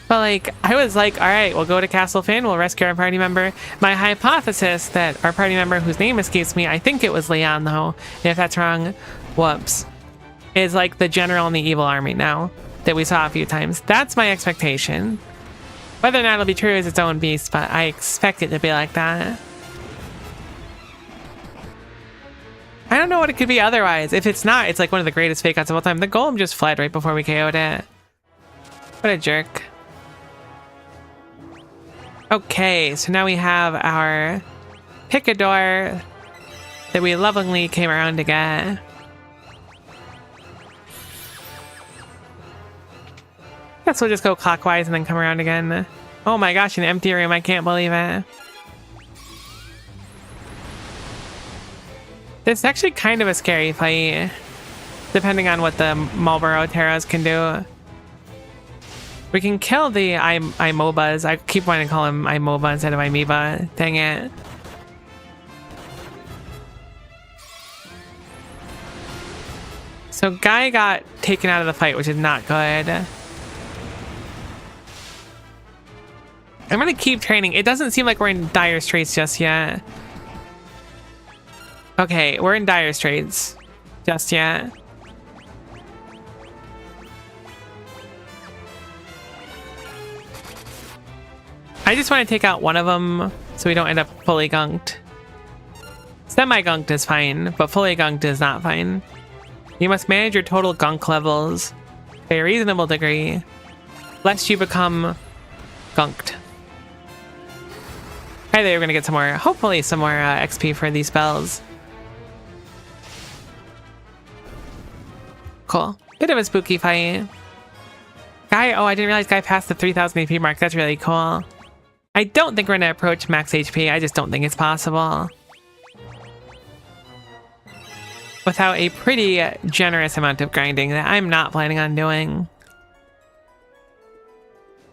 But like, I was like, all right, we'll go to Castle Finn, we'll rescue our party member. My hypothesis that our party member, whose name escapes me, I think it was Leon though, if that's wrong, whoops, is like the general in the evil army now that we saw a few times. That's my expectation. Whether or not it'll be true is its own beast, but I expect it to be like that. I don't know what it could be otherwise. If it's not, it's like one of the greatest fake outs of all time. The golem just fled right before we KO'd it. What a jerk. Okay, so now we have our Picador that we lovingly came around to get. Guess we'll just go clockwise and then come around again. Oh my gosh, an empty room, I can't believe it. This is actually kind of a scary fight, depending on what the Marlboro Terras can do. We can kill the Imobas. I keep wanting to call him Imoba instead of Amoeba. Dang it. So Guy got taken out of the fight, which is not good. I'm gonna keep training. It doesn't seem like we're in dire straits just yet. Okay, we're in dire straits just yet. I just want to take out one of them so we don't end up fully gunked. Semi-gunked is fine, but fully gunked is not fine. You must manage your total gunk levels to a reasonable degree, lest you become gunked. Either we're gonna get some more, hopefully some more XP for these spells. Cool. Bit of a spooky fight. Guy, oh, I didn't realize Guy passed the 3000 AP mark. That's really cool. I don't think we're going to approach max HP. I just don't think it's possible. Without a pretty generous amount of grinding that I'm not planning on doing.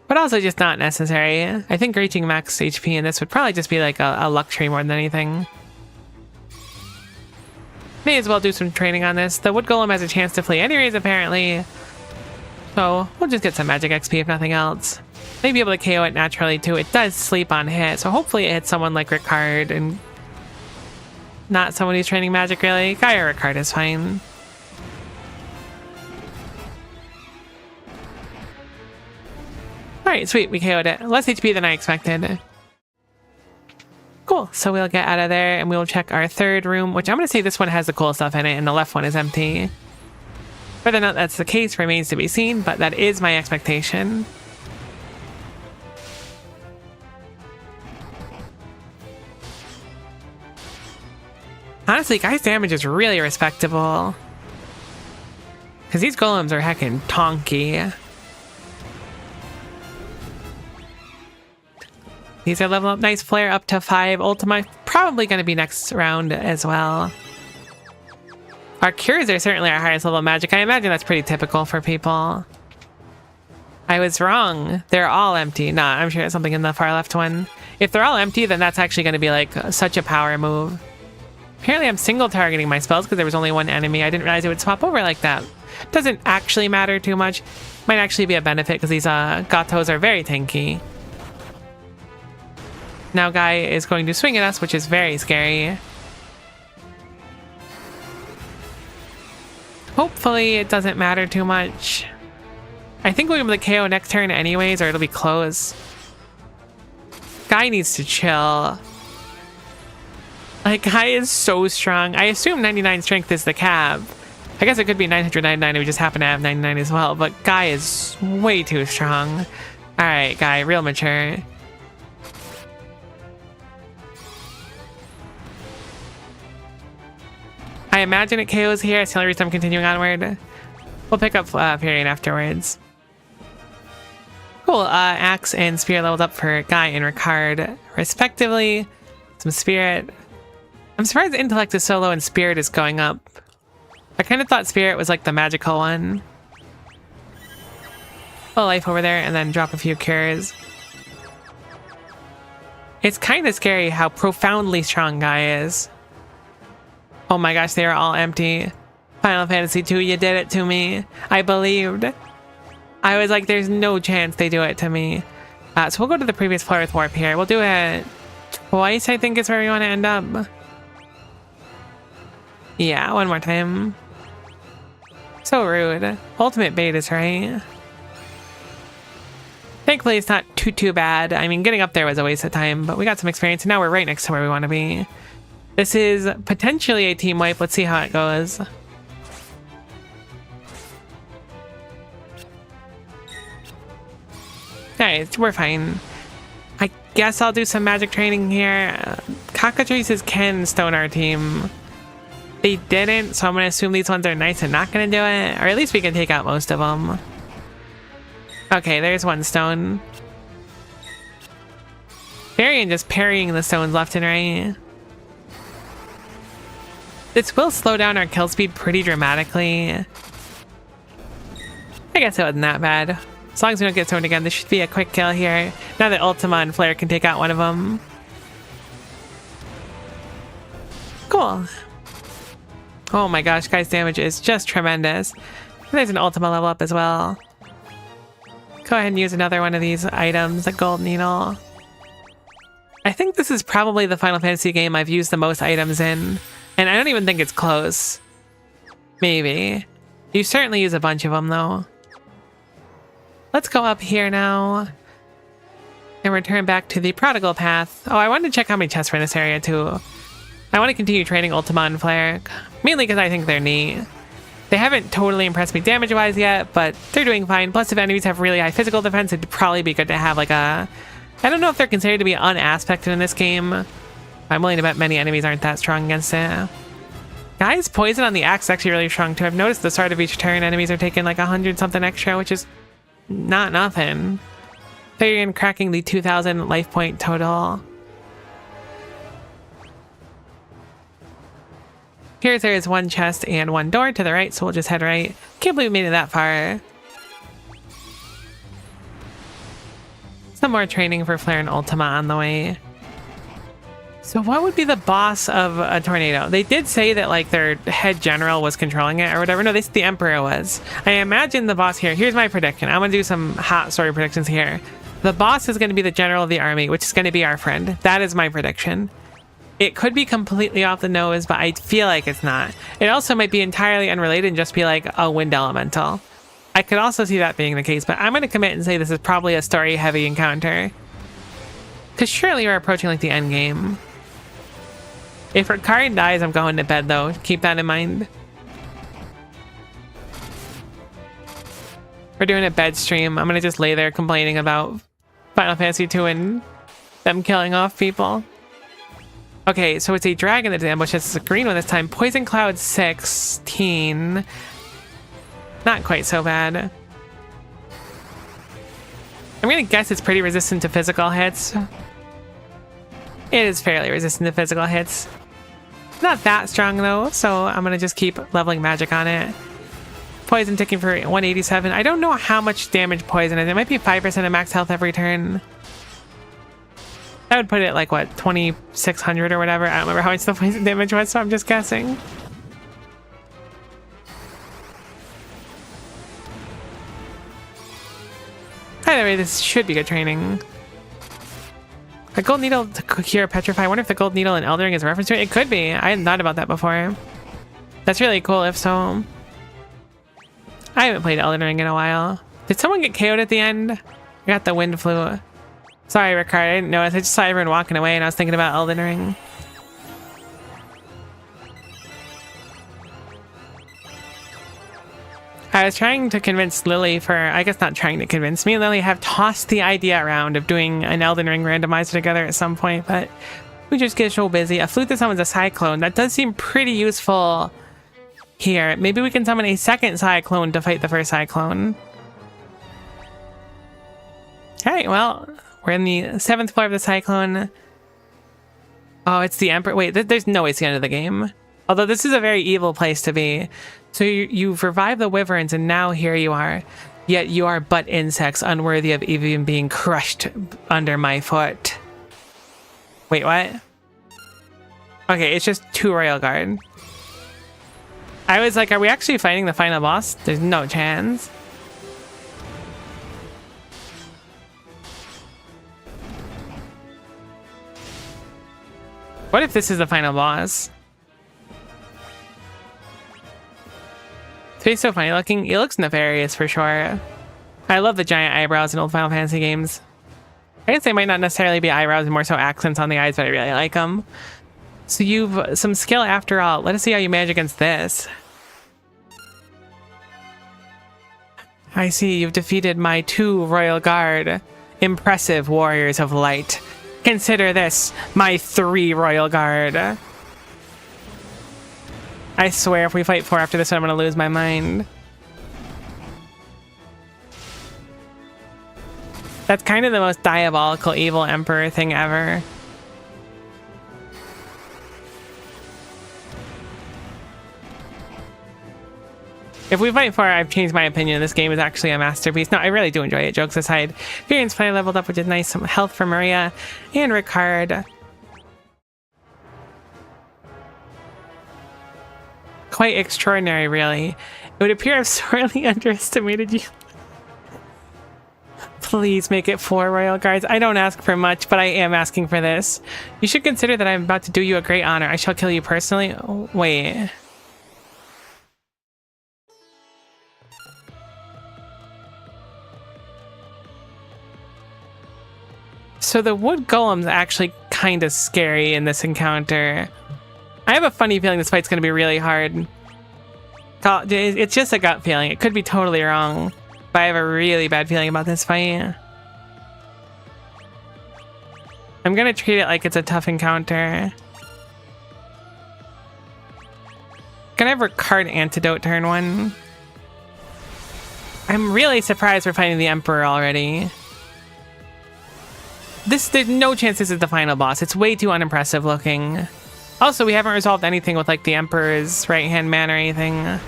But also just not necessary. I think reaching max HP in this would probably just be like a luxury more than anything. May as well do some training on this. The wood golem has a chance to flee anyways, apparently. So we'll just get some magic XP if nothing else. May be able to KO it naturally too. It does sleep on hit, so hopefully it hits someone like Ricard and not someone who's training magic really. Guy or Ricard is fine. Alright, sweet, we KO'd it. Less HP than I expected. Cool, so we'll get out of there and we'll check our third room, which I'm going to say this one has the cool stuff in it and the left one is empty. Whether or not that's the case remains to be seen, but that is my expectation. Honestly, guy's damage is really respectable. Because these golems are heckin' tonky. These are level up nice. Flare up to 5. Ultima probably going to be next round as well. Our cures are certainly our highest level of magic. I imagine that's pretty typical for people. I was wrong. They're all empty. Nah, I'm sure it's something in the far left one. If they're all empty, then that's actually going to be like such a power move. Apparently I'm single targeting my spells because there was only one enemy. I didn't realize it would swap over like that. Doesn't actually matter too much. Might actually be a benefit because these gatos are very tanky. Now Guy is going to swing at us, which is very scary. Hopefully it doesn't matter too much. I think we'll be able to KO next turn anyways, or it'll be close. Guy needs to chill. Like, Guy is so strong. I assume 99 strength is the cap. I guess it could be 999 if we just happen to have 99 as well, but Guy is way too strong. Alright, Guy, real mature. I imagine it KOs here. It's the only reason I'm continuing onward. We'll pick up Furion afterwards. Cool, Axe and Spear leveled up for Guy and Ricard, respectively. Some Spirit. I'm surprised Intellect is so low and Spirit is going up. I kind of thought Spirit was like the magical one. A life over there and then drop a few cures. It's kind of scary how profoundly strong Guy is. Oh my gosh, they are all empty. Final Fantasy II, you did it to me. I believed. I was like, there's no chance they do it to me. So we'll go to the previous floor with Warp here. We'll do it twice, I think is where we want to end up. Yeah, one more time. So rude. Ultimate bait is right. Thankfully, it's not too bad. I mean, getting up there was a waste of time, but we got some experience, and now we're right next to where we want to be. This is potentially a team wipe. Let's see how it goes. Alright, we're fine. I guess I'll do some magic training here. Cockatrices can stone our team. They didn't, so I'm going to assume these ones are nice and not going to do it. Or at least we can take out most of them. Okay, there's one stone. Varian just parrying the stones left and right. This will slow down our kill speed pretty dramatically. I guess it wasn't that bad. As long as we don't get stoned again, this should be a quick kill here. Now that Ultima and Flare can take out one of them. Cool. Oh my gosh, Guy's damage is just tremendous. There's an Ultima level up as well. Go ahead and use another one of these items, the Gold Needle. I think this is probably the Final Fantasy game I've used the most items in. And I don't even think it's close. Maybe. You certainly use a bunch of them, though. Let's go up here now. And return back to the Prodigal Path. Oh, I wanted to check how many chests were in this area, too. I want to continue training Ultima and Flare. Mainly because I think they're neat. They haven't totally impressed me damage-wise yet, but they're doing fine. Plus, if enemies have really high physical defense, it'd probably be good to have, like, a... I don't know if they're considered to be unaspected in this game. I'm willing to bet many enemies aren't that strong against it. Guy's poison on the axe is actually really strong too. I've noticed the start of each turn enemies are taking like 100 something extra, which is not nothing. Figuring cracking the 2,000 life point total. Here there is one chest and one door to the right, so we'll just head right. Can't believe we made it that far. Some more training for Flare and Ultima on the way. So what would be the boss of a tornado? They did say that like their head general was controlling it or whatever. No, the Emperor was. I imagine the boss here. Here's my prediction. I'm going to do some hot story predictions here. The boss is going to be the general of the army, which is going to be our friend. That is my prediction. It could be completely off the nose, but I feel like it's not. It also might be entirely unrelated and just be like a wind elemental. I could also see that being the case, but I'm going to commit and say this is probably a story-heavy encounter. Because surely we're approaching like the end game. If Ricard dies, I'm going to bed though. Keep that in mind. We're doing a bed stream. I'm going to just lay there complaining about Final Fantasy 2 and them killing off people. Okay, so it's a dragon that's ambushed. It's a green one this time. Poison Cloud 16. Not quite so bad. I'm gonna guess it's pretty resistant to physical hits. It is fairly resistant to physical hits. Not that strong though, so I'm gonna just keep leveling magic on it. Poison ticking for 187. I don't know how much damage poison is. It might be 5% of max health every turn. That would put it like, what, 2,600 or whatever? I don't remember how much the poison damage was, so I'm just guessing. Either way, this should be good training. A gold needle to cure petrify. I wonder if the gold needle in Elden Ring is a reference to it. It could be. I hadn't thought about that before. That's really cool if so. I haven't played Elden Ring in a while. Did someone get KO'd at the end? I got the wind flu. Sorry, Ricard, I didn't notice. I just saw everyone walking away and I was thinking about Elden Ring. I was trying to convince Lily for, I guess not trying to convince me, Lily have tossed the idea around of doing an Elden Ring randomizer together at some point, but we just get so busy. A flute that summons a cyclone, that does seem pretty useful here. Maybe we can summon a second cyclone to fight the first cyclone. Okay, well, we're in the 7th floor of the cyclone. Oh, it's the Emperor. Wait, there's no way it's the end of the game. Although this is a very evil place to be. So you've revived the wyverns and now here you are. Yet you are but insects, unworthy of even being crushed under my foot. Wait, what? Okay, it's just 2 Royal Guard. I was like, are we actually fighting the final boss? There's no chance. What if this is the final boss? It's so funny looking. It looks nefarious for sure. I love the giant eyebrows in old Final Fantasy games. I guess they might not necessarily be eyebrows, more so accents on the eyes, but I really like them. So you've some skill after all. Let us see how you manage against this. I see you've defeated my 2 Royal Guard. Impressive warriors of light. Consider this my 3 Royal Guard. I swear if we fight 4 after this, I'm going to lose my mind. That's kind of the most diabolical evil emperor thing ever. If we fight 4, I've changed my opinion. This game is actually a masterpiece. No, I really do enjoy it, jokes aside. Experience play leveled up, which is nice. Some health for Maria and Ricard. Quite extraordinary, really. It would appear I've sorely underestimated you. Please make it 4 Royal Guards. I don't ask for much, but I am asking for this. You should consider that I'm about to do you a great honor. I shall kill you personally. Oh, wait. So the wood golem's actually kind of scary in this encounter. I have a funny feeling this fight's going to be really hard. It's just a gut feeling. It could be totally wrong, but I have a really bad feeling about this fight. I'm going to treat it like it's a tough encounter. Can I have Ricard Antidote turn 1? I'm really surprised we're fighting the Emperor already. there's no chance this is the final boss. It's way too unimpressive looking. Also, we haven't resolved anything with like the Emperor's right-hand man or anything.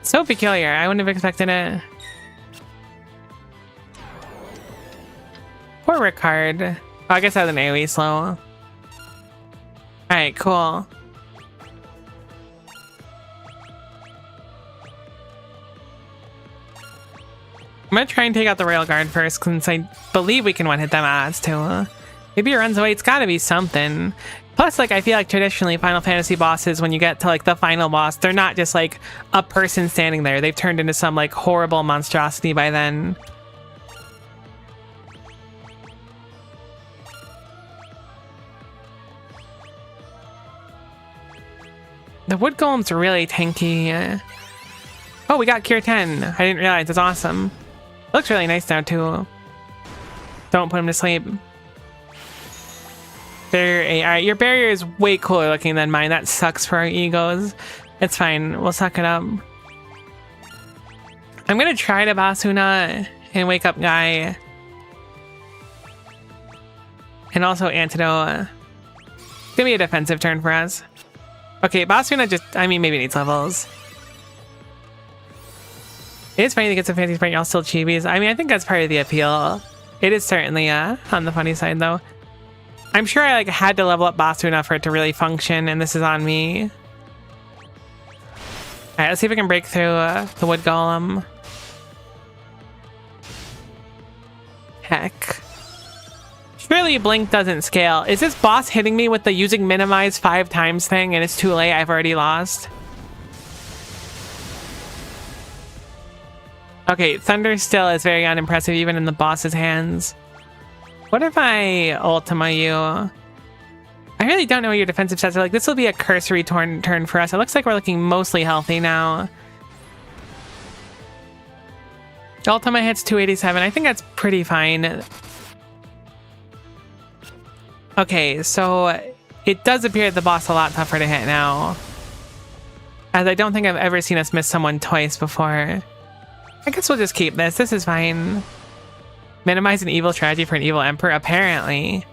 So peculiar. I wouldn't have expected it. Poor Ricard. Oh, I guess that was an AoE slow. Alright, cool. I'm gonna try and take out the Railguard first, since I believe we can one-hit them odds too. Maybe it runs away. It's gotta be something. Plus, like, I feel like traditionally Final Fantasy bosses, when you get to like the final boss, they're not just like a person standing there. They've turned into some like horrible monstrosity by then. The wood golem's really tanky. Oh, we got Cure 10. I didn't realize. It's awesome. Looks really nice now too. Don't put him to sleep. Barrier 8. Alright, your barrier is way cooler looking than mine. That sucks for our egos. It's fine. We'll suck it up. I'm gonna try to Basuna and wake up Guy. And also Antidote. It's gonna be a defensive turn for us. Okay, Basuna just, I mean, maybe needs levels. It is funny to get some fancy sprite, y'all still chibis. I mean, I think that's part of the appeal. It is certainly on the funny side, though. I'm sure I like had to level up Basuna for it to really function, and this is on me. Alright, let's see if we can break through the wood golem. Heck. Surely Blink doesn't scale. Is this boss hitting me with the using minimize 5 times thing, and it's too late? I've already lost. Okay, Thunder still is very unimpressive even in the boss's hands. What if I Ultima you? I really don't know what your defensive stats are like. This will be a cursory turn for us. It looks like we're looking mostly healthy now. Ultima hits 287. I think that's pretty fine. Okay, so it does appear the boss a lot tougher to hit now. As I don't think I've ever seen us miss someone twice before. I guess we'll just keep this. This is fine. Minimize an evil strategy for an evil emperor, apparently.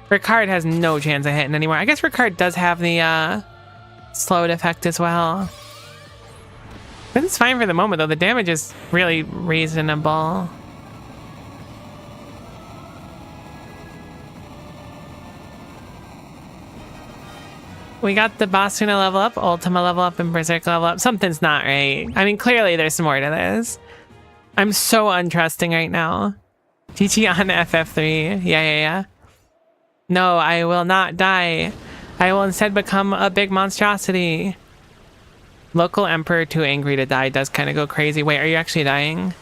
Ricard has no chance of hitting anymore. I guess Ricard does have the slowed effect as well. But it's fine for the moment, though. The damage is really reasonable. We got the Basuna level up, Ultima level up, and Berserk level up. Something's not right. I mean, clearly there's more to this. I'm so untrusting right now. GG on FF3. Yeah. No, I will not die. I will instead become a big monstrosity. Local Emperor too angry to die does kind of go crazy. Wait, are you actually dying?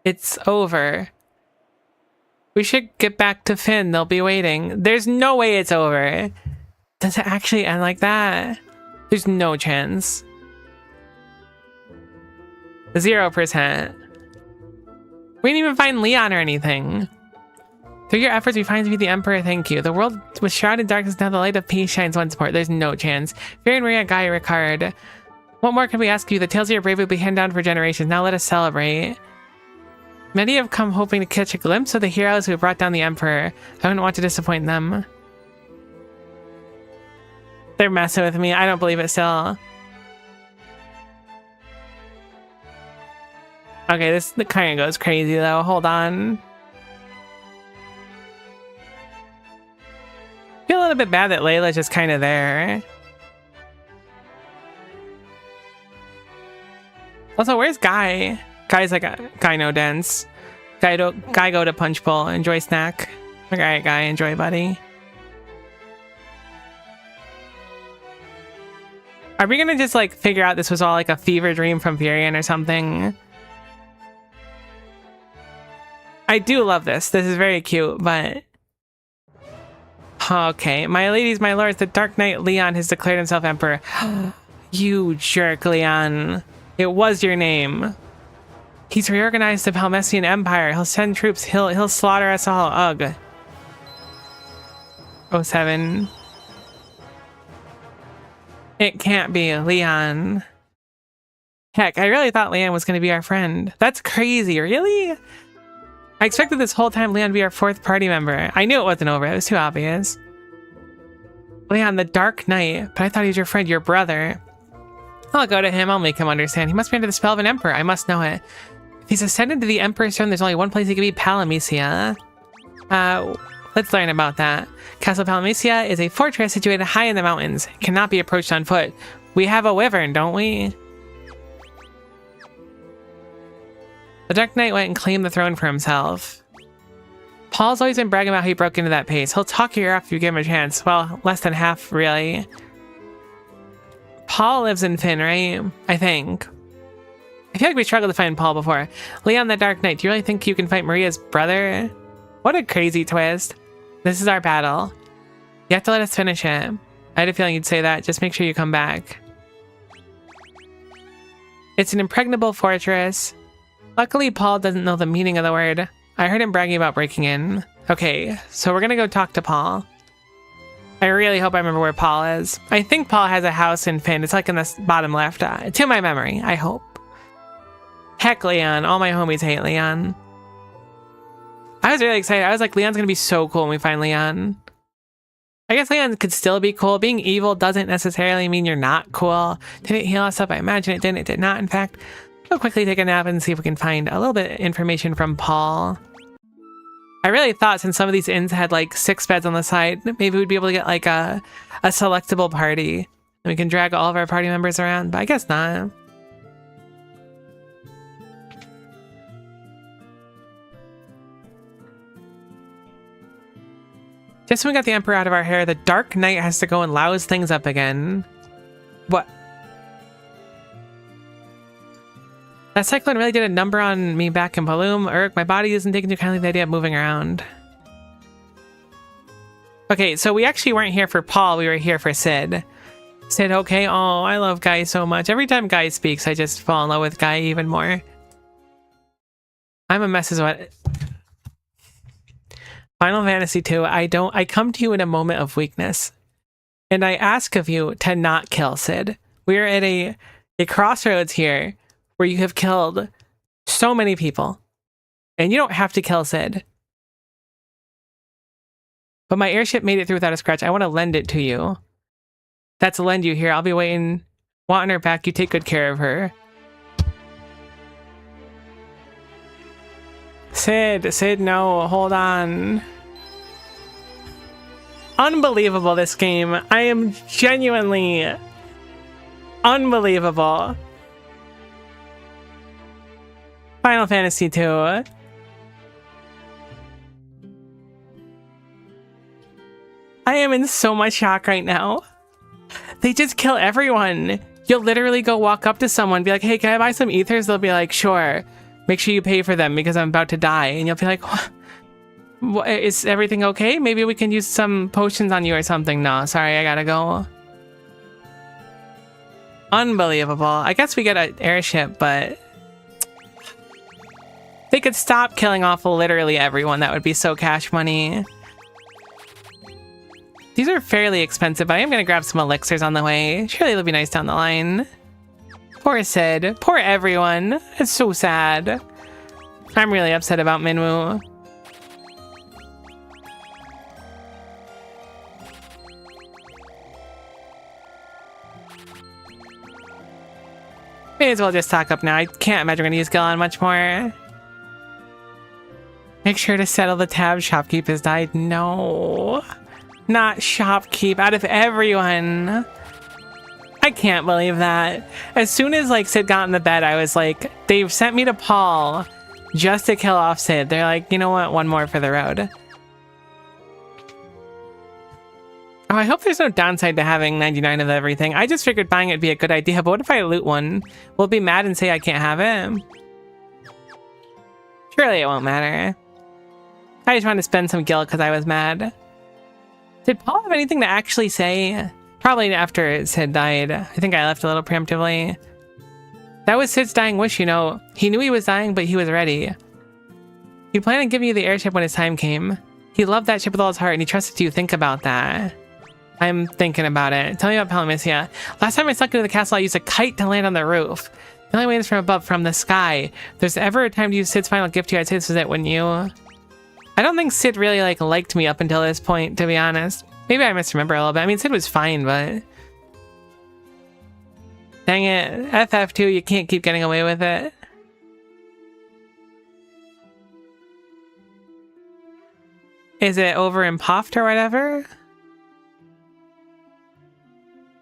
It's over. We should get back to Finn. They'll be waiting. There's no way it's over. Does it actually end like that? There's no chance. 0%. We didn't even find Leon or anything. Through your efforts, we finally defeat the Emperor. Thank you. The world was shrouded in darkness. Now the light of peace shines once more. There's no chance. Fear and Maria, Guy, Ricard. What more can we ask you? The tales of your bravery will be handed down for generations. Now let us celebrate. Many have come hoping to catch a glimpse of the heroes who brought down the Emperor. I wouldn't want to disappoint them. They're messing with me. I don't believe it still. Okay, this kind of goes crazy though. Hold on. I feel a little bit bad that Layla's just kind of there. Also, where's Guy? Guy's like a Guy no dance. Guy go to punch bowl. Enjoy snack. Alright, Guy, enjoy, buddy. Are we gonna just like figure out this was all like a fever dream from Furion or something? I do love this. This is very cute, but... Okay, my ladies, my lords, the Dark Knight Leon has declared himself Emperor. You jerk, Leon. It was your name. He's reorganized the Palmesian Empire. He'll send troops. He'll slaughter us all. Ugh. 07. It can't be Leon. Heck, I really thought Leon was going to be our friend. That's crazy, really? I expected this whole time Leon to be our fourth party member. I knew it wasn't over, it was too obvious. Leon, the Dark Knight, but I thought he was your friend, your brother. I'll go to him, I'll make him understand. He must be under the spell of an emperor, I must know it. If he's ascended to the Emperor's throne, there's only one place he could be, Palamecia. Let's learn about that. Castle Palamecia is a fortress situated high in the mountains. It cannot be approached on foot. We have a wyvern, don't we? The Dark Knight went and claimed the throne for himself. Paul's always been bragging about how he broke into that pace. He'll talk your ear off if you give him a chance. Well, less than half, really. Paul lives in Finn, right? I think. I feel like we struggled to find Paul before. Leon the Dark Knight, do you really think you can fight Maria's brother? What a crazy twist. This is our battle. You have to let us finish it. I had a feeling you'd say that. Just make sure you come back. It's an impregnable fortress. Luckily, Paul doesn't know the meaning of the word. I heard him bragging about breaking in. Okay, so we're gonna go talk to Paul. I really hope I remember where Paul is. I think Paul has a house in Finn. It's like in the bottom left. To my memory, I hope. Heck, Leon. All my homies hate Leon. I was really excited. I was like, Leon's gonna be so cool when we find Leon. I guess Leon could still be cool. Being evil doesn't necessarily mean you're not cool. Did it heal us up? I imagine it didn't. It did not, in fact. We'll quickly take a nap and see if we can find a little bit of information from Paul. I really thought since some of these inns had like 6 beds on the side, maybe we'd be able to get like a selectable party. And we can drag all of our party members around, but I guess not. Just when we got the Emperor out of our hair, the Dark Knight has to go and louse things up again. What? That cyclone really did a number on me back in Balloom. Urk, my body isn't taking too kindly the idea of moving around. Okay, so we actually weren't here for Paul, we were here for Sid. Sid, okay, oh, I love Guy so much. Every time Guy speaks, I just fall in love with Guy even more. I'm a mess as well. Final Fantasy 2, I come to you in a moment of weakness. And I ask of you to not kill Sid. We are at a crossroads here where you have killed so many people. And you don't have to kill Sid. But my airship made it through without a scratch. I want to lend it to you. That's a lend you here. I'll be waiting. Wanting her back. You take good care of her. Sid, no. Hold on. Unbelievable, this game. I am genuinely unbelievable. Final Fantasy 2. I am in so much shock right now. They just kill everyone. You'll literally go walk up to someone and be like, hey, can I buy some ethers? They'll be like, sure. Make sure you pay for them because I'm about to die. And you'll be like, what? Is everything okay? Maybe we can use some potions on you or something. No, sorry, I gotta go. Unbelievable. I guess we get an airship, but they could stop killing off literally everyone. That would be so cash money. These are fairly expensive, but I am going to grab some elixirs on the way. Surely it'll be nice down the line. Poor Sid. Poor everyone. It's so sad. I'm really upset about Minwoo. May as well just stock up now. I can't imagine we're going to use Gilon much more. Make sure to settle the tab. Shopkeep has died. No. Not Shopkeep. Out of everyone. I can't believe that. As soon as like Sid got in the bed, I was like, they've sent me to Paul just to kill off Sid. They're like, you know what? One more for the road. Oh, I hope there's no downside to having 99 of everything. I just figured buying it would be a good idea, but what if I loot one? Will it be mad and say I can't have it? Surely it won't matter. I just wanted to spend some gil because I was mad. Did Paul have anything to actually say? Probably after Sid died. I think I left a little preemptively. That was Sid's dying wish, you know. He knew he was dying, but he was ready. He planned on giving you the airship when his time came. He loved that ship with all his heart, and he trusted you. Think about that. I'm thinking about it. Tell me about Palamisia. Last time I snuck into the castle, I used a kite to land on the roof. The only way is from above, from the sky. If there's ever a time to use Sid's final gift to you, I'd say this was it, wouldn't you? I don't think Sid really, like, liked me up until this point, to be honest. Maybe I misremember a little bit. I mean, Sid was fine, but... Dang it. FF2, you can't keep getting away with it. Is it over in Poft or whatever?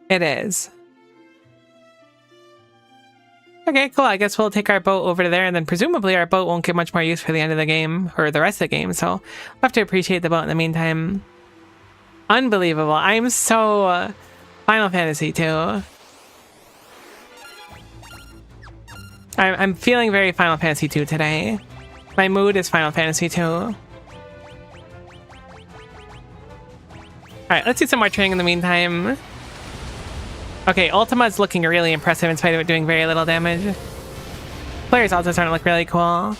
It is. Okay, cool. I guess we'll take our boat over to there, and then presumably our boat won't get much more use for the end of the game, or the rest of the game, so we'll have to appreciate the boat in the meantime. Unbelievable. I'm so Final Fantasy 2. I'm feeling very Final Fantasy 2 today. My mood is Final Fantasy 2. Alright, let's do some more training in the meantime. Okay, Ultima's looking really impressive in spite of it doing very little damage. Players also starting to look really cool.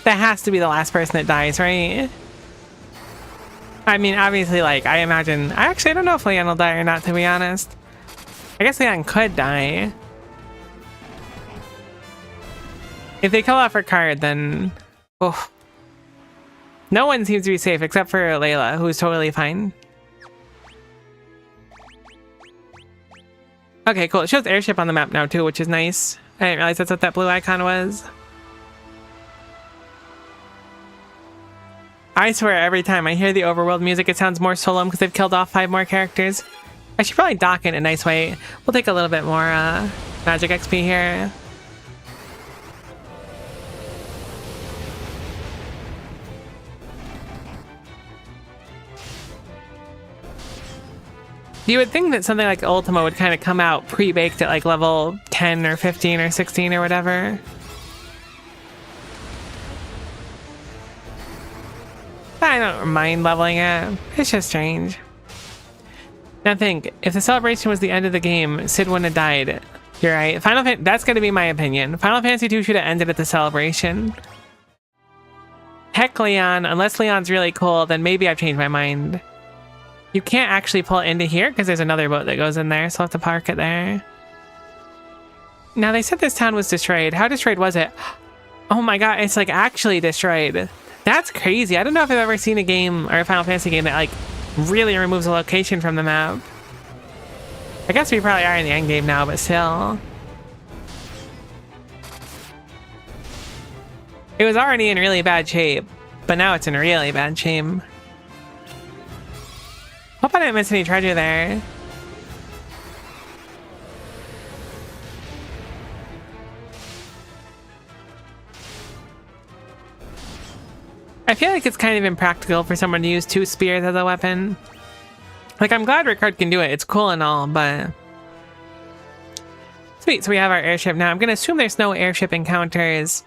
That has to be the last person that dies, right? I mean, obviously, like, I imagine... I don't know if Leon will die or not, to be honest. I guess Leon could die. If they kill off her card, then... Oh. No one seems to be safe except for Layla, who's totally fine. Okay, cool. It shows airship on the map now, too, which is nice. I didn't realize that's what that blue icon was. I swear, every time I hear the overworld music, it sounds more solemn because they've killed off 5 more characters. I should probably dock in a nice way. We'll take a little bit more magic XP here. You would think that something like Ultima would kind of come out pre-baked at like level 10 or 15 or 16 or whatever. I don't mind leveling it. It's just strange. Now think, if the celebration was the end of the game, Sid wouldn't have died. You're right. That's going to be my opinion. Final Fantasy 2 should have ended at the celebration. Heck, Leon. Unless Leon's really cool, then maybe I've changed my mind. You can't actually pull it into here because there's another boat that goes in there, so I'll have to park it there. Now, they said this town was destroyed. How destroyed was it? Oh my god, it's like actually destroyed. That's crazy. I don't know if I've ever seen a game or a Final Fantasy game that like really removes a location from the map. I guess we probably are in the end game now, but still. It was already in really bad shape, but now it's in really bad shape. Hope I didn't miss any treasure there. I feel like it's kind of impractical for someone to use 2 spears as a weapon. Like, I'm glad Ricard can do it. It's cool and all, but... Sweet, so we have our airship now. I'm going to assume there's no airship encounters.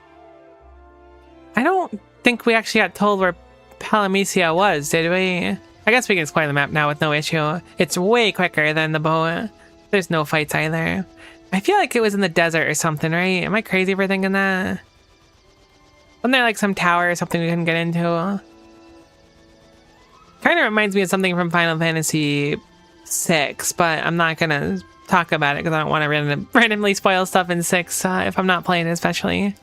I don't think we actually got told where Palamisia was, did we? I guess we can explore the map now with no issue. It's way quicker than the boat. There's no fights either. I feel like it was in the desert or something, right? Am I crazy for thinking that? Wasn't there like some tower or something we couldn't get into? Kind of reminds me of something from Final Fantasy 6, but I'm not gonna talk about it because I don't want to randomly spoil stuff in 6 if I'm not playing it, especially.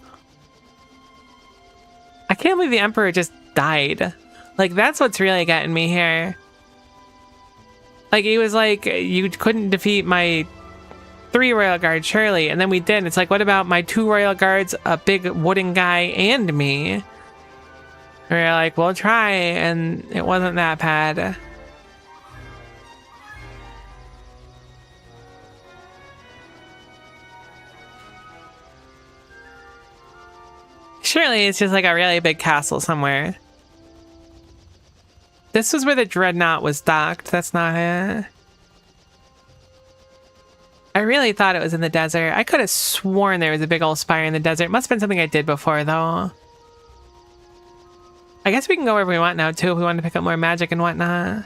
I can't believe the Emperor just died. Like, that's what's really getting me here. Like, he was like, you couldn't defeat my 3 royal guards, surely. And then we did. It's like, what about my 2 royal guards, a big wooden guy, and me? We were like, we'll try, and it wasn't that bad. Surely it's just like a really big castle somewhere. This was where the Dreadnought was docked. That's not it. I really thought it was in the desert. I could have sworn there was a big old spire in the desert. Must have been something I did before, though. I guess we can go wherever we want now, too, if we want to pick up more magic and whatnot.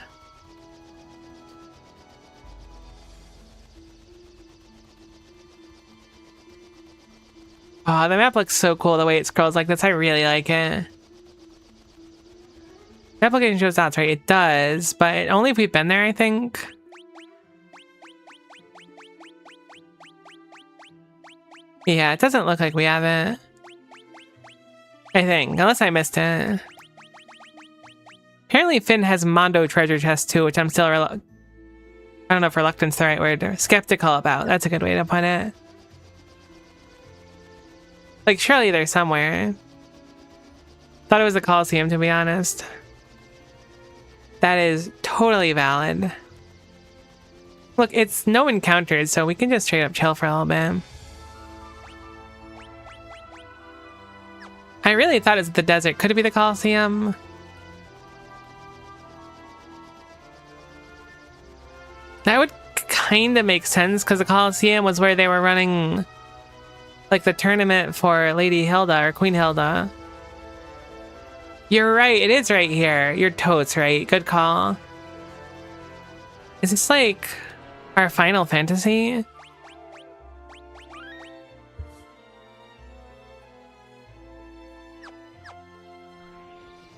Oh, the map looks so cool the way it scrolls like this. I really like it. The application shows dots, right? It does, but only if we've been there, I think. Yeah, it doesn't look like we have it. I think, unless I missed it. Apparently Finn has Mondo treasure chest too, which I'm still I don't know if reluctant's the right word. Skeptical about. That's a good way to put it. Like, surely they're somewhere. Thought it was the Coliseum, to be honest. That is totally valid. Look, it's no encounters, so we can just straight up chill for a little bit. I really thought it was the desert. Could it be the Coliseum? That would kind of make sense, because the Coliseum was where they were running, like, the tournament for Lady Hilda, or Queen Hilda. You're right, it is right here. You're totes right. Good call. Is this, like, our Final Fantasy?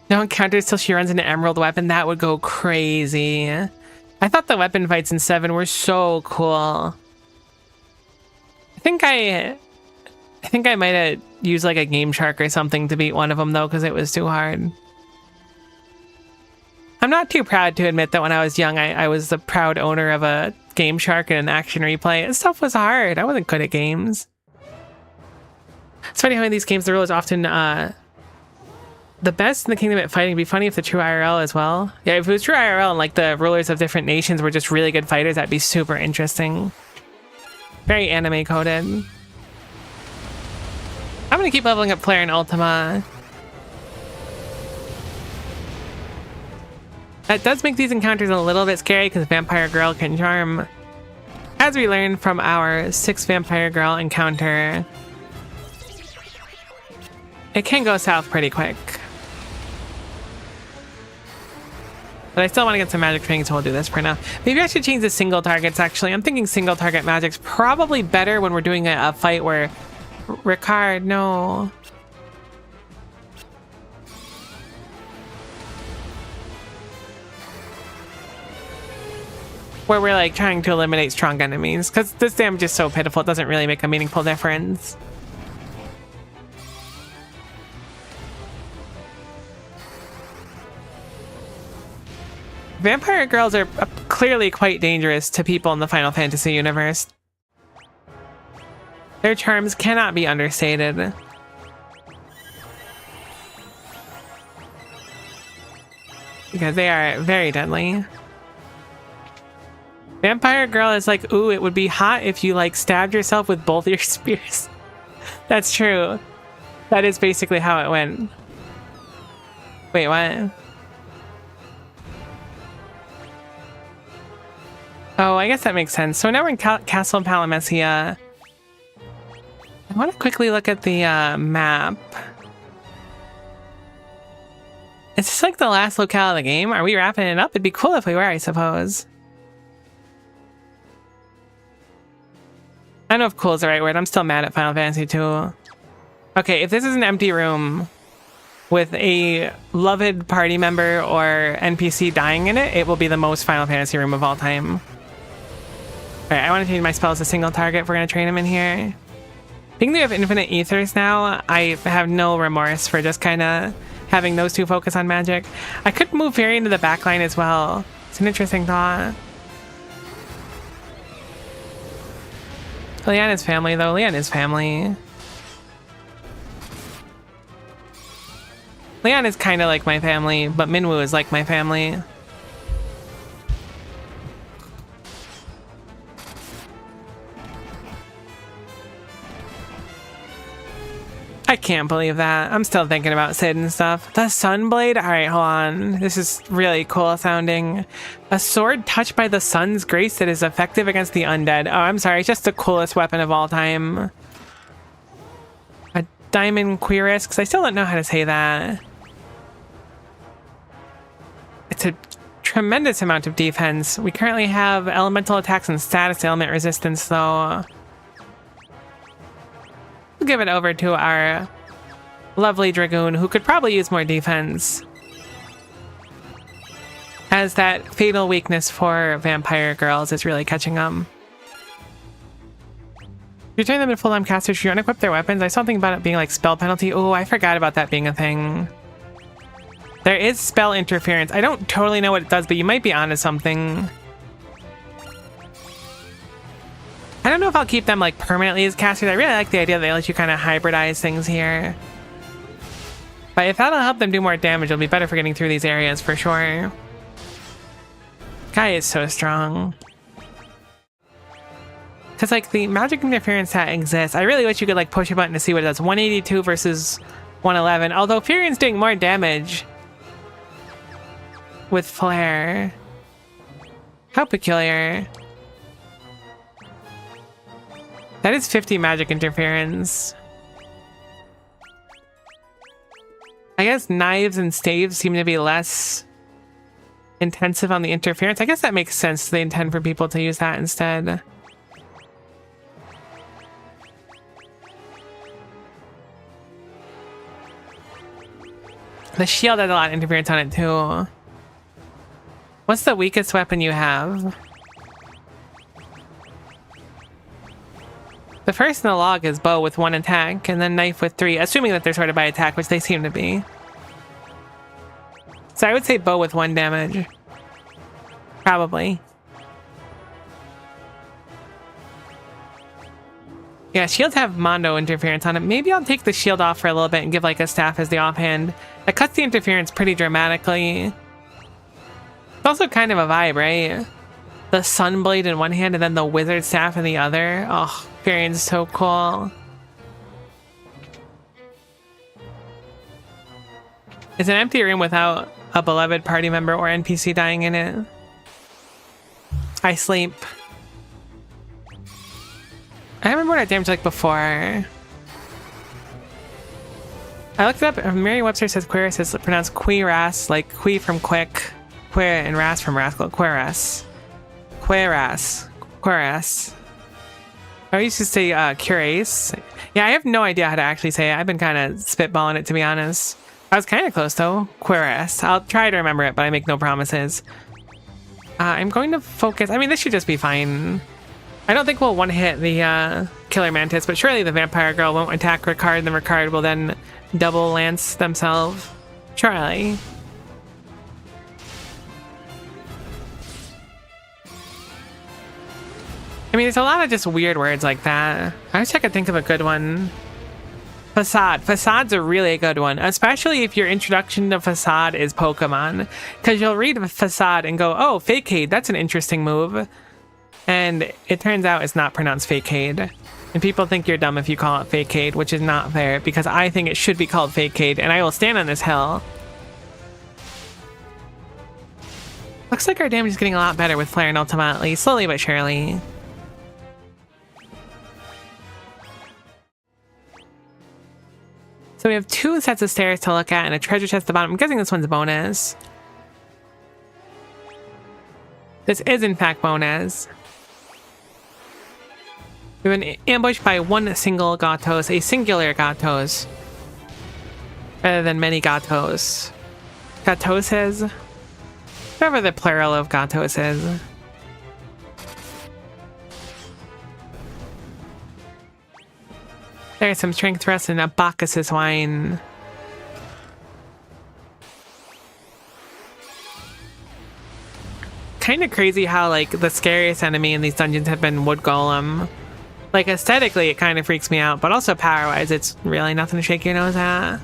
No encounters till she runs into Emerald Weapon. That would go crazy. I thought the weapon fights in 7 were so cool. I think I might have used like a Game Shark or something to beat one of them though, because it was too hard. I'm not too proud to admit that when I was young, I was the proud owner of a Game Shark and an action replay. This stuff was hard. I wasn't good at games. It's funny how in these games the rule is often the best in the kingdom at fighting. It'd be funny if the true IRL as well. Yeah, if it was true IRL and like the rulers of different nations were just really good fighters, that'd be super interesting. Very anime coded. I'm gonna keep leveling up Claire and Ultima. That does make these encounters a little bit scary because Vampire Girl can charm. As we learned from our 6th Vampire Girl encounter, it can go south pretty quick. But I still want to get some magic training, so we'll do this for now. Maybe I should change the single targets, actually. I'm thinking single target magic's probably better when we're doing a fight where... Ricard, no. Where we're like trying to eliminate strong enemies. Because this damage is so pitiful, it doesn't really make a meaningful difference. Vampire girls are clearly quite dangerous to people in the Final Fantasy universe. Their charms cannot be understated. Because they are very deadly. Vampire girl is like, ooh, it would be hot if you like stabbed yourself with both your spears. That's true. That is basically how it went. Wait, what? Oh, I guess that makes sense. So now we're in Castle Palamecia. I want to quickly look at the map. Is this like the last locale of the game? Are we wrapping it up? It'd be cool if we were, I suppose. I don't know if cool is the right word. I'm still mad at Final Fantasy 2. Okay, if this is an empty room with a loved party member or NPC dying in it, it will be the most Final Fantasy room of all time. Alright, I want to change my spells to single target if we're going to train him in here. Being that we have infinite ethers now, I have no remorse for just kind of having those two focus on magic. I could move Fairy into the backline as well. It's an interesting thought. Leanna's family, though. Leanna's family. Leanne is kind of like my family, but Minwoo is like my family. I can't believe that. I'm still thinking about Sid and stuff. The Sunblade? Alright, hold on. This is really cool sounding. A sword touched by the sun's grace that is effective against the undead. Oh, I'm sorry. It's just the coolest weapon of all time. A diamond cuirass? Because I still don't know how to say that. It's a tremendous amount of defense. We currently have elemental attacks and status ailment resistance, though. We'll give it over to our lovely Dragoon, who could probably use more defense, as that fatal weakness for vampire girls is really catching them. You turn them into full-time casters, you unequip their weapons. I saw something about it being like spell penalty. Oh, I forgot about that being a thing. There is spell interference. I don't totally know what it does, but you might be onto something. I don't know if I'll keep them like permanently as casters. I really like the idea that they let you kind of hybridize things here. But if that'll help them do more damage, it'll be better for getting through these areas for sure. Guy is so strong. Because, like, the magic interference that exists, I really wish you could, like, push a button to see what it does. 182 versus 111. Although Furion's doing more damage with Flare. How peculiar. That is 50 magic interference. I guess knives and staves seem to be less intensive on the interference. I guess that makes sense. They intend for people to use that instead. The shield has a lot of interference on it too. What's the weakest weapon you have? The first in the log is bow with 1 attack, and then knife with 3, assuming that they're sorted by attack, which they seem to be. So I would say bow with 1 damage. Probably. Yeah, shields have Mondo interference on it. Maybe I'll take the shield off for a little bit and give like a staff as the offhand. That cuts the interference pretty dramatically. It's also kind of a vibe, right? The Sunblade in one hand and then the Wizard Staff in the other. Oh, Furion's so cool. It's an empty room without a beloved party member or NPC dying in it. I sleep. I remember what I damaged like before. I looked it up. Merriam-Webster says Queeras is pronounced Queeras, like Quee from quick, Queer and Ras from rascal. Queeras. Queeras. Queeras. I used to say Curace. Yeah, I have no idea how to actually say it. I've been kind of spitballing it, to be honest. I was kind of close though. Queeras. I'll try to remember it, but I make no promises. I'm going to focus. I mean, this should just be fine. I don't think we'll one-hit the Killer Mantis, but surely the Vampire Girl won't attack Ricard, and then Ricard will then double lance themselves. Surely. I mean, there's a lot of just weird words like that. I wish I could think of a good one. Facade. Facade's a really good one, especially if your introduction to Facade is Pokemon. Because you'll read Facade and go, oh, Fakeade, that's an interesting move. And it turns out it's not pronounced Fakeade. And people think you're dumb if you call it Fakeade, which is not fair, because I think it should be called Fakeade, and I will stand on this hill. Looks like our damage is getting a lot better with Flare and ultimately, slowly but surely. So we have 2 sets of stairs to look at and a treasure chest at the bottom. I'm guessing this one's bonus. This is in fact bonus. We've been ambushed by one single Gatos, a singular Gatos, rather than many Gatos. Gatoses? Whatever the plural of Gatos is. There's some strength thrust and a Bacchus's wine. Kind of crazy how, like, the scariest enemy in these dungeons have been Wood Golem. Like, aesthetically, it kind of freaks me out, but also power-wise, it's really nothing to shake your nose at.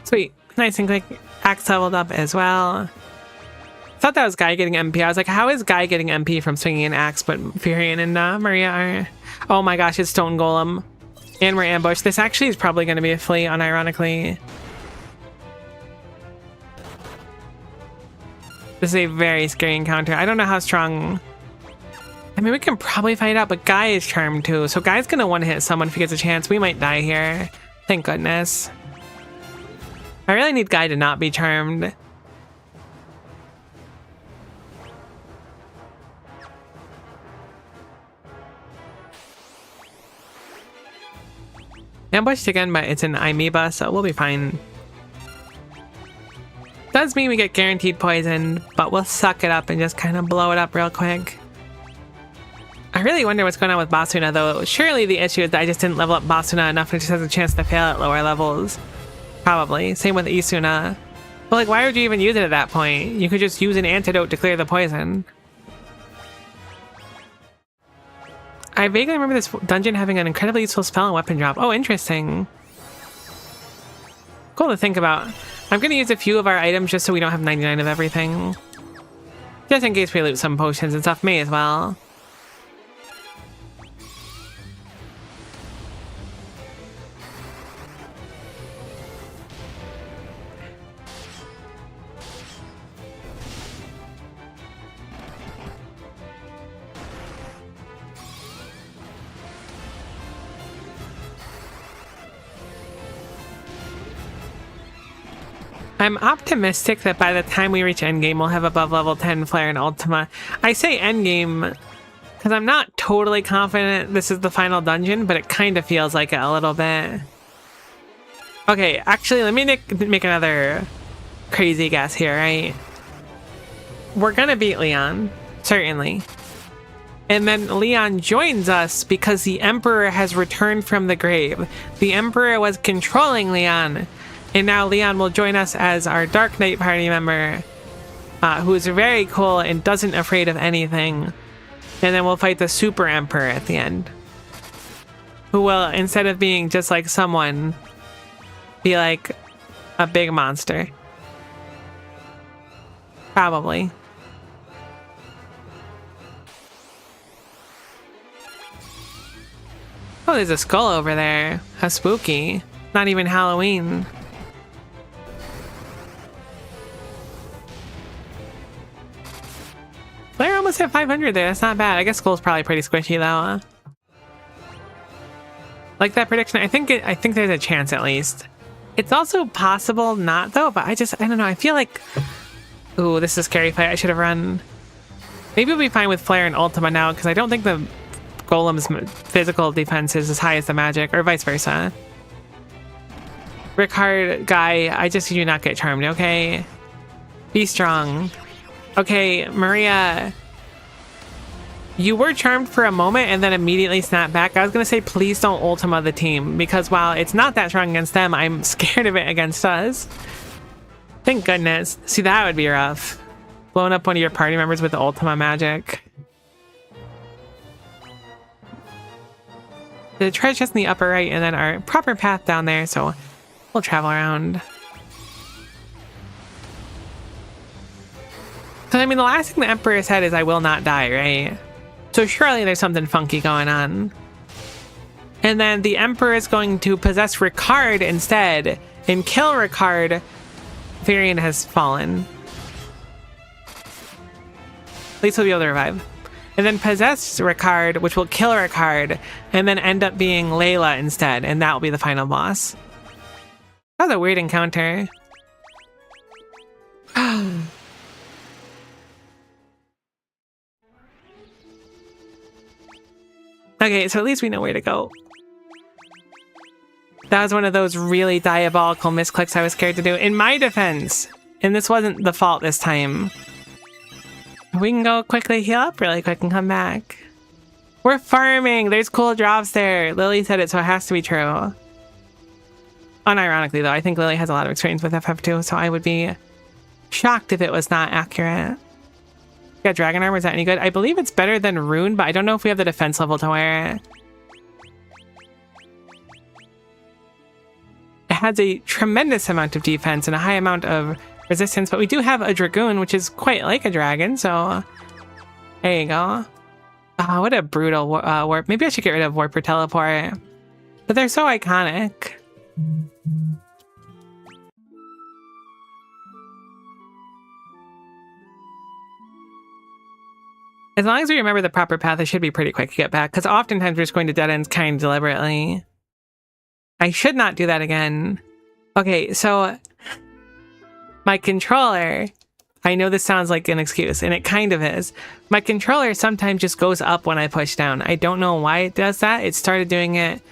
Sweet. Nice and quick. Axe leveled up as well. Thought that was Guy getting MP. I was like, how is Guy getting MP from swinging an axe, but Furion and Maria are... Oh my gosh, it's Stone Golem. And we're ambushed. This actually is probably going to be a fleet, unironically. This is a very scary encounter. I don't know how strong... I mean, we can probably find out, but Guy is charmed too. So Guy's gonna one-hit someone if he gets a chance. We might die here. Thank goodness. I really need Guy to not be charmed. Ambushed again, but it's an amoeba, so we'll be fine. Does mean we get guaranteed poison, but we'll suck it up and just kind of blow it up real quick. I really wonder what's going on with Basuna, though. Surely the issue is that I just didn't level up Basuna enough and it just has a chance to fail at lower levels. Probably. Same with Isuna. But like, why would you even use it at that point? You could just use an antidote to clear the poison. I vaguely remember this dungeon having an incredibly useful spell and weapon drop. Oh, interesting. Cool to think about. I'm going to use a few of our items just so we don't have 99 of everything. Just in case we loot some potions and stuff, may as well. I'm optimistic that by the time we reach endgame, we'll have above level 10 Flare and Ultima. I say endgame because I'm not totally confident this is the final dungeon, but it kind of feels like it a little bit. Okay, actually, let me make another crazy guess here, right? We're gonna beat Leon, certainly. And then Leon joins us because the Emperor has returned from the grave. The Emperor was controlling Leon. And now Leon will join us as our Dark Knight party member, who is very cool and doesn't afraid of anything. And then we'll fight the Super Emperor at the end, who will, instead of being just like someone, be like a big monster. Probably. Oh, there's a skull over there. How spooky. Not even Halloween. Flare almost hit 500 there. That's not bad. I guess Skull's probably pretty squishy though. Like that prediction, I think there's a chance at least. It's also possible not though, but I don't know. I feel like, ooh, this is a scary fight. I should have run. Maybe we'll be fine with Flare and Ultima now because I don't think the Golem's physical defense is as high as the magic, or vice versa. Ricard, Guy, I just do not get charmed, okay? Be strong. Okay, Maria, you were charmed for a moment and then immediately snapped back. I was going to say, please don't Ultima the team, because while it's not that strong against them, I'm scared of it against us. Thank goodness. See, that would be rough. Blowing up one of your party members with the Ultima magic. The treasure chest in the upper right, and then our proper path down there, so we'll travel around. So, I mean, the last thing the Emperor said is, I will not die, right? So surely there's something funky going on. And then the Emperor is going to possess Ricard instead and kill Ricard. Varian has fallen. At least he'll be able to revive. And then possess Ricard, which will kill Ricard, and then end up being Layla instead, and that will be the final boss. That was a weird encounter. Okay, so at least we know where to go. That was one of those really diabolical misclicks I was scared to do. In my defense, and this wasn't the fault this time, we can go quickly heal up really quick and come back. We're farming! There's cool drops there! Lily said it, so it has to be true. Unironically, though, I think Lily has a lot of experience with FF2, so I would be shocked if it was not accurate. Yeah, dragon armor, is that any good? I believe it's better than rune, but I don't know if we have the defense level to wear it. It has a tremendous amount of defense and a high amount of resistance, but we do have a dragoon, which is quite like a dragon, so there you go. Oh, what a brutal warp. Maybe I should get rid of warp or teleport, but they're so iconic. As long as we remember the proper path, it should be pretty quick to get back, because oftentimes we're just going to dead ends kind of deliberately. I should not do that again. Okay, so my controller, I know this sounds like an excuse, and it kind of is. My controller sometimes just goes up when I push down. I don't know why it does that. It started doing it,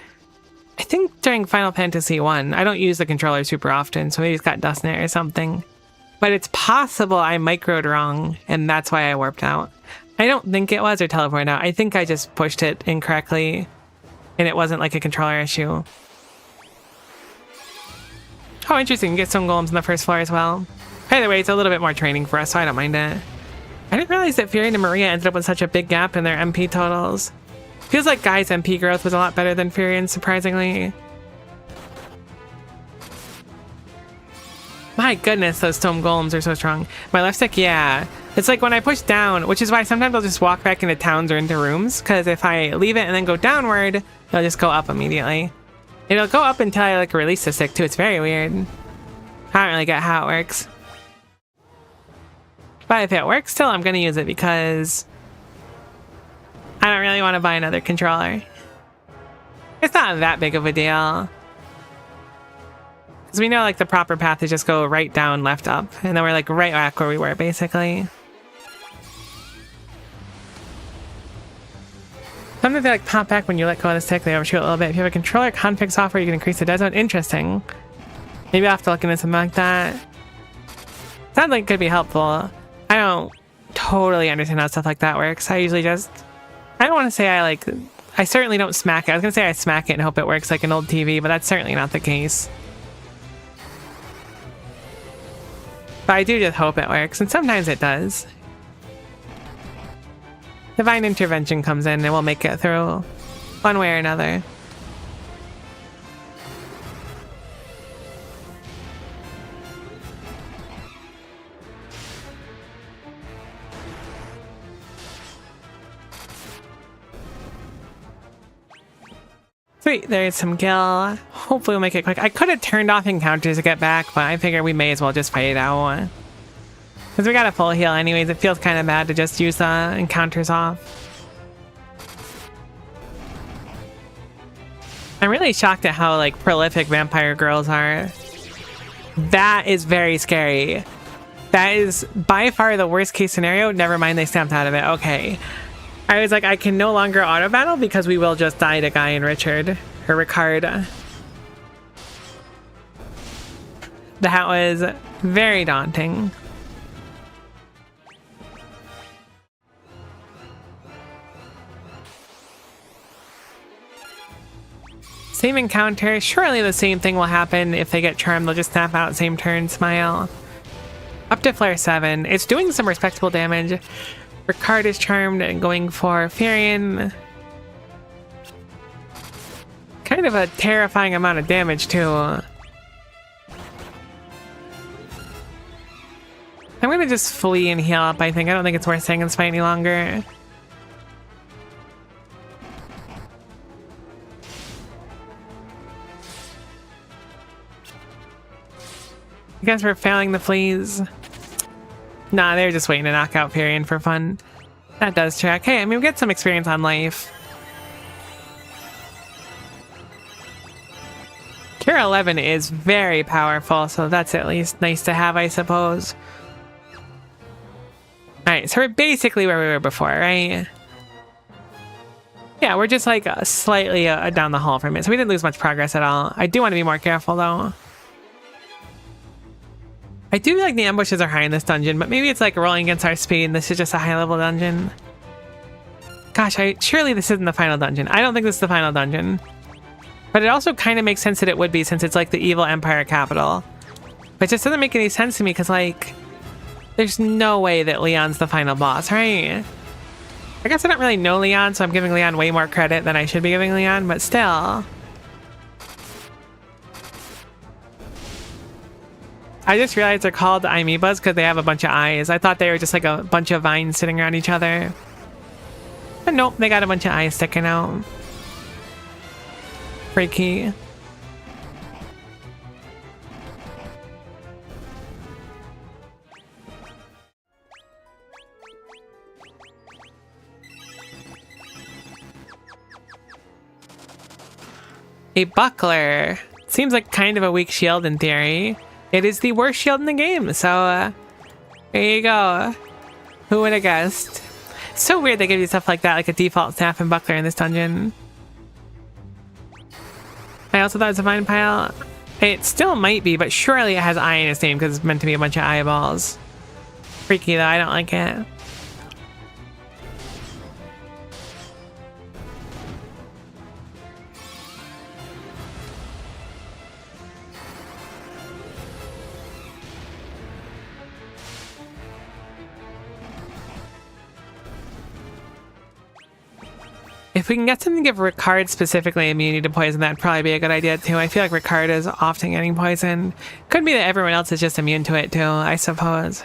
I think, during Final Fantasy 1. I don't use the controller super often, so maybe it's got dust in it or something. But it's possible I microed wrong, and that's why I warped out. I don't think it was, or teleported out. I think I just pushed it incorrectly, and it wasn't like a controller issue. Oh, interesting. Get some golems on the first floor as well. By the way, it's a little bit more training for us, so I don't mind it. I didn't realize that Furion and Maria ended up with such a big gap in their MP totals. Feels like Guy's MP growth was a lot better than Furion's, surprisingly. My goodness, those stone golems are so strong. My left stick, yeah. It's like when I push down, which is why sometimes I'll just walk back into towns or into rooms, because if I leave it and then go downward, it'll just go up immediately. It'll go up until I like release the stick too. It's very weird. I don't really get how it works. But if it works still, I'm gonna use it because I don't really want to buy another controller. It's not that big of a deal. Because we know like the proper path is just go right down, left up. And then we're like right back where we were basically. Sometimes they like pop back when you let go of the stick, they overshoot a little bit. If you have a controller config software, you can increase the dead zone. Interesting. Maybe I'll have to look into something like that. Sounds like it could be helpful. I don't totally understand how stuff like that works. I usually just, I don't want to say I certainly don't smack it. I was going to say I smack it and hope it works like an old TV, but that's certainly not the case. But I do just hope it works, and sometimes it does. Divine intervention comes in and we'll make it through one way or another. Sweet, there's some gil. Hopefully we'll make it quick. I could have turned off encounters to get back, but I figure we may as well just fight it out. Because we got a full heal anyways, it feels kind of bad to just use the encounters off. I'm really shocked at how like prolific vampire girls are. That is very scary. That is by far the worst case scenario. Never mind, they snapped out of it. Okay. I was like, I can no longer auto battle because we will just die to Guy and Richard. Or Ricard. That was very daunting. Same encounter. Surely the same thing will happen if they get charmed. They'll just snap out same turn, smile. Up to flare 7. It's doing some respectable damage. Ricard is charmed and going for Furion. Kind of a terrifying amount of damage too. I'm gonna just flee and heal up, I think. I don't think it's worth staying in this fight any longer. I guess we're failing the fleas. Nah, they're just waiting to knock out Furion for fun. That does track. Hey, I mean, we get some experience on life. Cure 11 is very powerful, so that's at least nice to have, I suppose. Alright, so we're basically where we were before, right? Yeah, we're just like slightly down the hall from it, so we didn't lose much progress at all. I do want to be more careful, though. I do feel like the ambushes are high in this dungeon, but maybe it's like rolling against our speed and this is just a high-level dungeon. Gosh, surely this isn't the final dungeon. I don't think this is the final dungeon. But it also kind of makes sense that it would be since it's like the evil empire capital. But it just doesn't make any sense to me because like, there's no way that Leon's the final boss, right? I guess I don't really know Leon, so I'm giving Leon way more credit than I should be giving Leon, but still. I just realized they're called amoebas because they have a bunch of eyes. I thought they were just like a bunch of vines sitting around each other. But nope, they got a bunch of eyes sticking out. Freaky. A buckler. Seems like kind of a weak shield in theory. It is the worst shield in the game, so there you go. Who would have guessed? It's so weird they give you stuff like that, like a default staff and buckler in this dungeon. I also thought it was a fine pile. It still might be, but surely it has eye in its name because it's meant to be a bunch of eyeballs. Freaky though, I don't like it. If we can get something to give Ricard specifically immunity to poison, that'd probably be a good idea too. I feel like Ricard is often getting poisoned. Could be that everyone else is just immune to it too, I suppose.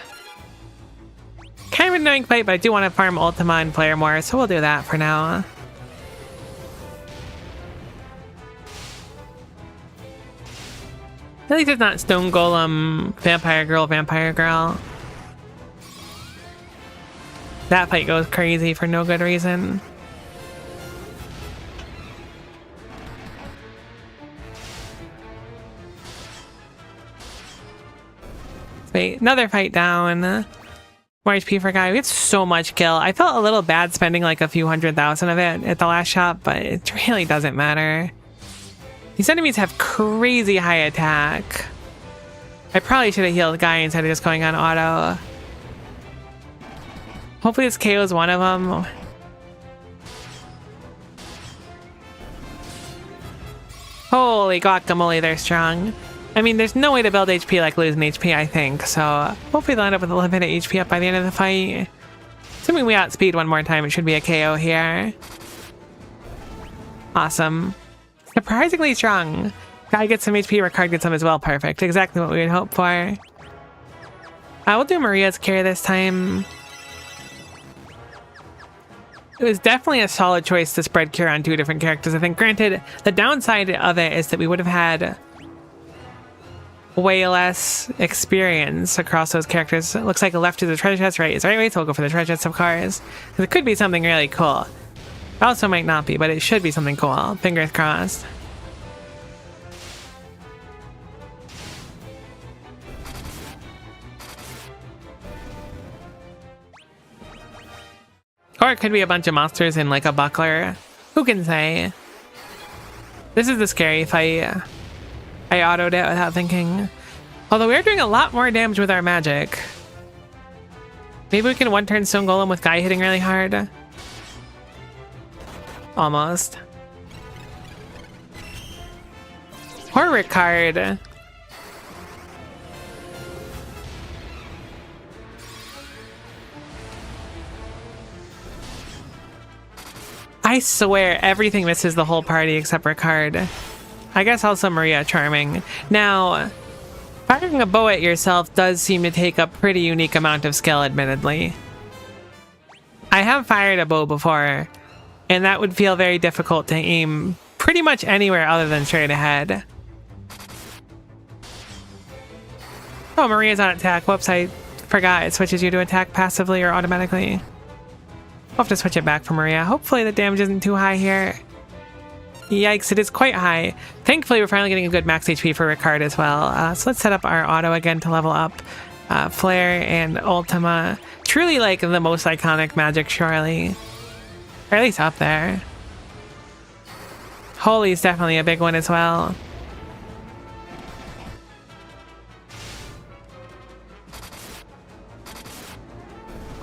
Kind of an annoying fight, but I do want to farm Ultima and player more, so we'll do that for now. At least it's not Stone Golem, Vampire Girl, Vampire Girl. That fight goes crazy for no good reason. Wait, another fight down. More HP for a guy. We have so much kill. I felt a little bad spending like a few 100,000 of it at the last shop, but it really doesn't matter. These enemies have crazy high attack. I probably should have healed the guy instead of just going on auto. Hopefully this KO is one of them. Holy guacamole, they're strong. I mean, there's no way to build HP like losing HP, I think, so hopefully they'll end up with a little bit of HP up by the end of the fight. Assuming we outspeed one more time, it should be a KO here. Awesome. Surprisingly strong. Guy gets some HP, Ricard gets some as well. Perfect. Exactly what we would hope for. We'll do Maria's carry this time. It was definitely a solid choice to spread cure on two different characters. I think, granted, the downside of it is that we would have had way less experience across those characters. It looks like left is the treasure chest, right is the right way, so we'll go for the treasure chest of course. It could be something really cool. It also might not be, but it should be something cool. Fingers crossed. Or it could be a bunch of monsters in like a buckler. Who can say? This is the scary fight. I autoed it without thinking. Although we are doing a lot more damage with our magic. Maybe we can one-turn Stone Golem with Guy hitting really hard. Almost. Or Ricard. I swear everything misses the whole party except Ricard. I guess also Maria Charming. Now, firing a bow at yourself does seem to take a pretty unique amount of skill, admittedly. I have fired a bow before, and that would feel very difficult to aim pretty much anywhere other than straight ahead. Oh, Maria's on attack. Whoops, I forgot. It switches you to attack passively or automatically. I'll have to switch it back for Maria. Hopefully the damage isn't too high here. Yikes, it is quite high. Thankfully, we're finally getting a good max HP for Ricard as well. So let's set up our auto again to level up Flare and Ultima. Truly like the most iconic magic, surely. Or at least up there. Holy is definitely a big one as well.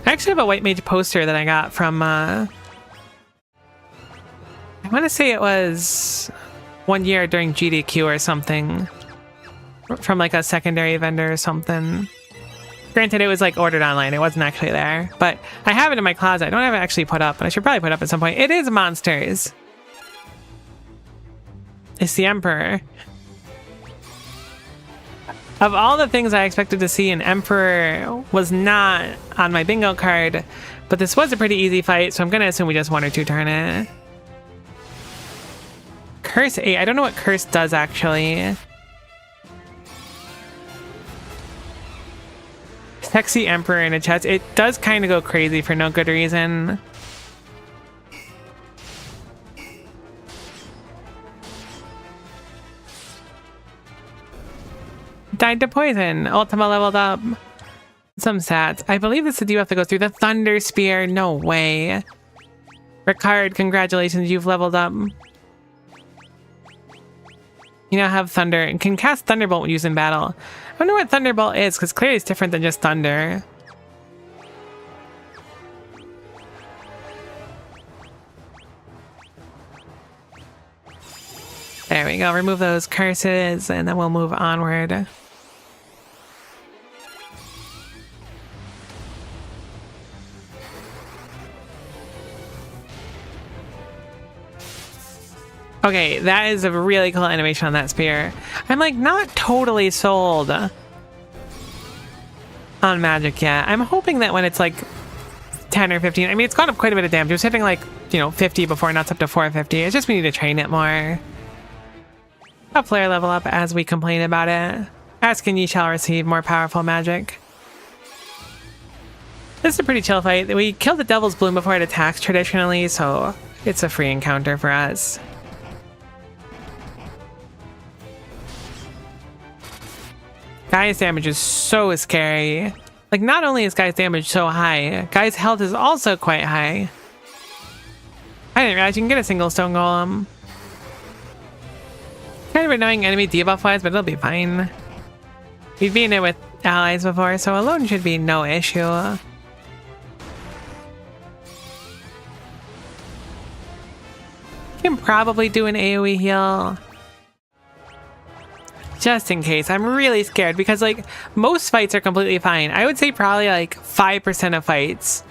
I actually have a White Mage poster that I got from, I want to say it was one year during GDQ or something. From like a secondary vendor or something. Granted, it was like ordered online. It wasn't actually there. But I have it in my closet. I don't have it actually put up, but I should probably put it up at some point. It is monsters. It's the Emperor. Of all the things I expected to see, an Emperor was not on my bingo card, but this was a pretty easy fight, so I'm going to assume we just 1 or 2 turn it. Curse 8. I don't know what Curse does, actually. Sexy Emperor in a chest. It does kind of go crazy for no good reason. denied to poison. Ultima leveled up. Some stats. I believe this is you have to go through the Thunder Spear. No way. Ricard, congratulations, you've leveled up. You now have Thunder and can cast Thunderbolt when used in battle. I wonder what Thunderbolt is, because clearly it's different than just Thunder. There we go. Remove those curses, and then we'll move onward. Okay, that is a really cool animation on that spear. I'm like not totally sold on magic yet. I'm hoping that when it's like 10 or 15, I mean, it's gone up quite a bit of damage. It was hitting like, 50 before, now it's up to 450. It's just we need to train it more. A player level up as we complain about it. Ask and ye shall receive more powerful magic. This is a pretty chill fight. We killed the Devil's Bloom before it attacks traditionally, so it's a free encounter for us. Guy's damage is so scary. Like, not only is Guy's damage so high, Guy's health is also quite high. I didn't realize you can get a single stone golem. Kind of annoying enemy debuff-wise, but it'll be fine. We've been in with allies before, so alone should be no issue. Can probably do an AoE heal. Just in case. I'm really scared because, like, most fights are completely fine. I would say probably, like, 5% of fights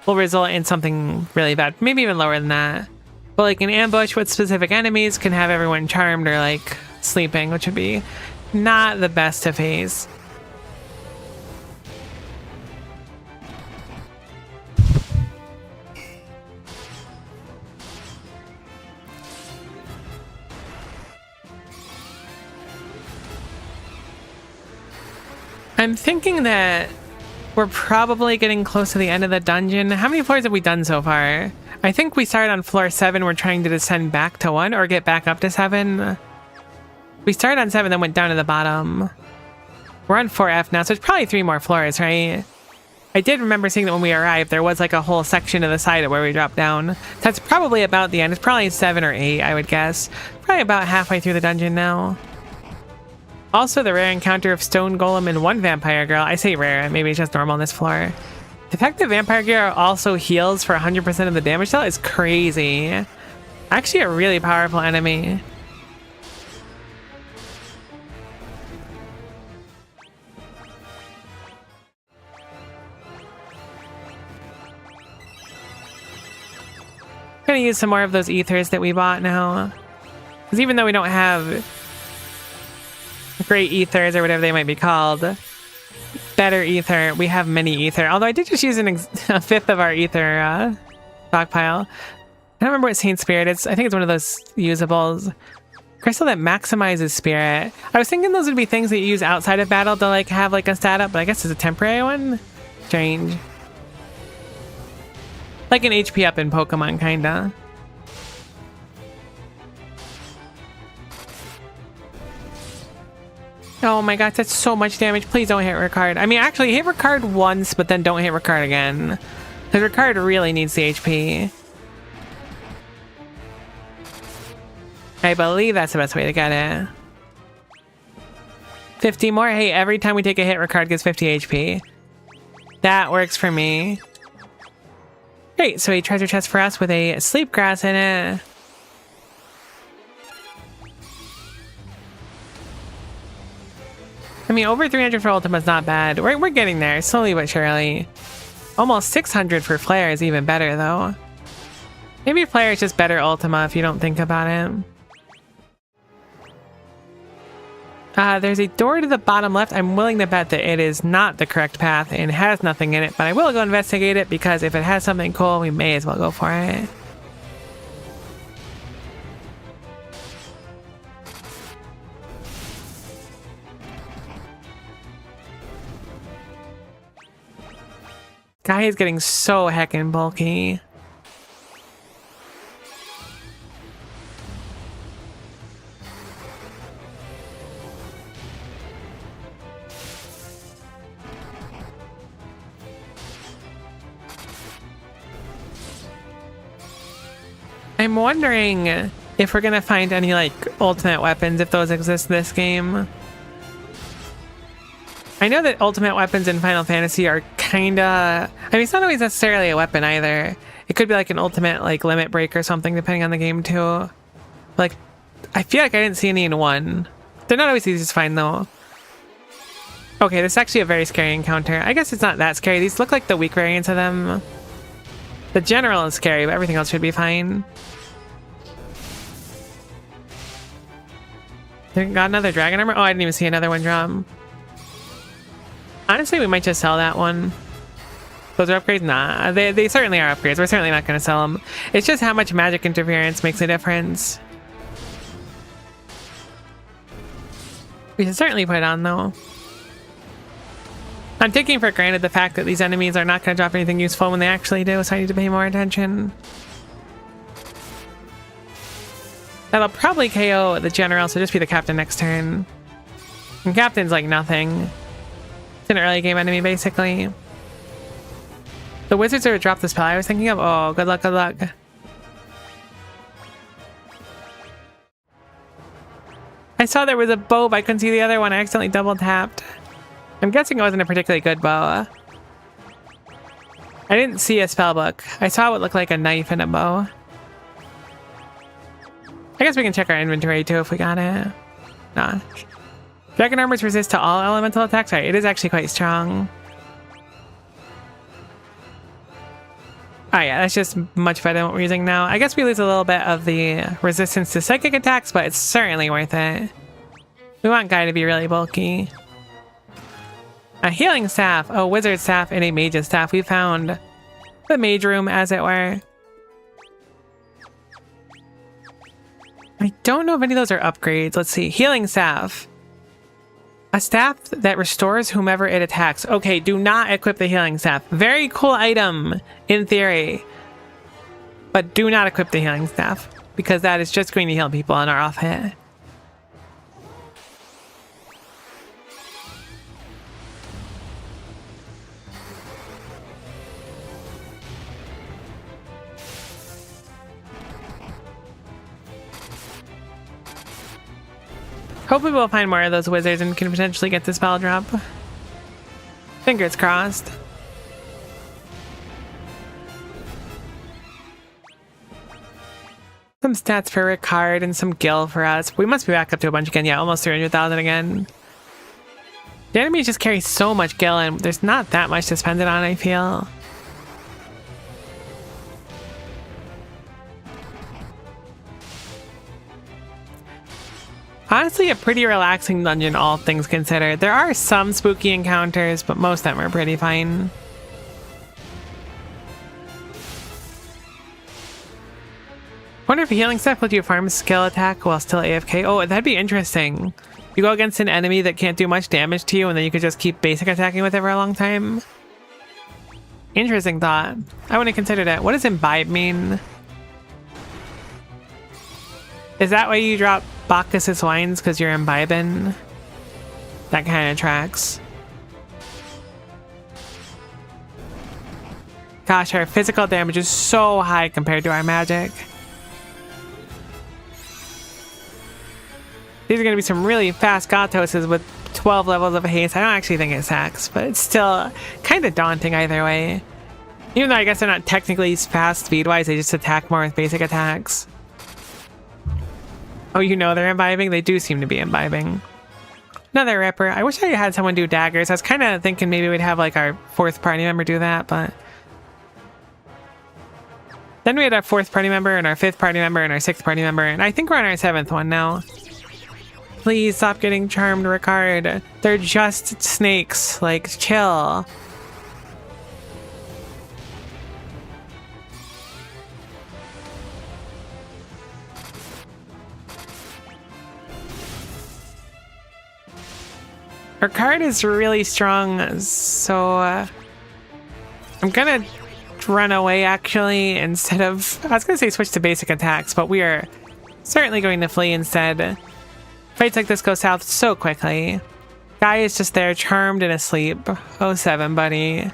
will result in something really bad. Maybe even lower than that. But, like, an ambush with specific enemies can have everyone charmed or, like, sleeping, which would be not the best to face. I'm thinking that we're probably getting close to the end of the dungeon. How many floors have we done so far? I think we started on floor 7. We're trying to descend back to 1 or get back up to 7. We started on 7, then went down to the bottom. We're on 4F now, so it's probably 3 more floors, right? I did remember seeing that when we arrived, there was like a whole section to the side of where we dropped down. That's probably about the end. It's probably 7 or 8, I would guess. Probably about halfway through the dungeon now. Also, the rare encounter of Stone Golem and 1 Vampire Girl. I say rare, maybe it's just normal on this floor. The fact that Vampire Girl also heals for 100% of the damage dealt is crazy. Actually a really powerful enemy. I'm gonna use some more of those ethers that we bought now. Because even though we don't have great ethers or whatever they might be called, better ether, we have mini ether. Although I did just use a fifth of our ether stockpile. I don't remember what Saint Spirit is. I think it's one of those usables. Crystal that maximizes spirit. I was thinking those would be things that you use outside of battle to like have like a stat up, but I guess it's a temporary one. Strange. Like an HP up in Pokemon, kinda. Oh my gosh, that's so much damage. Please don't hit Ricard. I mean, actually, hit Ricard once, but then don't hit Ricard again. Because Ricard really needs the HP. I believe that's the best way to get it. 50 more? Hey, every time we take a hit, Ricard gets 50 HP. That works for me. Great, so a treasure chest for us with a sleep grass in it. I mean, over 300 for Ultima is not bad. We're getting there, slowly but surely. Almost 600 for Flare is even better, though. Maybe Flare is just better Ultima if you don't think about it. There's a door to the bottom left. I'm willing to bet that it is not the correct path and has nothing in it, but I will go investigate it because if it has something cool, we may as well go for it. Guy is getting so heckin' bulky. I'm wondering if we're gonna find any like ultimate weapons, if those exist in this game. I know that ultimate weapons in Final Fantasy are kinda... I mean, it's not always necessarily a weapon either. It could be like an ultimate like limit break or something, depending on the game too. Like, I feel like I didn't see any in 1. They're not always easy to find though. Okay, this is actually a very scary encounter. I guess it's not that scary. These look like the weak variants of them. The general is scary, but everything else should be fine. Got another dragon armor? Oh, I didn't even see another one drop. Honestly, we might just sell that one. Those are upgrades? Nah, they certainly are upgrades. We're certainly not going to sell them. It's just how much magic interference makes a difference. We should certainly put it on, though. I'm taking for granted the fact that these enemies are not going to drop anything useful when they actually do, so I need to pay more attention. That'll probably KO the general, so just be the captain next turn. And captain's like nothing. It's an early game enemy, basically. The wizards are to drop the spell I was thinking of. Oh, good luck, good luck. I saw there was a bow, but I couldn't see the other one. I accidentally double tapped. I'm guessing it wasn't a particularly good bow. I didn't see a spell book. I saw what looked like a knife and a bow. I guess we can check our inventory too if we got it. Nah. Dragon armors resist to all elemental attacks. Right, it is actually quite strong. Oh yeah, that's just much better than what we're using now. I guess we lose a little bit of the resistance to psychic attacks, but it's certainly worth it. We want Guy to be really bulky. A healing staff. Oh, wizard staff and a mage's staff. We found the mage room, as it were. I don't know if any of those are upgrades. Let's see. Healing staff. A staff that restores whomever it attacks. Okay, do not equip the healing staff. Very cool item, in theory. But do not equip the healing staff, because that is just going to heal people on our off hit. Hopefully we'll find more of those wizards and can potentially get the spell drop. Fingers crossed. Some stats for Ricard and some gil for us. We must be back up to a bunch again. Yeah, almost 300,000 again. The enemies just carry so much gil and there's not that much to spend it on, I feel. Honestly, a pretty relaxing dungeon, all things considered. There are some spooky encounters, but most of them are pretty fine. Wonder if healing stuff lets you farm skill attack while still AFK. Oh, that'd be interesting. You go against an enemy that can't do much damage to you, and then you could just keep basic attacking with it for a long time. Interesting thought. I wouldn't have considered it. What does imbibe mean? Is that why you drop Bacchus's wines, because you're imbibing? That kind of tracks. Gosh, our physical damage is so high compared to our magic. These are going to be some really fast Gatoses with 12 levels of haste. I don't actually think it sacks, but it's still kind of daunting either way. Even though I guess they're not technically fast speed-wise, they just attack more with basic attacks. Oh, you know they're imbibing? They do seem to be imbibing. Another Ripper. I wish I had someone do daggers. I was kind of thinking maybe we'd have like our 4th party member do that, but... Then we had our 4th party member and our 5th party member and our 6th party member, and I think we're on our 7th one now. Please stop getting charmed, Ricard. They're just snakes. Like, chill. Ricard is really strong, so I'm gonna run away actually instead of... I was gonna say switch to basic attacks, but we are certainly going to flee instead. Fights like this go south so quickly. Guy is just there, charmed and asleep. 07, buddy.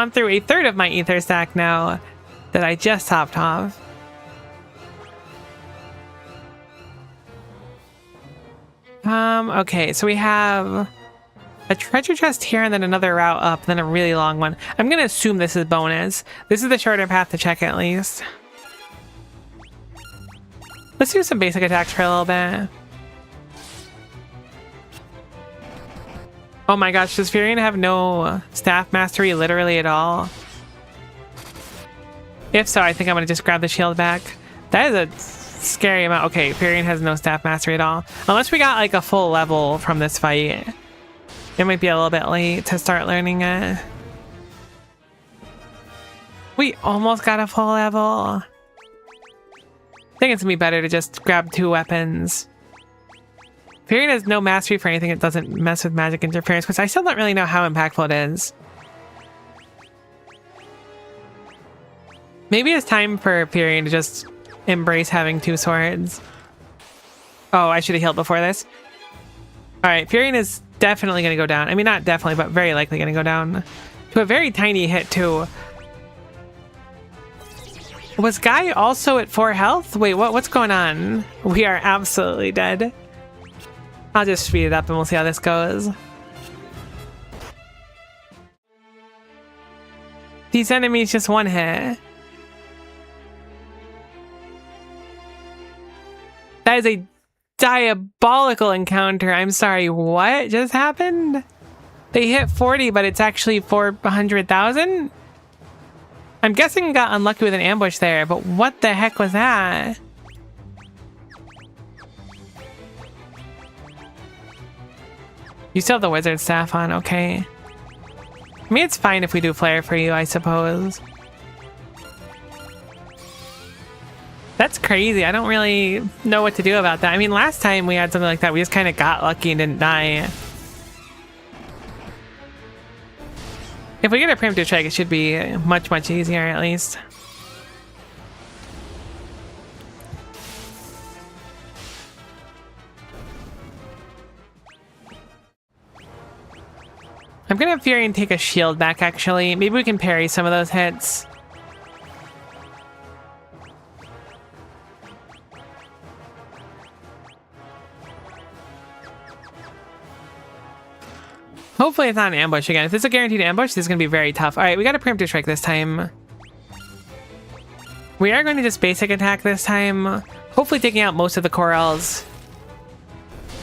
gone through a third of my ether stack now that I just topped off. Okay, so we have a treasure chest here and then another route up, then a really long one. I'm gonna assume this is bonus. This is the shorter path to check at least. Let's do some basic attacks for a little bit. Oh my gosh, does Furion have no staff mastery literally at all? If so, I think I'm gonna just grab the shield back. That is a scary amount. Okay, Furion has no staff mastery at all. Unless we got like a full level from this fight. It might be a little bit late to start learning it. We almost got a full level. I think it's gonna be better to just grab 2 weapons. Furion has no mastery for anything that doesn't mess with magic interference, which I still don't really know how impactful it is. Maybe it's time for Furion to just embrace having 2 swords. Oh, I should have healed before this. Alright, Furion is definitely going to go down. I mean, not definitely, but very likely going to go down. To a very tiny hit, too. Was Guy also at 4 health? Wait, what's going on? We are absolutely dead. I'll just speed it up and we'll see how this goes. These enemies just 1 hit. That is a diabolical encounter. I'm sorry, what just happened? They hit 40, but it's actually 400,000? I'm guessing I got unlucky with an ambush there, but what the heck was that? You still have the wizard staff on, okay. I mean, it's fine if we do flare for you, I suppose. That's crazy. I don't really know what to do about that. I mean, last time we had something like that, we just kind of got lucky and didn't die. If we get a preemptive strike, it should be much, much easier at least. I'm gonna have Furion take a shield back, actually. Maybe we can parry some of those hits. Hopefully it's not an ambush again. If this is a guaranteed ambush, this is going to be very tough. Alright, we got a preemptive strike this time. We are going to just basic attack this time. Hopefully taking out most of the corals.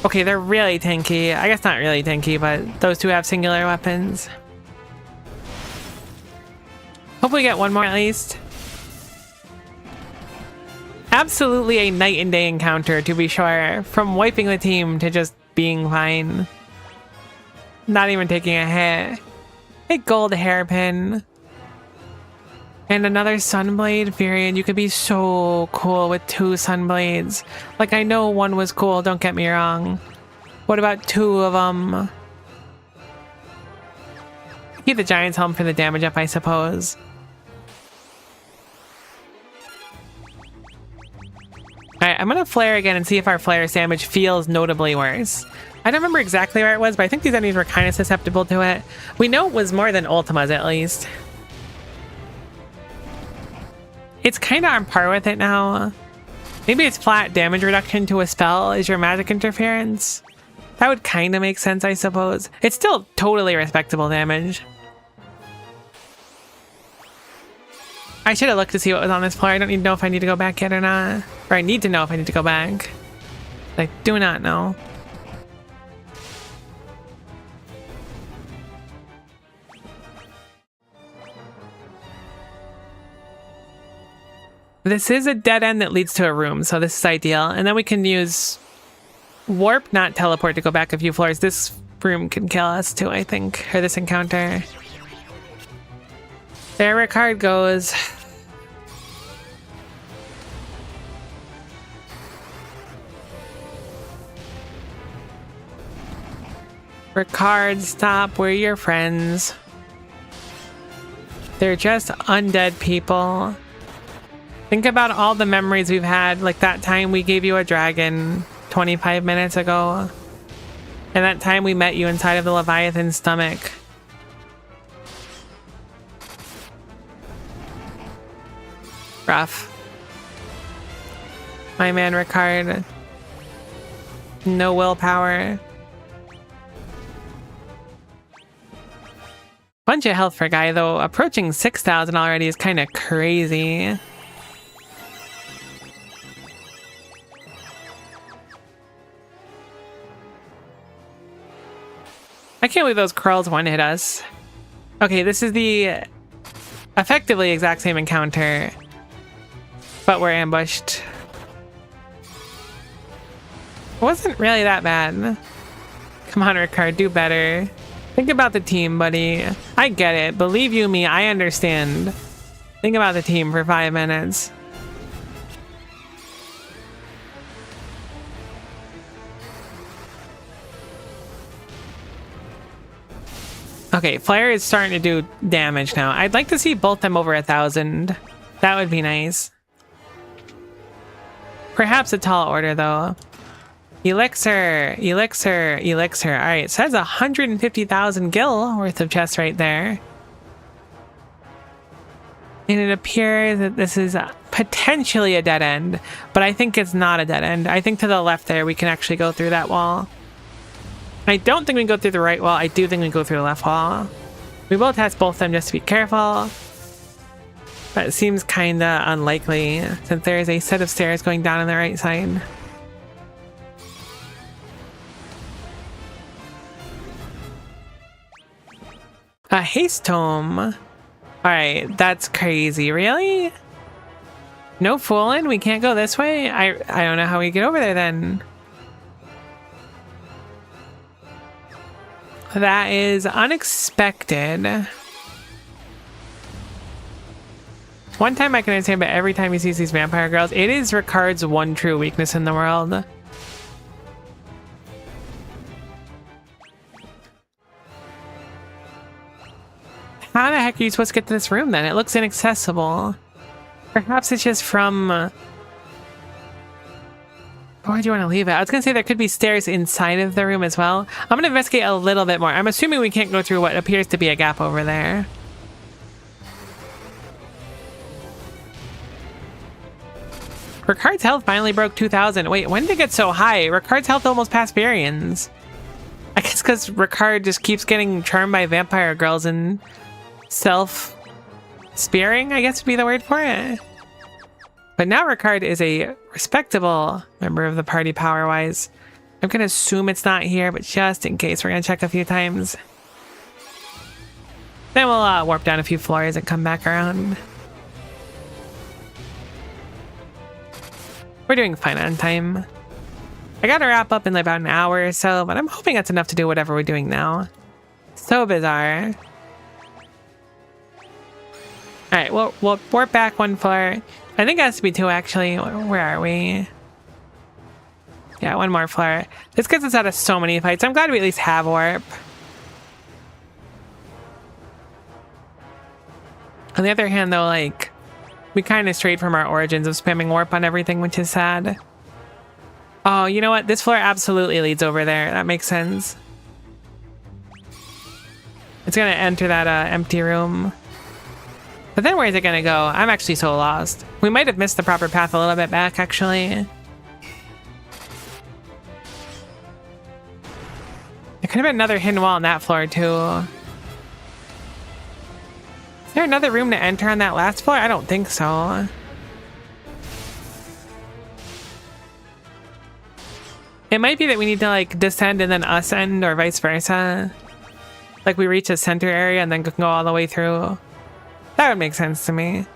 Okay, they're really tanky. I guess not really tanky, but those 2 have singular weapons. Hopefully get 1 more at least. Absolutely a night and day encounter, to be sure. From wiping the team to just being fine. Not even taking a hit. A gold hairpin. And another sunblade. Furion, you could be so cool with 2 sunblades. Like, I know 1 was cool, don't get me wrong. What about 2 of them? Keep the giant's helm for the damage up, I suppose. Alright, I'm gonna flare again and see if our flare's damage feels notably worse. I don't remember exactly where it was, but I think these enemies were kind of susceptible to it. We know it was more than Ultima's, at least. It's kind of on par with it now. Maybe it's flat damage reduction to a spell is your magic interference. That would kind of make sense, I suppose. It's still totally respectable damage. I should have looked to see what was on this floor. I don't need to know if I need to go back yet or not. Or I need to know if I need to go back. I do not know. This is a dead end that leads to a room, so this is ideal. And then we can use warp, not teleport, to go back a few floors. This room can kill us too, I think, or this encounter. There Ricard goes. Ricard, stop, we're your friends. They're just undead people. Think about all the memories we've had, like that time we gave you a dragon 25 minutes ago. And that time we met you inside of the Leviathan's stomach. Rough. My man Ricard. No willpower. Bunch of health for a guy, though. Approaching 6,000 already is kind of crazy. I can't believe those curls one-hit us. Okay, this is the effectively exact same encounter, but we're ambushed. It wasn't really that bad. Come on, Ricard, do better. Think about the team, buddy. I get it. Believe you me, I understand. Think about the team for 5 minutes. Okay, Flare is starting to do damage now. I'd like to see both them over 1,000. That would be nice. Perhaps a tall order, though. Elixir, elixir, elixir. Alright, so that's 150,000 gil worth of chests right there. And it appears that this is potentially a dead end, but I think it's not a dead end. I think to the left there we can actually go through that wall. I don't think we can go through the right wall. I do think we can go through the left wall. We will test both of them just to be careful. But it seems kinda unlikely since there is a set of stairs going down on the right side. A haste tome. Alright, that's crazy. Really? No fooling? We can't go this way? I don't know how we get over there then. That is unexpected. One time I can understand, but every time he sees these vampire girls, it is Ricard's one true weakness in the world. How the heck are you supposed to get to this room then? It looks inaccessible. Perhaps it's just from... Why do you want to leave it? I was going to say there could be stairs inside of the room as well. I'm going to investigate a little bit more. I'm assuming we can't go through what appears to be a gap over there. Ricard's health finally broke 2,000. Wait, when did it get so high? Ricard's health almost passed Varian's. I guess because Ricard just keeps getting charmed by vampire girls and self-spearing, I guess would be the word for it. But now Ricard is a respectable member of the party power-wise. I'm going to assume it's not here, but just in case, we're going to check a few times. Then we'll warp down a few floors and come back around. We're doing fine on time. I got to wrap up in about an hour or so, but I'm hoping that's enough to do whatever we're doing now. So bizarre. Alright, we'll warp back one floor. I think it has to be 2 actually. Where are we? Yeah, 1 more floor. This gets us out of so many fights. I'm glad we at least have warp. On the other hand though, like, we kind of strayed from our origins of spamming warp on everything, which is sad. Oh, you know what? This floor absolutely leads over there. That makes sense. It's gonna enter that empty room. But then where is it gonna go? I'm actually so lost. We might have missed the proper path a little bit back, actually. There could have been another hidden wall on that floor, too. Is there another room to enter on that last floor? I don't think so. It might be that we need to, like, descend and then ascend, or vice versa. Like, we reach a center area and then go all the way through. That would make sense to me.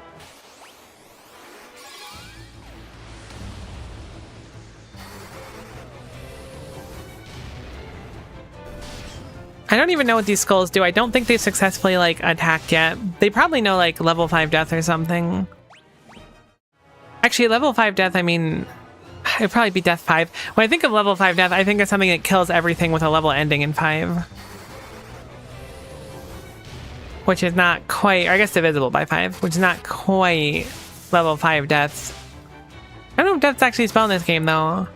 I don't even know what these skulls do. I don't think they've successfully, like, attacked yet. They probably know, like, level 5 death or something. Actually, level 5 death, I mean... It'd probably be death 5. When I think of level 5 death, I think of something that kills everything with a level ending in 5. Which is not quite... Or I guess divisible by 5. Which is not quite level 5 deaths. I don't know if death's actually spelled in this game, though.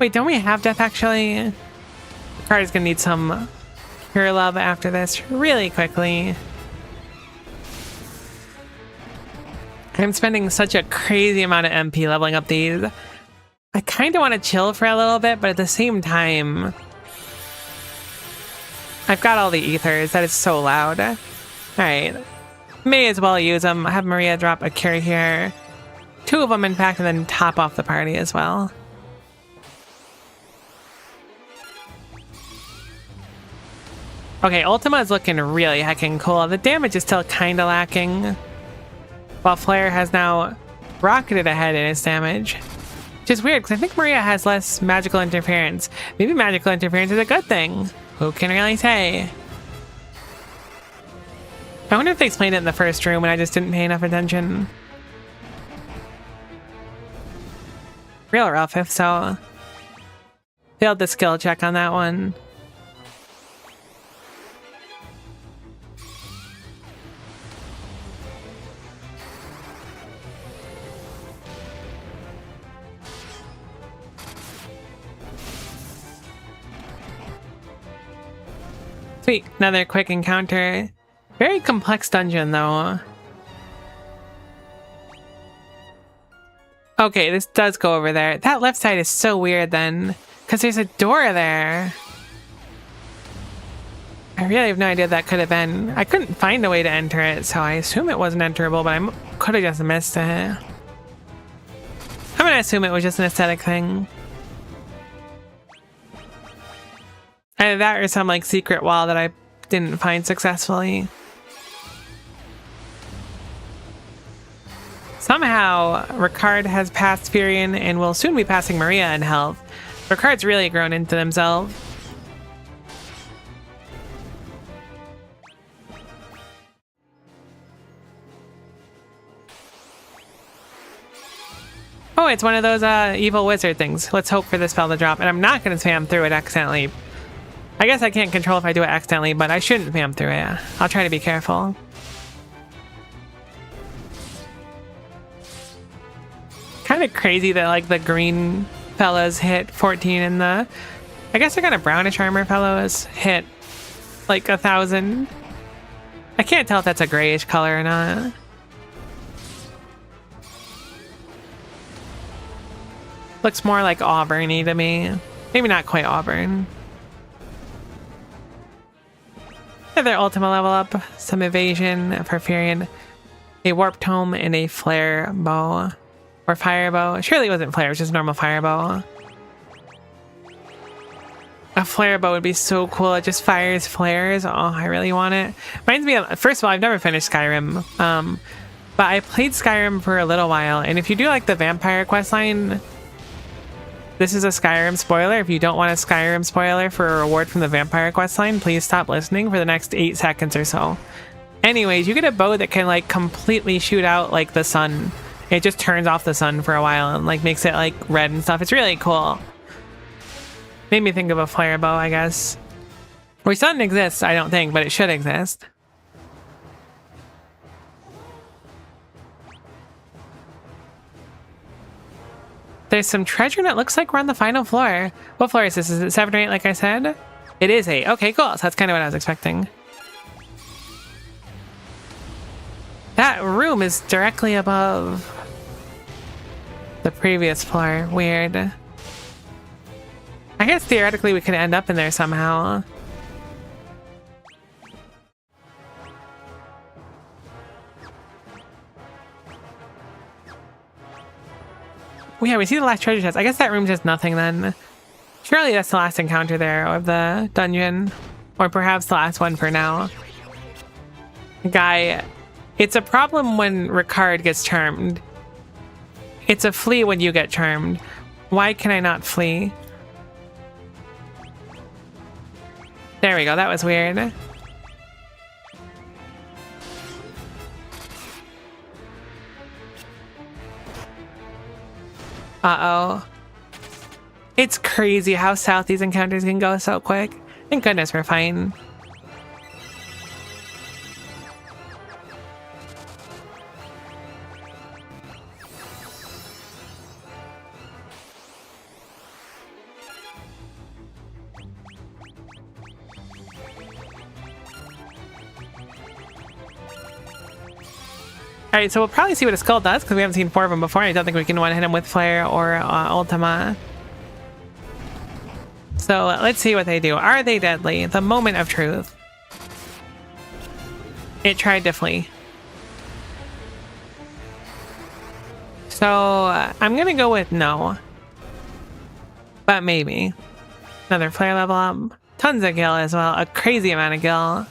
Wait, don't we have death, actually? Carter's gonna need some... Pure love after this really quickly. I'm spending such a crazy amount of MP leveling up these. I kind of want to chill for a little bit, but at the same time, I've got all the ethers. That is so loud. All right. May as well use them. Have Maria drop a cure here. 2 of them, in fact, and then top off the party as well. Okay, Ultima is looking really heckin' cool. The damage is still kind of lacking, while Flare has now rocketed ahead in its damage. Which is weird, because I think Maria has less magical interference. Maybe magical interference is a good thing. Who can really say? I wonder if they explained it in the first room and I just didn't pay enough attention. Real rough if so. Failed the skill check on that one. Sweet, another quick encounter. Very complex dungeon though. Okay, this does go over there. That left side is so weird then, because there's a door there. I really have no idea what that could have been. I couldn't find a way to enter it, so I assume it wasn't enterable, but I could have just missed it. I'm gonna assume it was just an aesthetic thing. Either that or some like secret wall that I didn't find successfully. Somehow, Ricard has passed Furion and will soon be passing Maria in health. Ricard's really grown into themselves. Oh, it's one of those evil wizard things. Let's hope for the spell to drop. And I'm not going to spam through it accidentally. I guess I can't control if I do it accidentally, but I shouldn't spam through it. I'll try to be careful. Kind of crazy that like the green fellas hit 14 and the, I guess they're kind of brownish armor fellows hit like 1,000. I can't tell if that's a grayish color or not. Looks more like auburn-y to me. Maybe not quite auburn. Another Ultima level up, some evasion for Furion, a warp tome, and a flare bow. Or fire bow. Surely it wasn't flare, it was just normal fire bow. A flare bow would be so cool. It just fires flares. Oh, I really want it. Reminds me of, first of all, I've never finished Skyrim. But I played Skyrim for a little while, and if you do like the vampire questline, this is a Skyrim spoiler. If you don't want a Skyrim spoiler for a reward from the vampire questline, please stop listening for the next 8 seconds or so. Anyways, you get a bow that can like completely shoot out like the sun. It just turns off the sun for a while and like makes it like red and stuff. It's really cool. Made me think of a flare bow, I guess. Which doesn't exist, I don't think, but it should exist. There's some treasure and it looks like we're on the final floor. What floor is this? Is it 7 or 8 like I said? It is 8. Okay, cool. So that's kind of what I was expecting. That room is directly above the previous floor. Weird. I guess theoretically we could end up in there somehow. Well, yeah, we see the last treasure chest. I guess that room's just nothing then. Surely that's the last encounter there of the dungeon. Or perhaps the last one for now. Guy, it's a problem when Ricard gets charmed. It's a flee when you get charmed. Why can I not flee? There we go, that was weird. Uh-oh. It's crazy how south these encounters can go so quick. Thank goodness we're fine. Alright, so we'll probably see what a skull does, because we haven't seen 4 of them before. I don't think we can one-hit him with Flare or Ultima. So let's see what they do. Are they deadly? The moment of truth. It tried to flee. So I'm gonna go with no. But maybe. Another Flare level up. Tons of gil as well. A crazy amount of gil.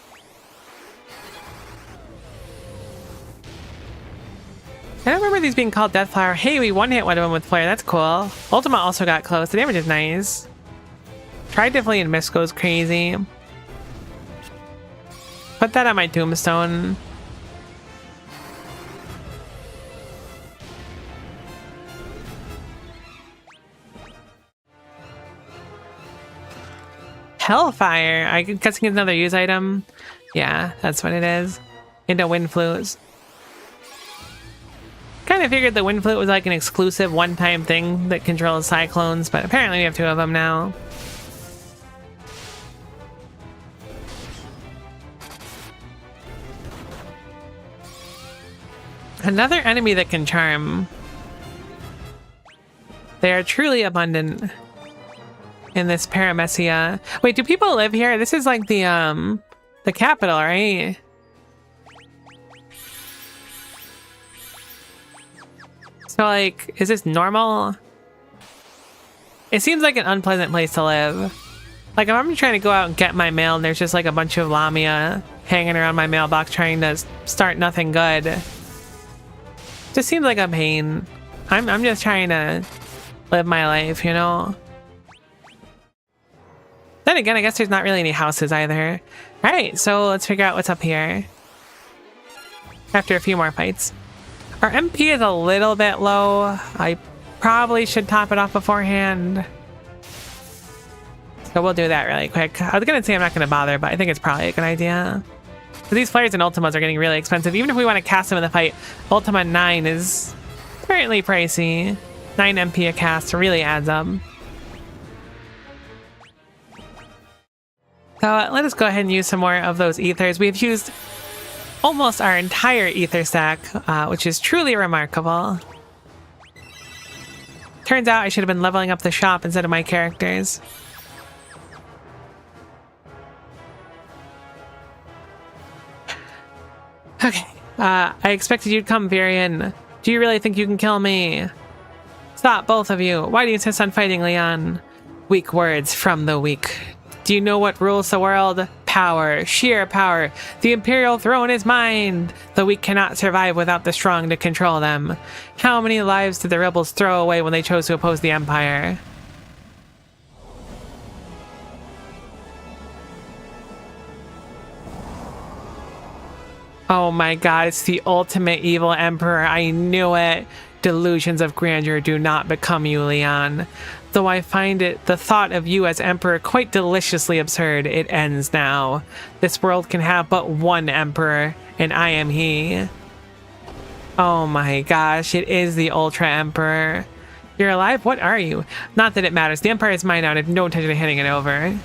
I don't remember these being called Death Flower. Hey, we one-hit one of them with Flare. That's cool. Ultima also got close. The damage is nice. Tried to flee and miss goes crazy. Put that on my tombstone. Hellfire. I'm guessing it's another use item. Yeah, that's what it is. Into Wind Flutes. Kind of figured the Wind Flute was like an exclusive one-time thing that controls cyclones, but apparently we have 2 of them now. Another enemy that can charm. They are truly abundant in this Paramecia. Wait, do people live here? This is like the capital, right? So, like, is this normal? It seems like an unpleasant place to live. Like, if I'm trying to go out and get my mail and there's just, like, a bunch of Lamia hanging around my mailbox trying to start nothing good. Just seems like a pain. I'm just trying to live my life, you know? Then again, I guess there's not really any houses either. Alright, so let's figure out what's up here. After a few more fights. Our MP is a little bit low. I probably should top it off beforehand. So we'll do that really quick. I was going to say I'm not going to bother, but I think it's probably a good idea. So these flares and Ultimas are getting really expensive. Even if we want to cast them in the fight, Ultima 9 is apparently pricey. 9 MP a cast really adds up. So let us go ahead and use some more of those ethers. We've used almost our entire ether stack, which is truly remarkable. Turns out I should have been leveling up the shop instead of my characters. Okay, I expected you'd come, Varian. Do you really think you can kill me? Stop, both of you. Why do you insist on fighting, Leon? Weak words from the weak. Do you know what rules the world? Power, sheer power. The Imperial throne is mine. The weak cannot survive without the strong to control them. How many lives did the rebels throw away when they chose to oppose the Empire? Oh my god, it's the ultimate evil emperor. I knew it. Delusions of grandeur do not become you, Leon. Though I find the thought of you as emperor quite deliciously absurd, it ends now. This world can have but one emperor, and I am he. Oh my gosh, it is the Ultra Emperor. You're alive? What are you? Not that it matters. The Empire is mine now, and I have no intention of handing it over.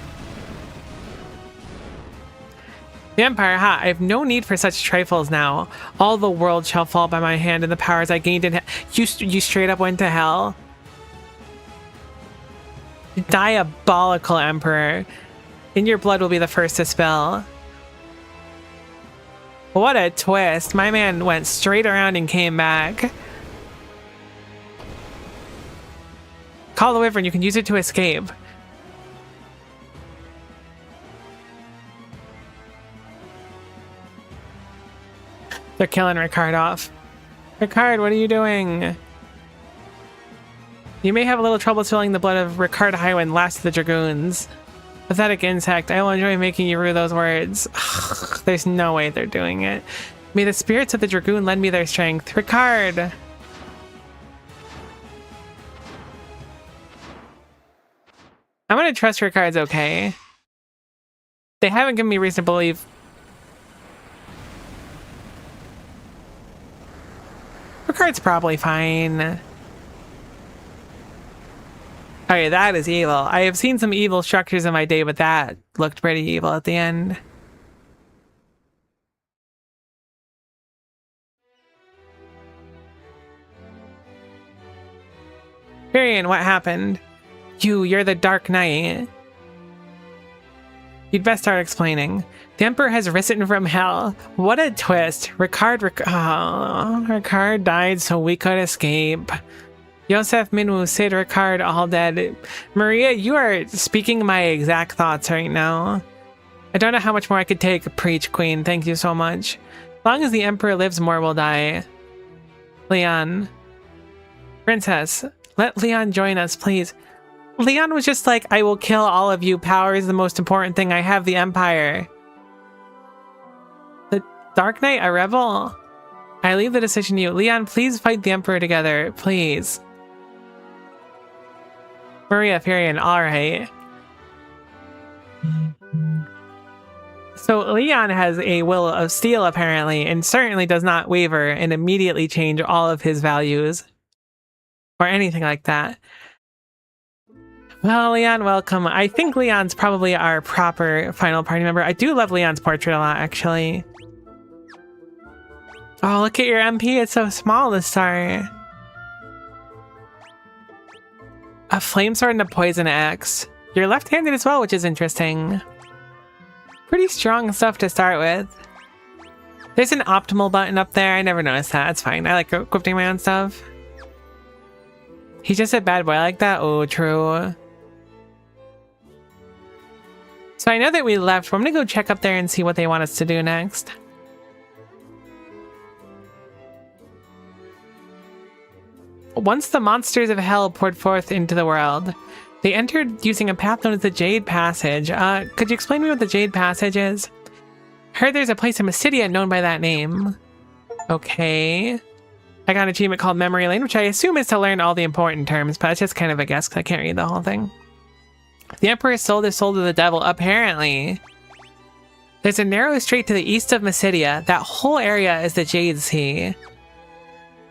The Empire, ha! I have no need for such trifles now. All the world shall fall by my hand, and the powers I gained in you straight up went to hell? Diabolical Emperor. In your blood will be the first to spill. What a twist. My man went straight around and came back. Call the Wyvern. You can use it to escape. They're killing Ricard off. Ricard, what are you doing? You may have a little trouble swallowing the blood of Ricard Highwind, last of the Dragoons. Pathetic insect, I will enjoy making you rue those words. Ugh, there's no way they're doing it. May the spirits of the Dragoon lend me their strength. Ricard! I'm gonna trust Ricard's okay. They haven't given me reason to believe. Ricard's probably fine. Okay, that is evil. I have seen some evil structures in my day, but that looked pretty evil at the end. Varian, what happened? You're the Dark Knight. You'd best start explaining. The Emperor has risen from hell. What a twist. Ricard died so we could escape. Yosef, Minwu, Sid, Ricard, all dead. Maria, you are speaking my exact thoughts right now. I don't know how much more I could take. Preach, Queen. Thank you so much. As long as the Emperor lives, more will die. Leon. Princess, let Leon join us, please. Leon was just like, I will kill all of you. Power is the most important thing. I have the Empire. The Dark Knight, a rebel? I leave the decision to you. Leon, please fight the Emperor together. Please. Maria, Furion, alright. So Leon has a will of steel, apparently, and certainly does not waver and immediately change all of his values. Or anything like that. Well, Leon, welcome. I think Leon's probably our proper final party member. I do love Leon's portrait a lot, actually. Oh, look at your MP. It's so small to start. A flame sword and a poison axe. You're left-handed as well, which is interesting. Pretty strong stuff to start with. There's an optimal button up there. I never noticed that. It's fine. I like equipping my own stuff. He's just a bad boy like that? Oh, true. So I know that we left, but I'm gonna go check up there and see what they want us to do next. Once the monsters of hell poured forth into the world, they entered using a path known as the Jade Passage. Could you explain to me what the Jade Passage is? Heard there's a place in Mysidia known by that name. Okay. I got an achievement called Memory Lane, which I assume is to learn all the important terms, but it's just kind of a guess because I can't read the whole thing. The Emperor sold his soul to the devil, apparently. There's a narrow strait to the east of Mysidia. That whole area is the Jade Sea.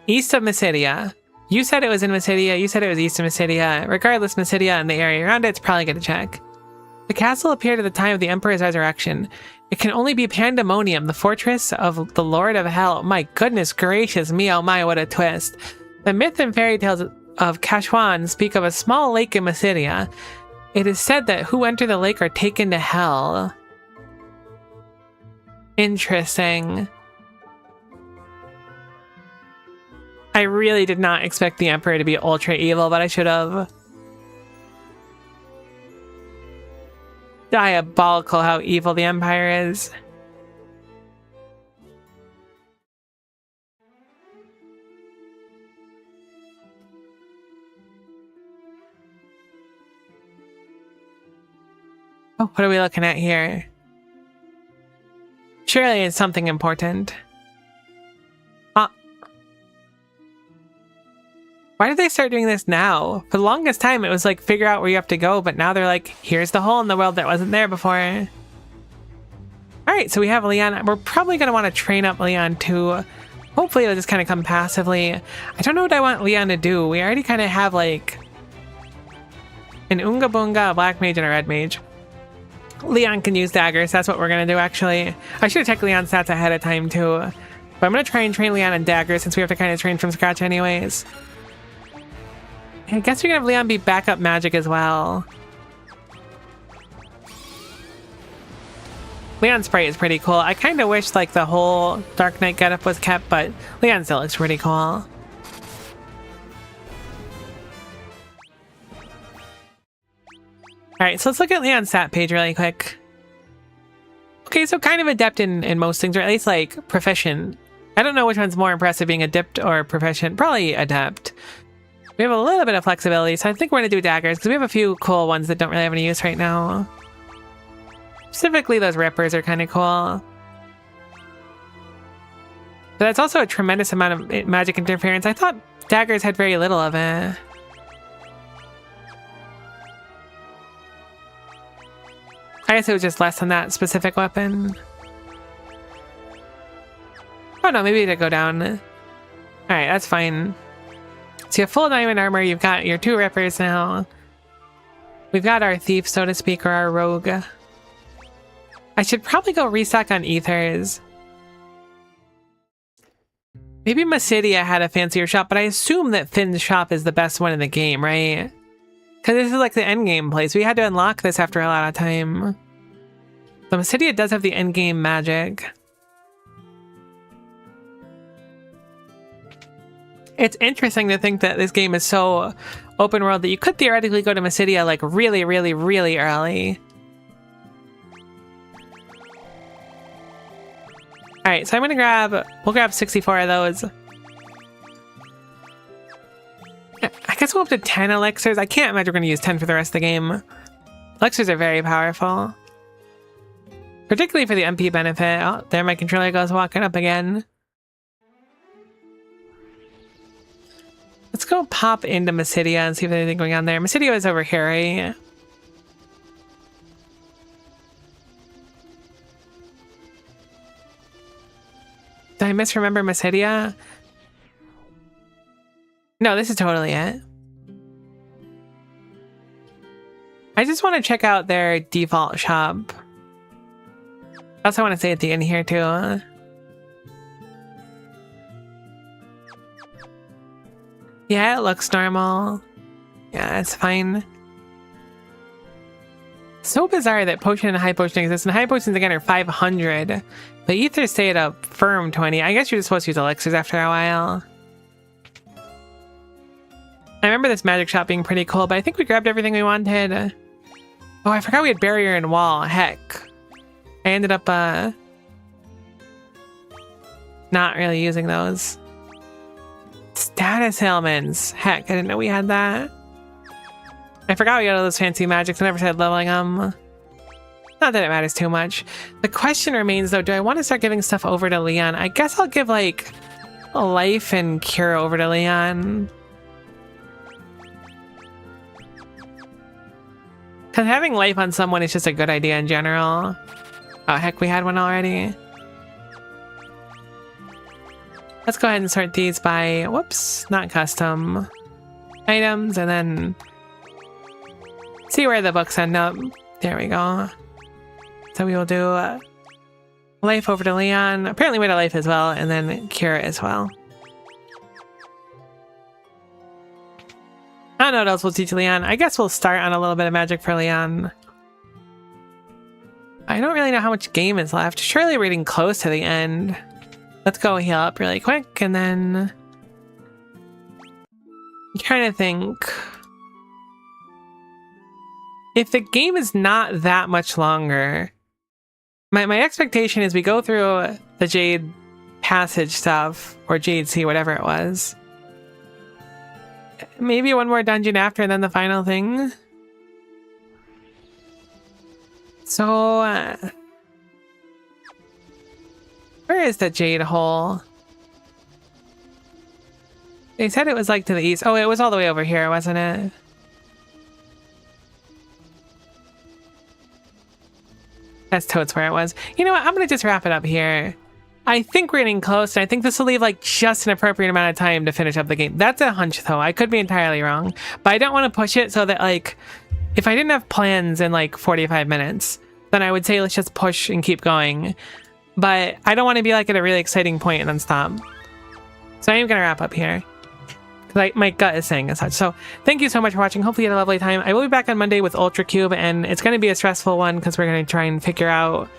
East of Mysidia. You said it was in Mysidia, you said it was east of Mysidia. Regardless, Mysidia and the area around it's probably good to check. The castle appeared at the time of the Emperor's resurrection. It can only be Pandemonium, the fortress of the Lord of Hell. My goodness gracious me, oh my, what a twist. The myth and fairy tales of Kashwan speak of a small lake in Mysidia. It is said that who enter the lake are taken to hell. Interesting. I really did not expect the Emperor to be ultra evil, but I should have. Diabolical how evil the Empire is. Oh, what are we looking at here? Surely it's something important. Why did they start doing this now? For the longest time, it was like, figure out where you have to go, but now they're like, here's the hole in the world that wasn't there before. Alright, so we have Leon. We're probably going to want to train up Leon too. Hopefully it'll just kind of come passively. I don't know what I want Leon to do. We already kind of have like an Unga Bunga, a Black Mage, and a Red Mage. Leon can use daggers. That's what we're going to do, actually. I should have checked Leon's stats ahead of time too. But I'm going to try and train Leon in daggers since we have to kind of train from scratch anyways. I guess we're gonna have Leon be backup magic as well. Leon's sprite is pretty cool. I kind of wish like the whole Dark Knight getup was kept, but Leon still looks pretty cool. Alright, so let's look at Leon's stat page really quick. Okay, so kind of adept in most things, or at least like proficient. I don't know which one's more impressive, being adept or proficient. Probably adept. We have a little bit of flexibility, so I think we're going to do daggers, because we have a few cool ones that don't really have any use right now. Specifically, those rippers are kind of cool. But that's also a tremendous amount of magic interference. I thought daggers had very little of it. I guess it was just less than that specific weapon. Oh no, maybe it did go down. Alright, that's fine. So you have full diamond armor, you've got your 2 rippers now. We've got our thief, so to speak, or our rogue. I should probably go restock on ethers. Maybe Massidia had a fancier shop, but I assume that Finn's shop is the best one in the game, right? Because this is like the end game place. We had to unlock this after a lot of time. So Massidia does have the end game magic. It's interesting to think that this game is so open world that you could theoretically go to Massidia like really, really, really early. Alright, so I'm gonna we'll grab 64 of those. I guess we'll up to 10 elixirs. I can't imagine we're gonna use 10 for the rest of the game. Elixirs are very powerful. Particularly for the MP benefit. Oh, there my controller goes walking up again. Let's go pop into Massidia and see if there's anything going on there. Massidia is over here, right? Did I misremember Massidia? No, this is totally it. I just want to check out their default shop. I also want to say at the end here too. Yeah, it looks normal. Yeah, it's fine. So bizarre that potion and high potion exist, and high potions again are 500, but ethers stay at a firm 20. I guess you're just supposed to use elixirs after a while. I remember this magic shop being pretty cool, but I think we grabbed everything we wanted. Oh, I forgot we had barrier and wall. Heck. I ended up not really using those. Status ailments. Heck, I didn't know we had that. I forgot we got all those fancy magics. I never started leveling them. Not that it matters too much. The question remains though, do I want to start giving stuff over to Leon? I guess I'll give like a life and cure over to Leon. Because having life on someone is just a good idea in general. Oh heck, we had one already. Let's go ahead and sort these by, whoops, not custom items, and then see where the books end up. There we go. So we will do life over to Leon, apparently we had a life as well, and then cure as well. I don't know what else we'll teach Leon. I guess we'll start on a little bit of magic for Leon. I don't really know how much game is left. Surely we're getting close to the end. Let's go heal up really quick, and then I'm trying to think. If the game is not that much longer, my expectation is we go through the Jade Passage stuff, or Jade Sea, whatever it was. Maybe one more dungeon after, and then the final thing. So, where is the Jade Hole? They said it was like to the east. Oh, it was all the way over here, wasn't it? That's totes where it was. You know what? I'm going to just wrap it up here. I think we're getting close, and I think this will leave like just an appropriate amount of time to finish up the game. That's a hunch, though. I could be entirely wrong. But I don't want to push it so that, like, if I didn't have plans in like 45 minutes, then I would say let's just push and keep going. But I don't want to be like at a really exciting point and then stop. So I am going to wrap up here. Because my gut is saying as such. So thank you so much for watching. Hopefully you had a lovely time. I will be back on Monday with Ultra Cube, and it's going to be a stressful one because we're going to try and figure out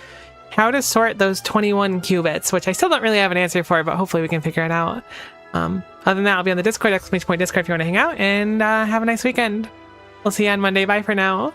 how to sort those 21 qubits, which I still don't really have an answer for, but hopefully we can figure it out. Other than that, I'll be on the Discord, !Discord if you want to hang out, and have a nice weekend. We'll see you on Monday. Bye for now.